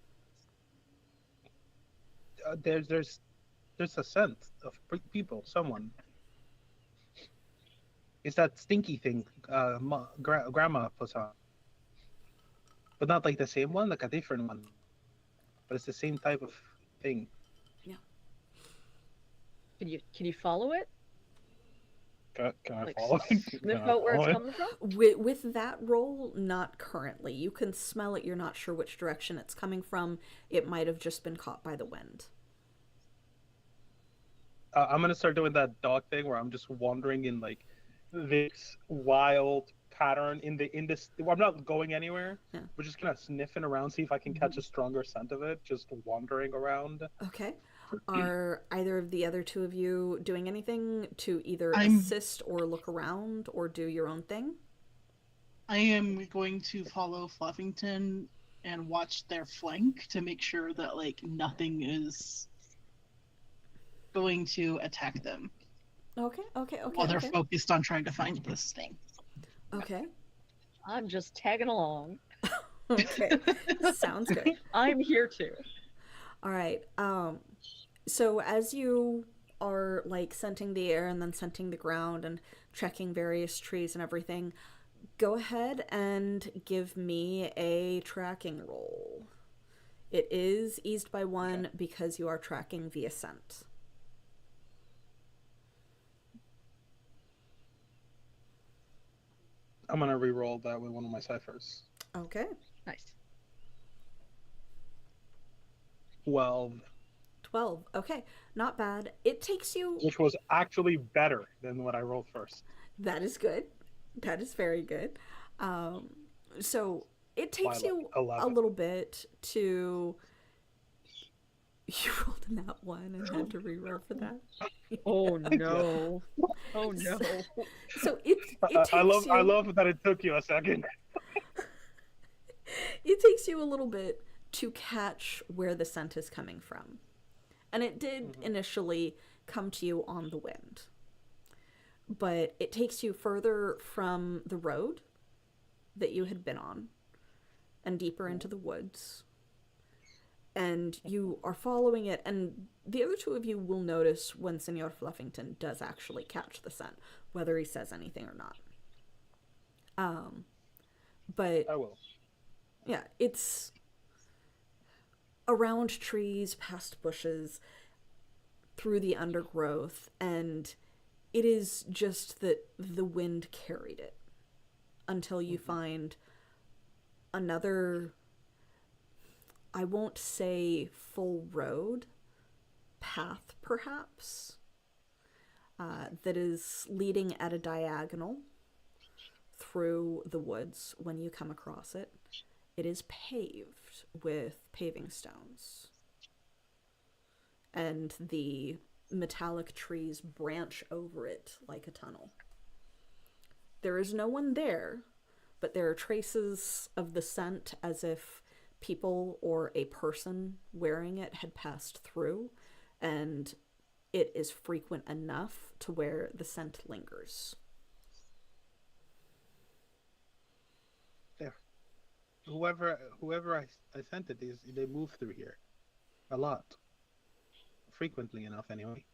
There's a scent of people. Someone. It's that stinky thing grandma puts on, but not like the same one, like a different one. But it's the same type of thing. Yeah. Can you follow it? Can I Like follow it? sniff Can I out where it's follow it? coming from? With that roll, not currently. You can smell it, you're not sure which direction it's coming from. It might have just been caught by the wind. I'm gonna start doing that dog thing where I'm just wandering in this wild pattern in this. I'm not going anywhere. Yeah. We're just kind of sniffing around, see if I can catch a stronger scent of it. Just wandering around. Okay. Are either of the other two of you doing anything to either I'm- assist or look around or do your own thing? I am going to follow Fluffington and watch their flank to make sure that like nothing is going to attack them Okay, okay, okay, while they're okay. focused on trying to find this thing. Okay, I'm just tagging along. okay. Sounds good. I'm here too. All right. So as you are like scenting the air and then scenting the ground and checking various trees and everything, go ahead and give me a tracking roll. It is eased by 1 because you are tracking via scent. I'm gonna re-roll that with one of my ciphers. Okay. Nice. 12, 12. Okay. Not bad. It takes you. which was actually better than what I rolled first. That is good. That is very good. So it takes By, like, you 11. a little bit to. You rolled a nat 1 and had to reroll for that. Oh no. Oh no. So it takes I you. love that it took you a second. It takes you a little bit to catch where the scent is coming from. And it did initially come to you on the wind. But it takes you further from the road that you had been on and deeper into the woods. And you are following it, and the other two of you will notice when Senor Fluffington does actually catch the scent, whether he says anything or not. But I will. yeah, it's around trees, past bushes, through the undergrowth, and it is just that the wind carried it until you find another, I won't say full road, path perhaps, that is leading at a diagonal through the woods when you come across it. It is paved with paving stones. And the metallic trees branch over it like a tunnel. There is no one there, but there are traces of the scent as if people or a person wearing it had passed through, and it is frequent enough to where the scent lingers. There. Whoever I sent it, they move through here a lot. Frequently enough, anyway.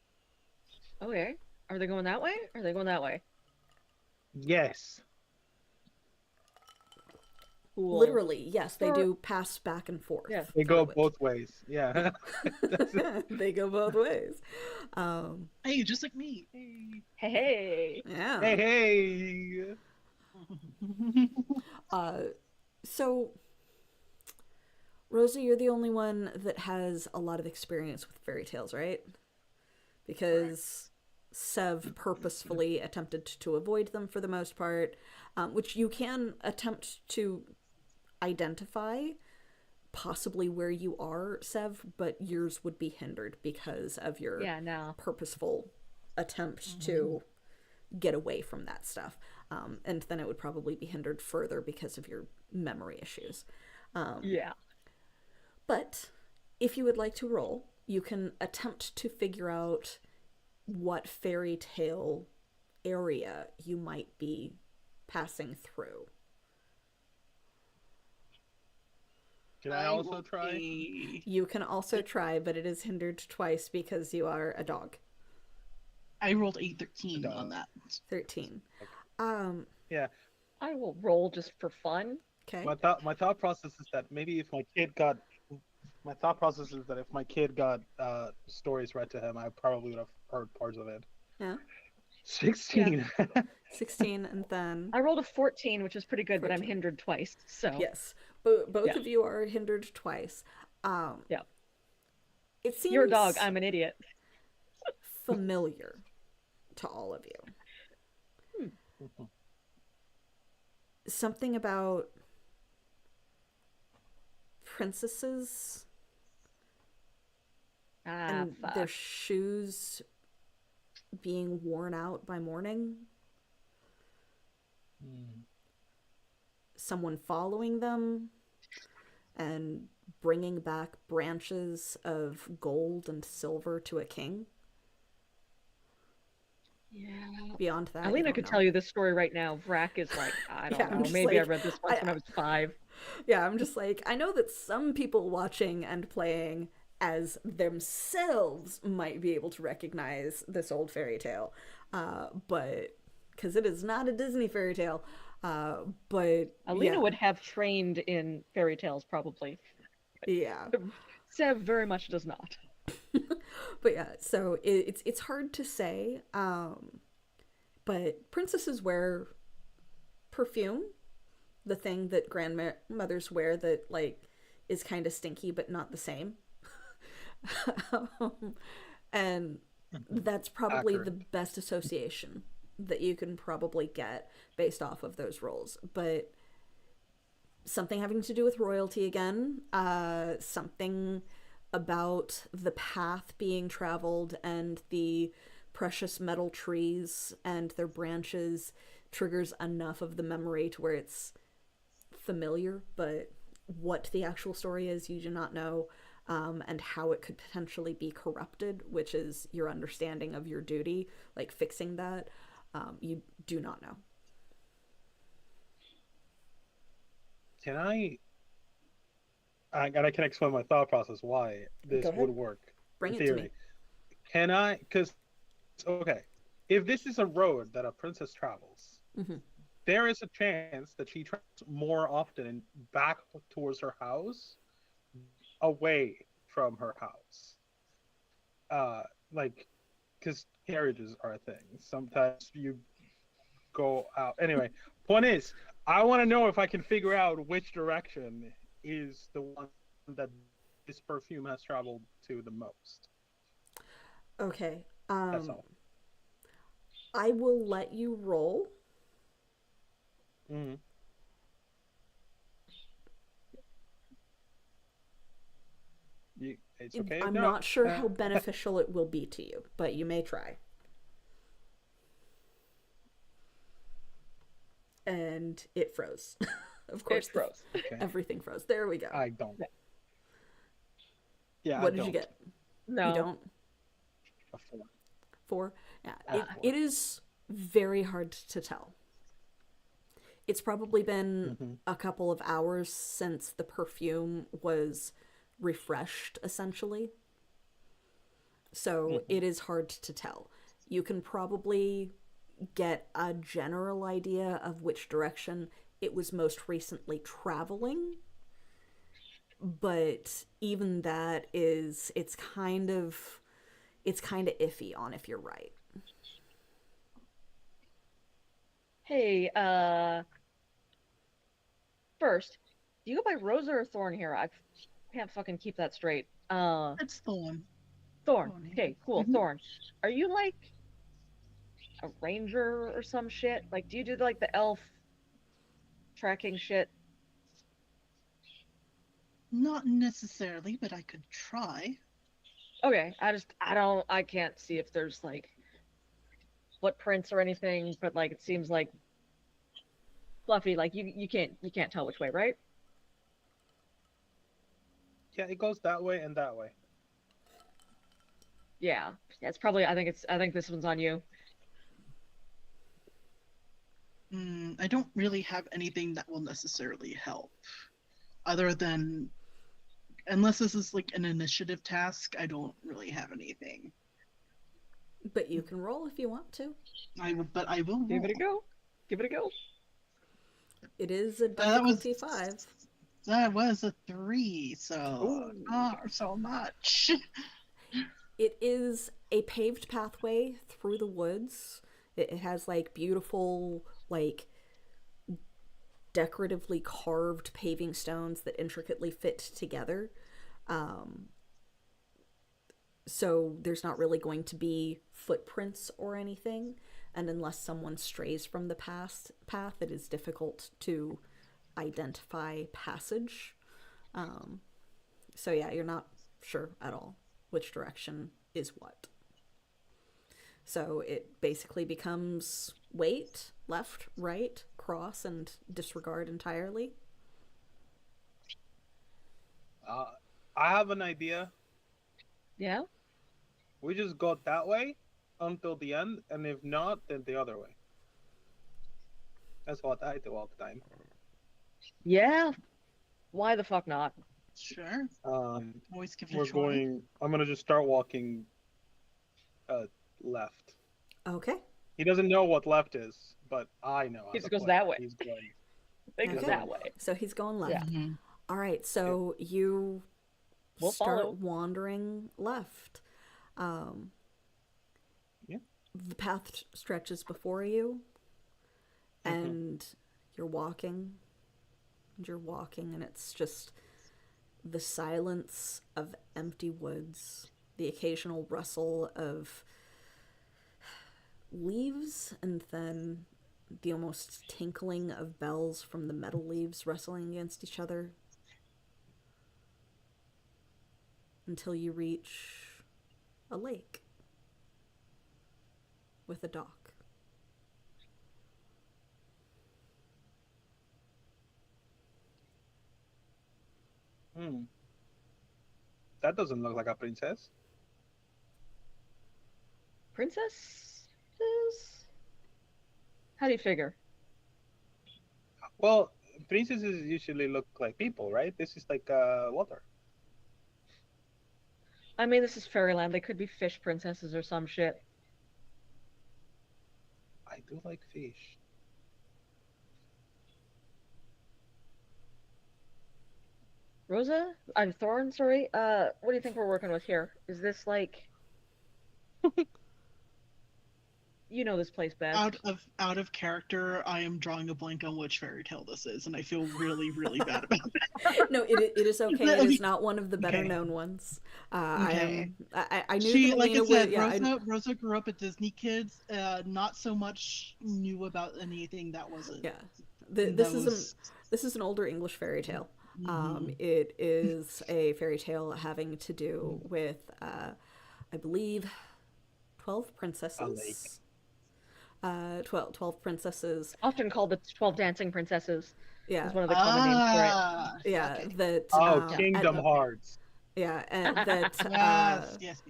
Okay. Are they going that way? Are they going that way? Yes. Cool. Literally, yes, they Sure. do pass back and forth. Yeah. They go through it. both ways. Yeah. That's it. They go both ways. Hey, just like me. Hey. Hey. Yeah. Hey. So, Rosa, you're the only one that has a lot of experience with fairy tales, right? Because Sev purposefully attempted to avoid them for the most part, which you can attempt to identify possibly where you are, Sev, but yours would be hindered because of your Yeah, no. purposeful attempt to get away from that stuff. And then it would probably be hindered further because of your memory issues. Yeah. But if you would like to roll, you can attempt to figure out what fairy tale area you might be passing through. Can I also will try? be- You can also try, but it is hindered twice because you are a dog. I rolled a 13 on that. 13. Yeah. I will roll just for fun. Okay. My thought process is that maybe if my kid got stories read to him, I probably would have heard parts of it. Yeah. 16. 16, and then I rolled a 14, which is pretty good, but I'm 14. hindered twice. So yes, both Yeah. of you are hindered twice. Yeah. It seems You're a dog, I'm an idiot. familiar to all of you. Something about princesses Ah, and their fuck. shoes being worn out by morning, Hmm. someone following them and bringing back branches of gold and silver to a king. Yeah. Beyond that, you Alina don't could know. tell you this story right now. Vrak is like, I Yeah, don't I'm know. just Maybe I like, read this once I when I was 5. yeah, I'm just like, I know that some people watching and playing as themselves might be able to recognize this old fairy tale, but because it is not a Disney fairy tale, but Alina yeah, would have trained in fairy tales probably. yeah. Sev very much does not. But yeah, so it's hard to say. But princesses wear perfume, the thing that grandmothers wear that like is kind of stinky but not the same. um, and Mhm. that's probably the Accurate. best association that you can probably get based off of those roles. But something having to do with royalty again, something about the path being traveled and the precious metal trees and their branches triggers enough of the memory to where it's familiar, but what the actual story is, you do not know, and how it could potentially be corrupted, which is your understanding of your duty, like fixing that, you do not know. Can I can explain my thought process why Go this would ahead, work bring in it to me. theory. Can I? Because okay, if this is a road that a princess travels, Hmm. there is a chance that she travels more often back towards her house, away from her house. Like, because carriages are a thing. Sometimes you go out. Anyway, point is, I want to know if I can figure out which direction is the one that this perfume has traveled to the most. Okay, That's all. I will let you roll. Mm-hmm. It's okay if I'm not. not sure how beneficial it will be to you, but you may try. And it froze. Of It course, froze. Okay. everything froze. There we go. I don't. Yeah, I What did you don't. get? You No. don't? A four. 4? Yeah, A Uh, it four. is very hard to tell. It's probably been Mm-hmm. a couple of hours since the perfume was refreshed, essentially. So Mm-hmm. it is hard to tell. You can probably get a general idea of which direction it was most recently traveling, but even that is it's kind of iffy on if you're right. hey, first, do you go by Rosa or Thorn here? I can't fucking keep that straight. It's the one. Thorn. Thorn here. Okay, cool. Mhm. Thorn. Are you like a ranger or some shit? Like, do you do like the elf tracking shit? Not necessarily, but I could try. Okay, I can't see if there's like footprints or anything, but like it seems like Fluffy, like you can't tell which way, right? Yeah, it goes that way and that way. Yeah. It's probably I think this one's on you. I don't really have anything that will necessarily help, other than unless this is like an initiative task. I don't really have anything. But you can roll if you want to. But I will Give it a roll. go. Give it a go. It is a That was difficulty 5. that was a 3, so Ooh. not so much. It is a paved pathway through the woods. It has like beautiful, like decoratively carved paving stones that intricately fit together. Um, so there's not really going to be footprints or anything. And unless someone strays from the path, it is difficult to identify passage. So yeah, you're not sure at all. which direction is what. So it basically becomes wait, left, right, cross, and disregard entirely. I have an idea. Yeah? We just go that way until the end, and if not, then the other way. That's what I do all the time. Yeah? Why the fuck not? Sure. Always give it a We're try. going. I'm gonna just start walking left. Okay. He doesn't know what left is, but I know. He as just a goes player. that way. He's going. They go Okay. that way. So he's going left. Yeah. Mhm. All right. So you We'll start follow. wandering left. Yeah. The path stretches before you, Mhm. and you're walking. And you're walking, and it's just the silence of empty woods, the occasional rustle of leaves, and then the almost tinkling of bells from the metal leaves rustling against each other, until you reach a lake with a dock. That doesn't look like a princess. Princesses? How do you figure? Well, princesses usually look like people, right? This is like water. I mean, this is fairyland. They could be fish princesses or some shit. I do like fish. Rosa? I'm Thorn, sorry. What do you think we're working with here? Is this like... You know this place best. Out of character, I am drawing a blank on which fairy tale this is, and I feel really, really bad about it. No, it is okay. It is not one of the better Okay. known ones. Okay. I knew She, that like I Alina said, would. Rosa grew up at Disney Kids. Not so much knew about anything that wasn't. Yeah. that was- This is an older English fairy tale. Mhm. It is a fairy tale having to do with, I believe, 12 princesses. 12 princesses. Often called the 12 Dancing Princesses. Yeah. Is one of the common names for it. Yeah. Okay. That. Oh, and- Kingdom Hearts. Yeah, and that. Yes.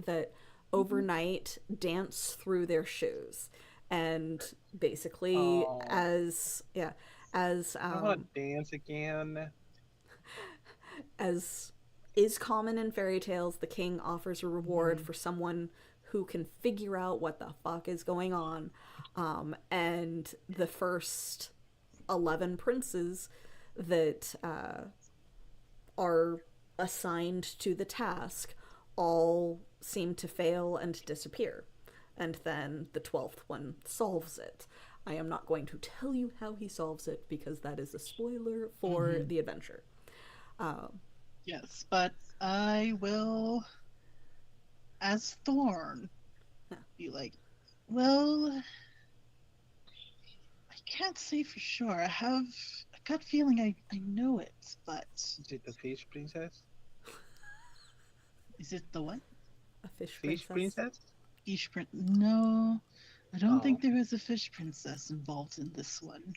That overnight dance through their shoes, and basically Oh. as I want to dance again. as is common in fairy tales, the king offers a reward for someone who can figure out what the fuck is going on, and the first 11 princes that are assigned to the task all seem to fail and disappear, and then the 12th one solves it. I am not going to tell you how he solves it because that is a spoiler for the adventure. Yes, but I will, as Thorn, be like, well, I can't say for sure. I have a gut feeling I know it, but Is it the fish princess? is it the what? A fish Fish princess. princess? Fish prin? No, I don't Oh. think there is a fish princess involved in this one.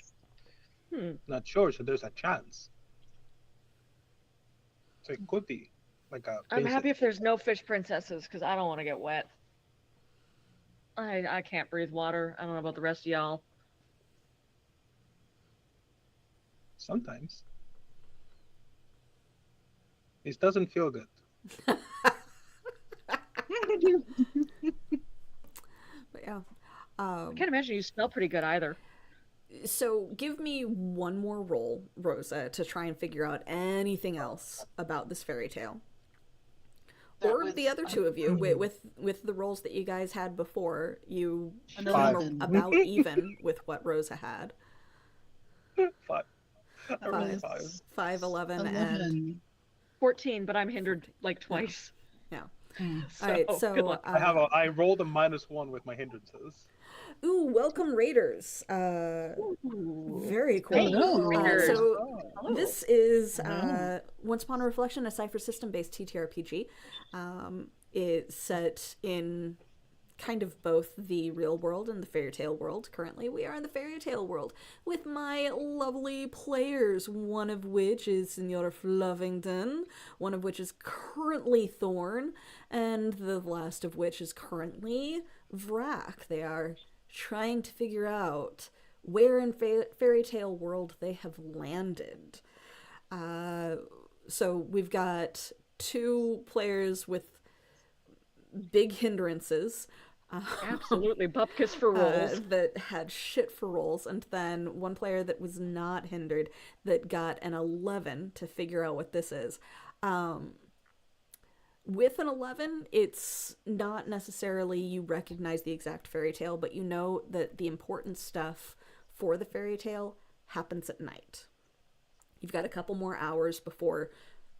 Not sure, so there's a chance. So it could be like a I'm princess. happy if there's no fish princesses, because I don't want to get wet. I can't breathe water. I don't know about the rest of y'all. Sometimes. It doesn't feel good. But yeah. I can't imagine you smell pretty good either. So give me one more roll, Rosa, to try and figure out anything else about this fairy tale. That Or was- the other two of you, with the rolls that you guys had before, you An came 11. about even with what Rosa had. 5. I rolled was 5. 5, 11, and 11. 14, but I'm hindered like twice. Hmm. So, all right. So good luck. I rolled a -1 with my hindrances. Ooh, welcome raiders. Very cool. Hey, Hello. Raiders. So Hello. this is Hello. Once Upon a Reflection, a Cypher system-based TTRPG. It's set in kind of both the real world and the fairy tale world. Currently, we are in the fairy tale world with my lovely players, one of which is Senora Fluffington, one of which is currently Thorn, and the last of which is currently Vrak. They are trying to figure out where in fairy tale world they have landed. So we've got two players with big hindrances. Absolutely, bupkis for rolls. That had shit for rolls, and then one player that was not hindered that got an 11 to figure out what this is. With an 11, it's not necessarily you recognize the exact fairy tale, but you know that the important stuff for the fairy tale happens at night. You've got a couple more hours before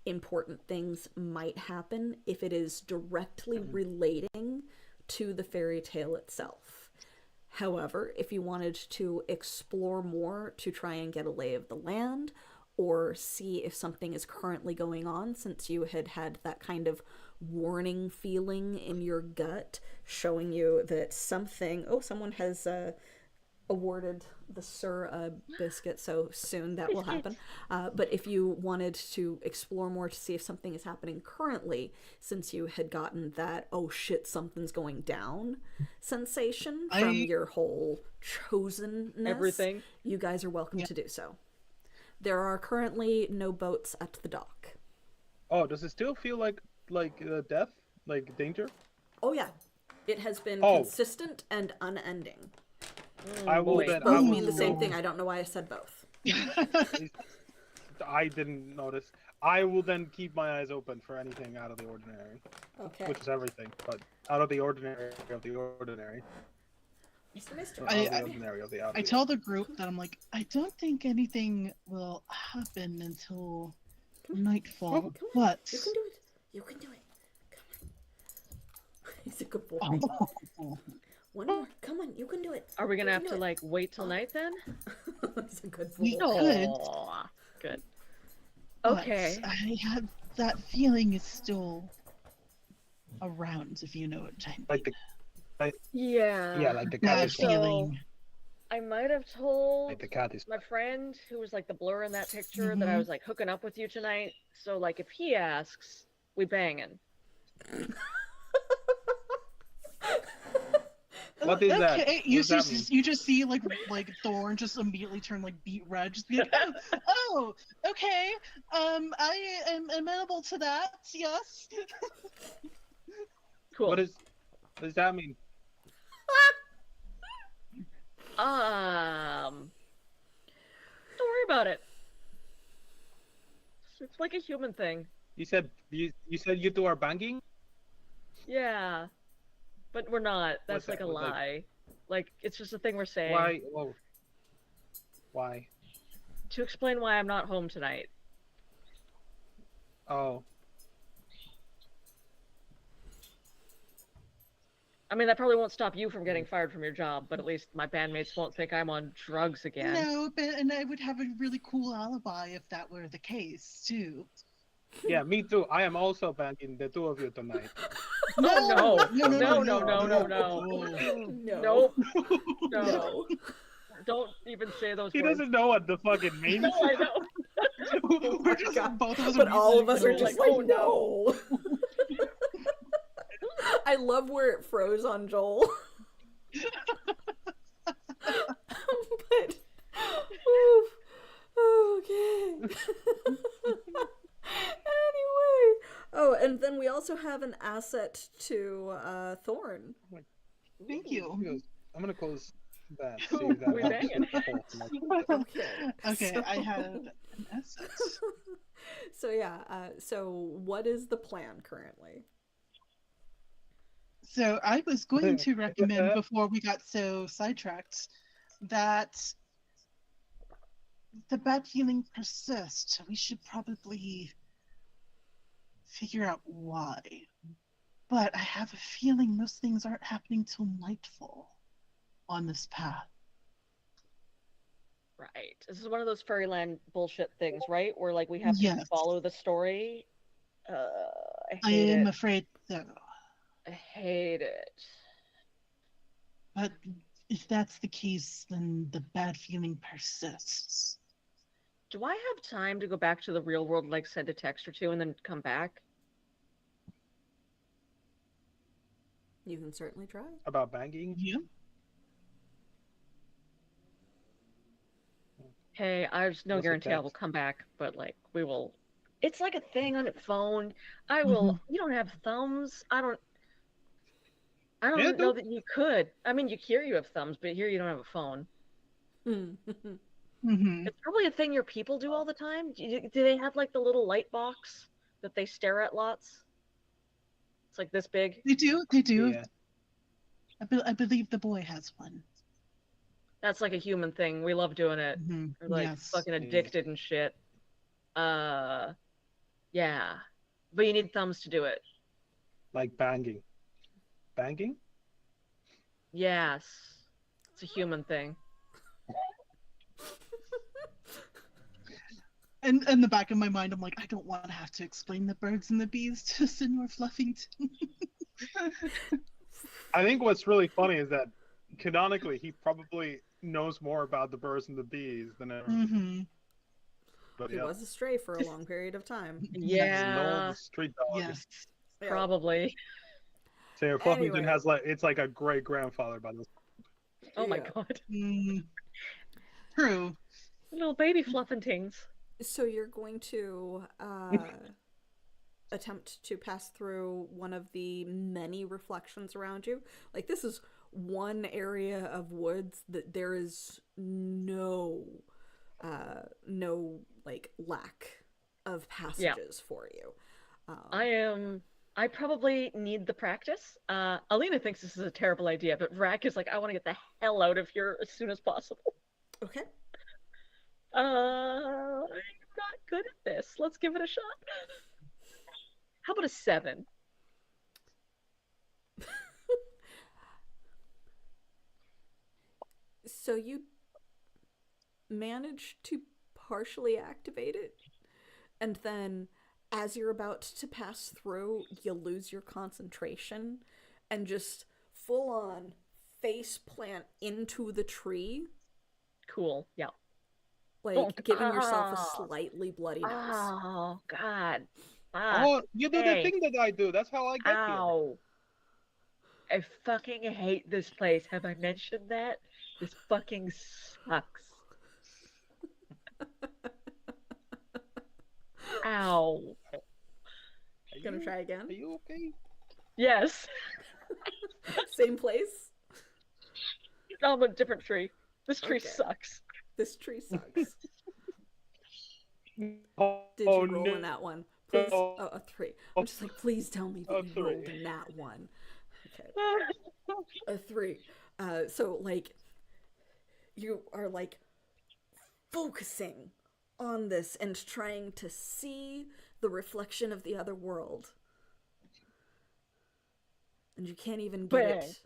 important things might happen if it is directly relating to the fairy tale itself. However, if you wanted to explore more to try and get a lay of the land or see if something is currently going on, since you had that kind of warning feeling in your gut showing you that someone has awarded the Sir a biscuit, so soon that will happen. But if you wanted to explore more to see if something is happening currently, since you had gotten that, oh shit, something's going down sensation from your whole chosenness, Everything. you guys are welcome to do so. There are currently no boats at the dock. Oh, does it still feel like death, like danger? Oh yeah, it has been Oh. consistent and unending. I will boy. then. Both I will mean the same go- thing. I don't know why I said both. I didn't notice. I will then keep my eyes open for anything out of the ordinary, Okay. which is everything, but out of the ordinary of the ordinary. Mr. Mister. Out of the ordinary of the out of I the tell the group that I'm like, I don't think anything will happen until nightfall, Come on. but You can do it. You can do it. Come on. He's a good boy. oh, One more. Come on. You can do it. Are we gonna You have can to do like wait till night then? it. He's a good boy. we could. Aw, good. but Okay. I have that feeling is still around, if you know what I mean. Like the Yeah. like the cat That is So- feeling. I might have told like the cat is. my friend who was like the blur in that picture that I was like hooking up with you tonight. So like if he asks, we banging. What is that? Okay, What you does that just you just see like Thorn just immediately turn like beet red, just be like, oh, okay, I am amenable to that. Yes. Cool. What does that mean? Don't worry about it. It's like a human thing. You said you said you two are banging. Yeah. But we're not. That's What's like that? a What's that? lie. Like it's just a thing we're saying Why? Oh. Why? to explain why I'm not home tonight. Oh. I mean, that probably won't stop you from getting fired from your job, but at least my bandmates won't think I'm on drugs again. No, but and I would have a really cool alibi if that were the case too. Yeah, me too. I am also banging the two of you tonight. No, no, no, no, no, no, no. No. Nope. No. No. Don't even say those He words. doesn't know what the fucking means. No, I know. We're just God. both of us. But are all of us are like, just like, like, oh, no. I love where it froze on Joel. But, oof. Okay. Anyway. Oh, and then we also have an asset to Thorn. Thank you. He goes, I'm gonna close that. See if that We helps banging. with the whole thing. Okay. Okay, So- I had an asset. So yeah, so what is the plan currently? So I was going to recommend before we got so sidetracked that the bad feeling persists. We should probably figure out why. But I have a feeling most things aren't happening till nightfall. on this path. Right. This is one of those fairyland bullshit things, right? Where like we have to Yes, follow the story. I I hate am it. afraid so. I hate it. But if that's the case, then the bad feeling persists. Do I have time to go back to the real world, like send a text or two, and then come back? You can certainly try. About banging? Yeah. Hey, there's no What's the guarantee I will text? come back, but like we will. It's like a thing on a phone. I Hmm. will. You don't have thumbs. I don't. I Yeah, don't know dude. that you could. I mean, here you have thumbs, but here you don't have a phone. Hmm. It's probably a thing your people do all the time. Do they have like the little light box that they stare at lots? It's like this big. They do. They do. Yeah. I believe the boy has one. That's like a human thing. We love doing it. Hmm. We're like Yes. fucking Yeah. addicted and shit. Uh, yeah. But you need thumbs to do it. Like banging. Banging? Yes. It's a human thing. And in the back of my mind, I'm like, I don't want to have to explain the birds and the bees to Senor Fluffington. I think what's really funny is that canonically he probably knows more about the birds and the bees than everybody Hmm. He else. was a stray for a long period of time. Yes. No, Yeah, the street dog. Yes. Yeah. probably. So Fluffington Anyway. has like it's like a great grandfather by this. Oh my Yeah. god. Mm, true. Little baby fluffintings. So you're going to attempt to pass through one of the many reflections around you. Like, this is one area of woods that there is no like lack of passages for you. I probably need the practice. Alina thinks this is a terrible idea, but Vrak is like, I want to get the hell out of here as soon as possible. Okay. I'm not good at this. Let's give it a shot. How about a 7? So you manage to partially activate it, and then as you're about to pass through, you lose your concentration and just full on face plant into the tree, Cool. Yeah. like giving yourself a Ah. slightly bloody nose. Oh God. Oh, you do the Hey. thing that I do. That's how I get here. Ow. I fucking hate this place. Have I mentioned that? This fucking sucks. Ow. Are Gonna you- try Are again? you okay? Yes. Same place? No, I'm a different tree. This tree Okay. sucks. This tree sucks. Oh, Did you roll no. in that one? Please. No. Oh, a 3. I'm just like, please tell me that A you 3. rolled in that one. Okay. A 3. So, like, you are, like, focusing on this and trying to see the reflection of the other world. And you can't even get Bang. it.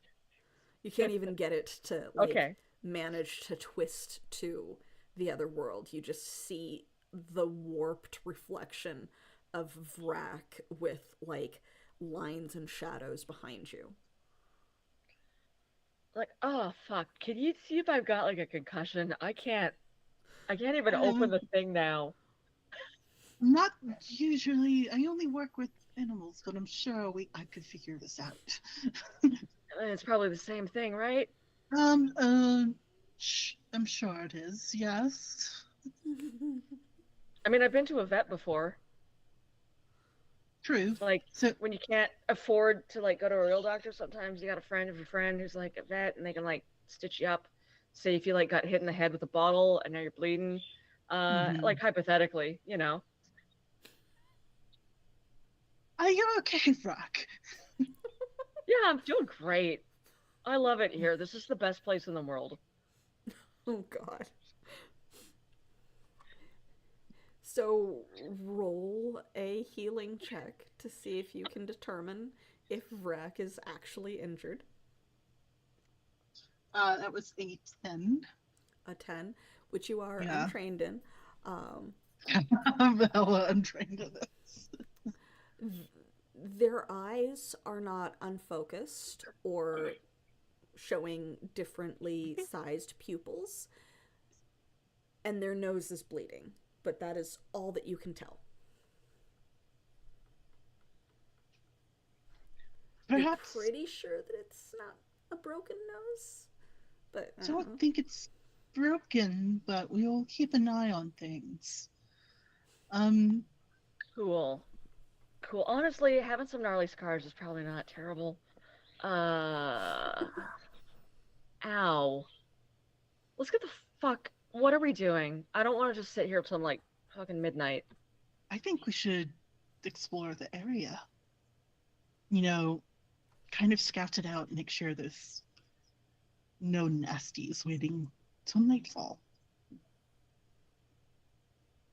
You can't even get it to, like, Okay. manage to twist to the other world. You just see the warped reflection of Vrak with, like, lines and shadows behind you. Like, oh fuck. Can you see if I've got like a concussion? I can't even open the thing now. Not usually. I only work with animals, but I'm sure I could figure this out. It's probably the same thing, right? I'm sure it is. Yes. I mean, I've been to a vet before. True. Like, So when you can't afford to like go to a real doctor, sometimes you got a friend of a friend who's like a vet, and they can like stitch you up. Say if you like got hit in the head with a bottle and now you're bleeding, Mhm. like hypothetically, you know. are you okay, Rock? Yeah, I'm doing great. I love it here. This is the best place in the world. Oh, God. So, roll a healing check to see if you can determine if Vrak is actually injured. That was a 10. A 10, which you are Yeah. untrained in. Um, I'm hella untrained in this. their eyes are not unfocused or showing differently sized pupils, and their nose is bleeding, but that is all that you can tell. Perhaps You're pretty sure that it's not a broken nose, but I don't think it's broken, but we'll keep an eye on things. Um, Cool. Cool. Honestly, having some gnarly scars is probably not terrible. Uh, ow. Let's get the fuck. What are we doing? I don't want to just sit here till like fucking midnight. I think we should explore the area. You know, kind of scout it out, make sure there's no nasties waiting till nightfall.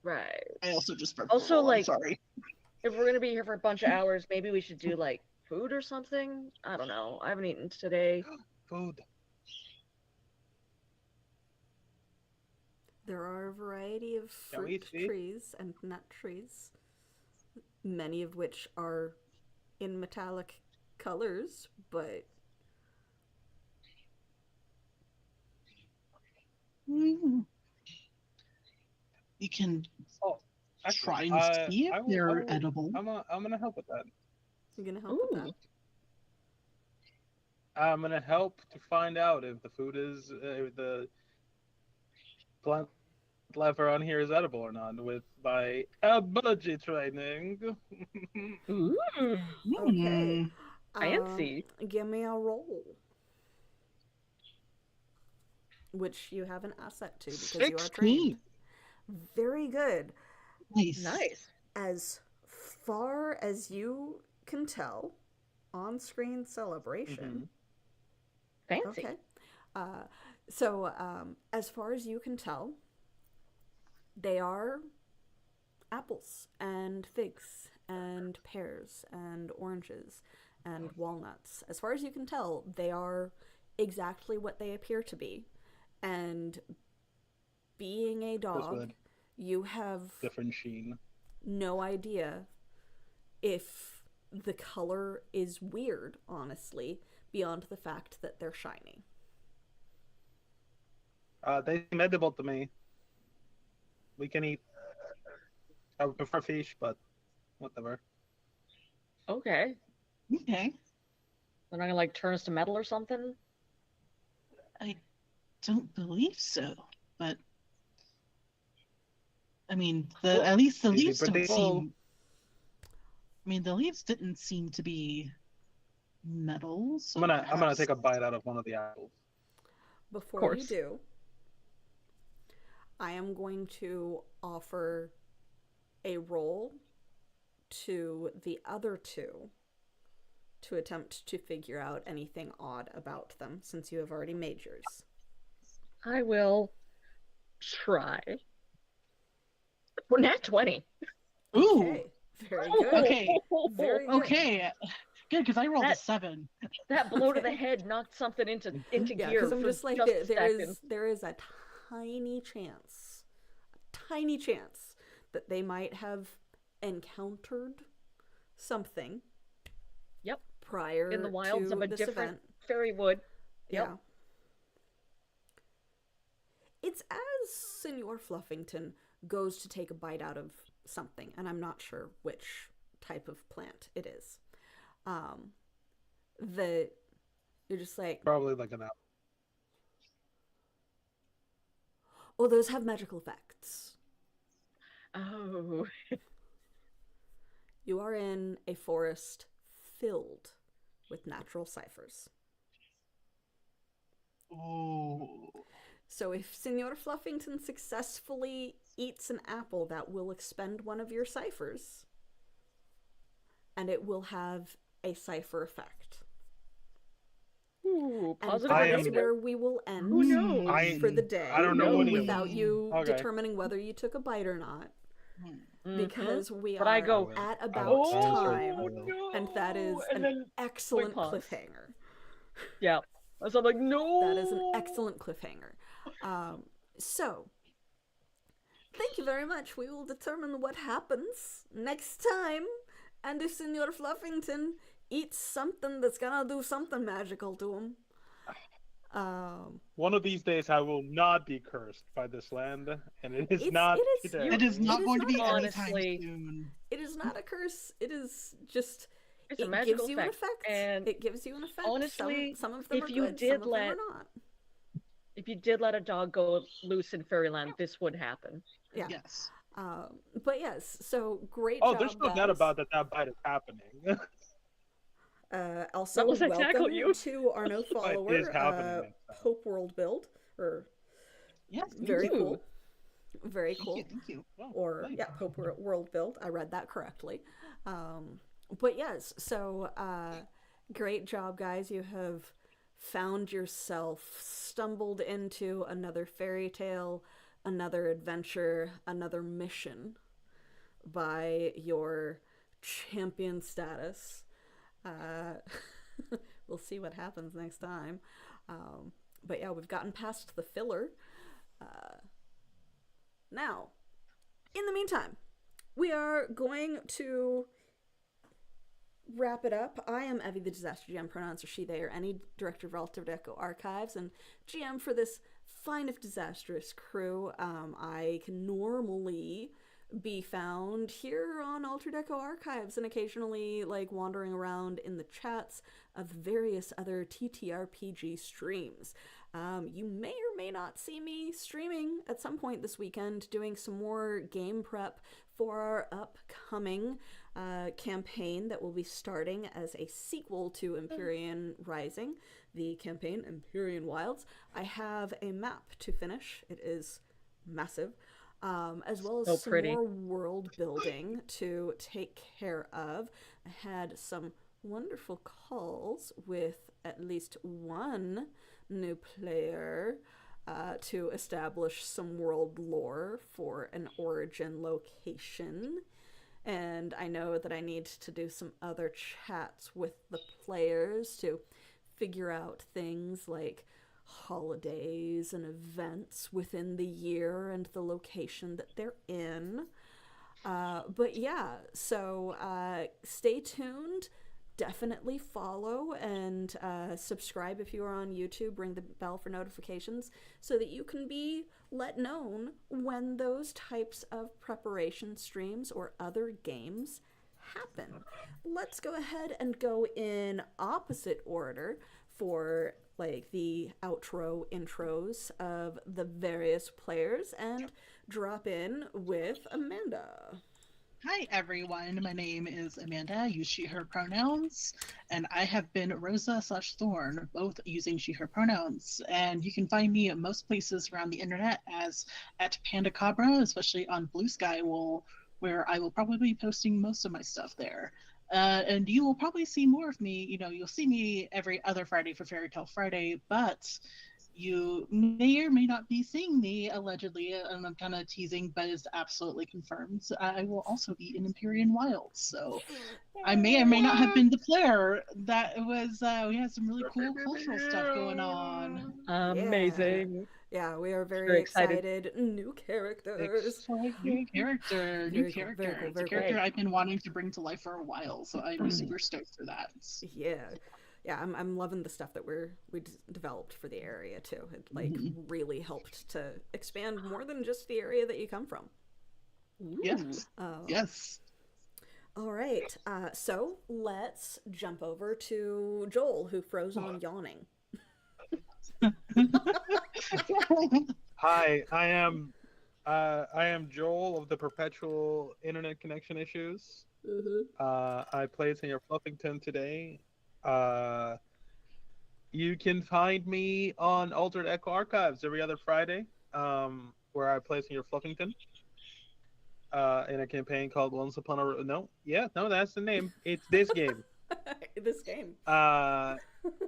Right. I also just burped Also, a little, I'm like- sorry. If we're gonna be here for a bunch of hours, maybe we should do like food or something. I don't know. I haven't eaten today. Food. there are a variety of Can we fruit see? trees and nut trees, many of which are in metallic colors, but Mm. You can Oh, try actually, and see if I will- they're edible. I'm gonna help with that. you're gonna help with Ooh. that. I'm gonna help to find out if the food is the plant lever on here is edible or not with my biology training. Ooh. Okay. Mm. Fancy. Give me a roll. Which you have an asset to because you are 16. trained. Very good. Nice. Nice. As far as you can tell, on-screen celebration. Fancy. Okay. So, as far as you can tell, they are apples and figs and pears and oranges and walnuts. As far as you can tell, they are exactly what they appear to be. And being a dog, would- you have Different sheen. no idea if the color is weird, honestly, beyond the fact that they're shiny. They seem edible to me. We can eat. I would prefer fish, but whatever. Okay. Okay. They're not gonna like turn us to metal or something? I don't believe so, but I mean, at least the Easy leaves don't predictable. seem. I mean, the leaves didn't seem to be metal. So I'm gonna perhaps- take a bite out of one of the apples. Before you course. do, I am going to offer a roll to the other two to attempt to figure out anything odd about them, since you have already made yours. I will try. Well, nat 20. Ooh. Okay, very good. Okay. Very good. Okay. Good, because I rolled a That- 7. That blow to the Okay. head knocked something into Yeah, gear because I'm for just like just a there second. is a tiny chance that they might have encountered something. Yep. Prior In the wilds to of a this different event. fairy wood. Yep. Yeah. It's as Senor Fluffington goes to take a bite out of something, and I'm not sure which type of plant it is. That you're just like, Probably like an apple. oh, those have magical effects. Oh. You are in a forest filled with natural ciphers. Ooh. So if Senor Fluffington successfully eats an apple, that will expend one of your ciphers, and it will have a cipher effect. Ooh, And positive I that am- is negative. where we will end Who knows? I- for the day. I don't know any of without them. you Okay. determining whether you took a bite or not, Mhm. because we But are I go, at I about will- I will time, certainly will. and that is and an then excellent pause. cliffhanger. Yeah. So I'm like, no. That is an excellent cliffhanger. So, thank you very much. We will determine what happens next time Andy Senor Fluffington eats something that's gonna do something magical to him. One of these days, I will not be cursed by this land, and it is not today. It is not going to be Honestly, anytime soon. It is not a curse. It is just. It's a It magical gives you an effect, effect. and It gives you an effect. honestly, some of them if are you good, did some of them let- are not. if you did let a dog go loose in fairyland, this would happen. Yeah. Yes. But yes, so great Oh, job, there's no guys. doubt about that bite is happening. Also, Unless I tackle welcome you. to our no follower, is happening next time. Pope World Build, or Yes. very you. cool, very Thank cool. you. Thank you. Oh, Or nice. yeah, Pope World Build. I read that correctly. But yes, so great job, guys. You have found yourself stumbled into another fairy tale, another adventure, another mission by your champion status. We'll see what happens next time. But yeah, we've gotten past the filler. Now, in the meantime, we are going to wrap it up. I am Evie, the Disaster GM, pronouns are she, they, or any director of Altered Echo Archives, and GM for this fine if disastrous crew. I can normally be found here on Altered Echo Archives and occasionally like wandering around in the chats of various other TTRPG streams. You may or may not see me streaming at some point this weekend, doing some more game prep for our upcoming campaign that will be starting as a sequel to Empyrean Rising, the campaign Empyrean Wilds. I have a map to finish. It is massive. As well as So some pretty. more world building to take care of. I had some wonderful calls with at least one new player to establish some world lore for an origin location. And I know that I need to do some other chats with the players to figure out things like holidays and events within the year and the location that they're in. But yeah, so stay tuned. Definitely follow and subscribe if you are on YouTube. Ring the bell for notifications so that you can be let known when those types of preparation streams or other games happen. Let's go ahead and go in opposite order for like the outro intros of the various players and drop in with Amanda. Hi everyone, my name is Amanda. I use she, her pronouns, and I have been Rosa/Thorn, both using she, her pronouns. And you can find me at most places around the internet as at Pandacabra, especially on Blue Sky, where I will probably be posting most of my stuff there. And you will probably see more of me. You'll see me every other Friday for Fairy Tale Friday, but you may or may not be seeing me, allegedly, and I'm kind of teasing, but it's absolutely confirmed. I will also be in Empyrean Wilds, so I may or may not have been the player. That was, we had some really cool cultural stuff going on. Amazing. Yeah, we are very, Very excited. excited. New characters. New character, Very cool, very cool, It's very a character cool. I've been wanting to bring to life for a while, so I'm super stoked for that. Yeah, I'm loving the stuff that we developed for the area too. It like really helped to expand more than just the area that you come from. Yes. Yes. All right, so let's jump over to Joel, who froze on yawning. Hi, I am Joel of the Perpetual Internet Connection Issues. I played Senior Fluffington today. You can find me on Altered Echo Archives every other Friday, where I play Senior Fluffington in a campaign called Once Upon a No, that's the name. It's this game. This game. Yeah,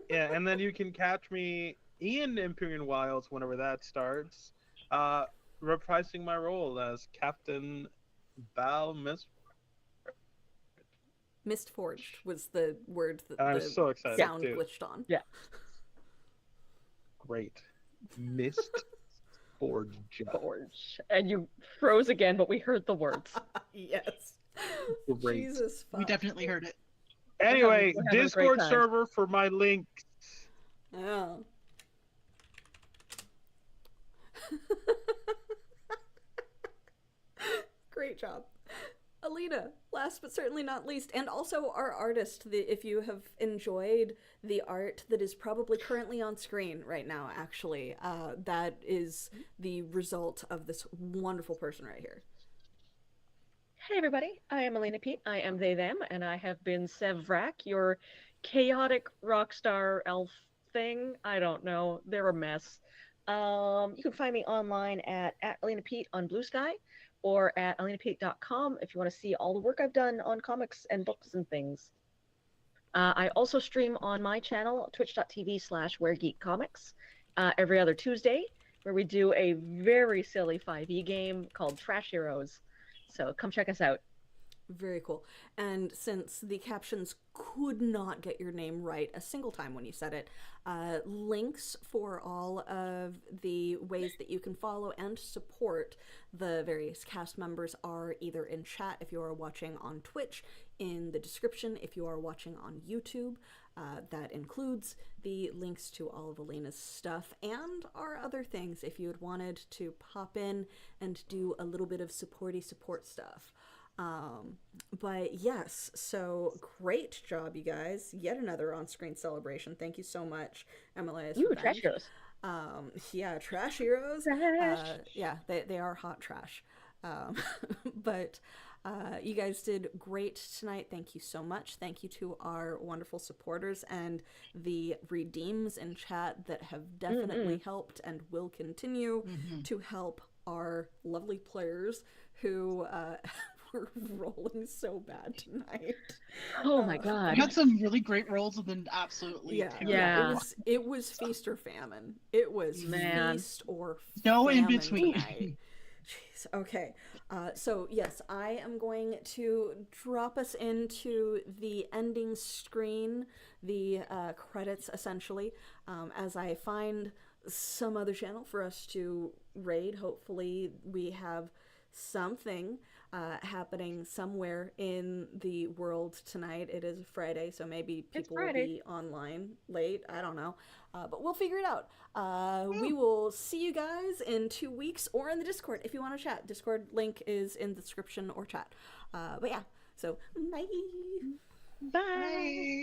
and then you can catch me in Empyrean Wilds whenever that starts, reprising my role as Captain Bal Mistforged was the word that I'm the so excited sound too. glitched on. Yeah. Great. Mist Forge. Forge. And you froze again, but we heard the words. Yes. Great. Jesus fuck. We definitely heard it. Anyway, we're having a great Discord time. server for my link. Oh. Great job. Alina, last but certainly not least, and also our artist, if you have enjoyed the art that is probably currently on screen right now, actually, that is the result of this wonderful person right here. Hey everybody, I am Elena Pete, I am they them, and I have been Sevrak, your chaotic rock star elf thing. I don't know, they're a mess. You can find me online at Elena Pete on Blue Sky, or at elenapete.com if you want to see all the work I've done on comics and books and things. I also stream on my channel, twitch.tv/WhereGeekComics, every other Tuesday, where we do a very silly 5e game called Trash Heroes. So come check us out. Very cool. And since the captions could not get your name right a single time when you said it, links for all of the ways that you can follow and support the various cast members are either in chat if you are watching on Twitch, in the description if you are watching on YouTube. That includes the links to all of Alina's stuff and our other things if you had wanted to pop in and do a little bit of supporty support stuff. But yes, so great job, you guys. Yet another on-screen celebration. Thank you so much, Emily. Ooh, Trash Heroes. Yeah, Trash Heroes. Trash. Yeah, they are hot trash. But you guys did great tonight. Thank you so much. Thank you to our wonderful supporters and the redeems in chat that have definitely helped and will continue to help our lovely players who were rolling so bad tonight. Oh my god. We had some really great rolls and then absolutely terrible. Yeah. It was feast or famine. It was Man. feast or No in famine between. tonight. Jeez. Okay. So yes, I am going to drop us into the ending screen, the credits essentially, as I find some other channel for us to raid. Hopefully we have something happening somewhere in the world tonight. It is Friday, so maybe people will be online late. I don't know. But we'll figure it out. We will see you guys in 2 weeks or in the Discord if you want to chat. Discord link is in the description or chat. But yeah, so bye. Bye.